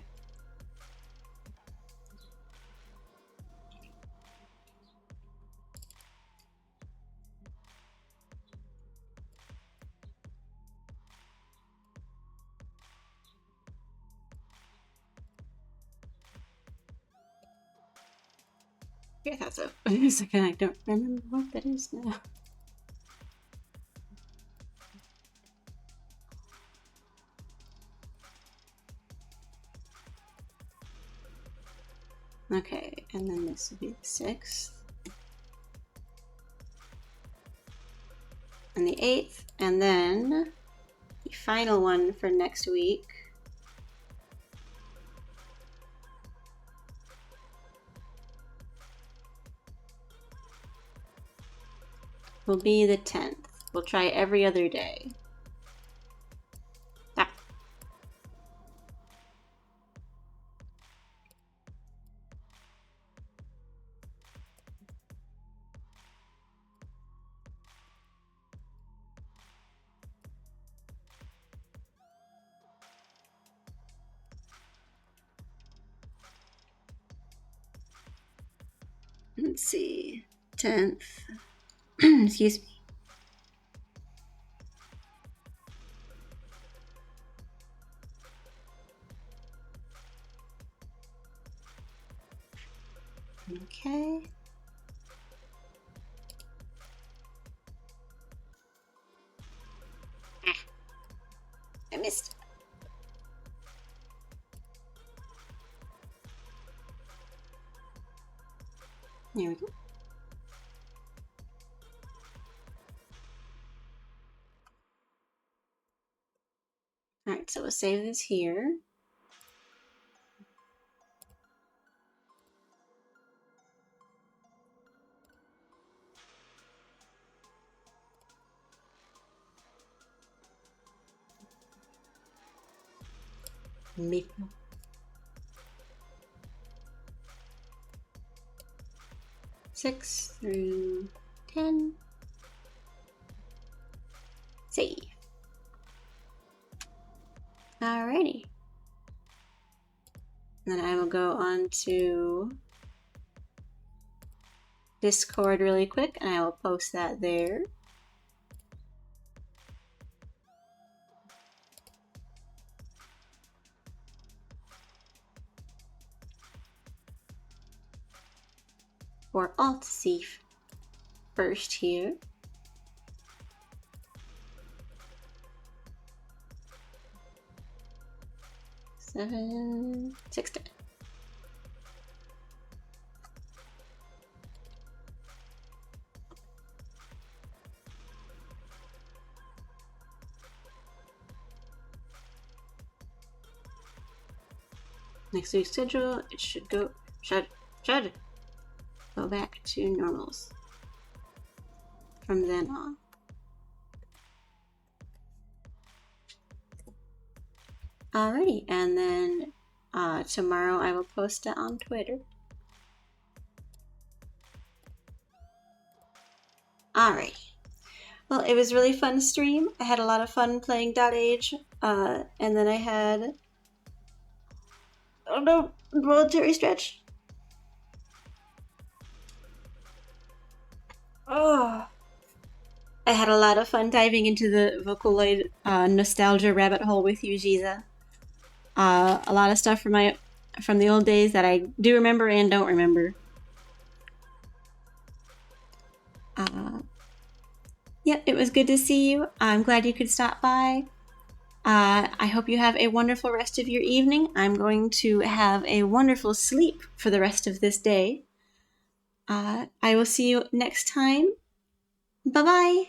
Yeah, I thought so. Wait a second, I don't remember what that is now. Okay, and then this would be the 6th. And the 8th, and then the final one for next week will be the 10th. We'll try every other day. Ah. Let's see. 10th. Excuse me. Okay. Ah, I missed. There we go. Alright, so we'll save this here. Maple. Six through 10. Save. Alrighty. Then I will go on to Discord really quick and I will post that there. For all to see first here. Seven, 6, 10. Next week's schedule, it should go back to normals from then on. Alrighty, and then tomorrow I will post it on Twitter. Alright. Well, it was really fun stream. I had a lot of fun playing dotAge, and then I had involuntary stretch. Oh, I had a lot of fun diving into the Vocaloid nostalgia rabbit hole with you, Jiza. A lot of stuff from the old days that I do remember and don't remember. Yep, it was good to see you. I'm glad you could stop by. I hope you have a wonderful rest of your evening. I'm going to have a wonderful sleep for the rest of this day. I will see you next time. Bye-bye.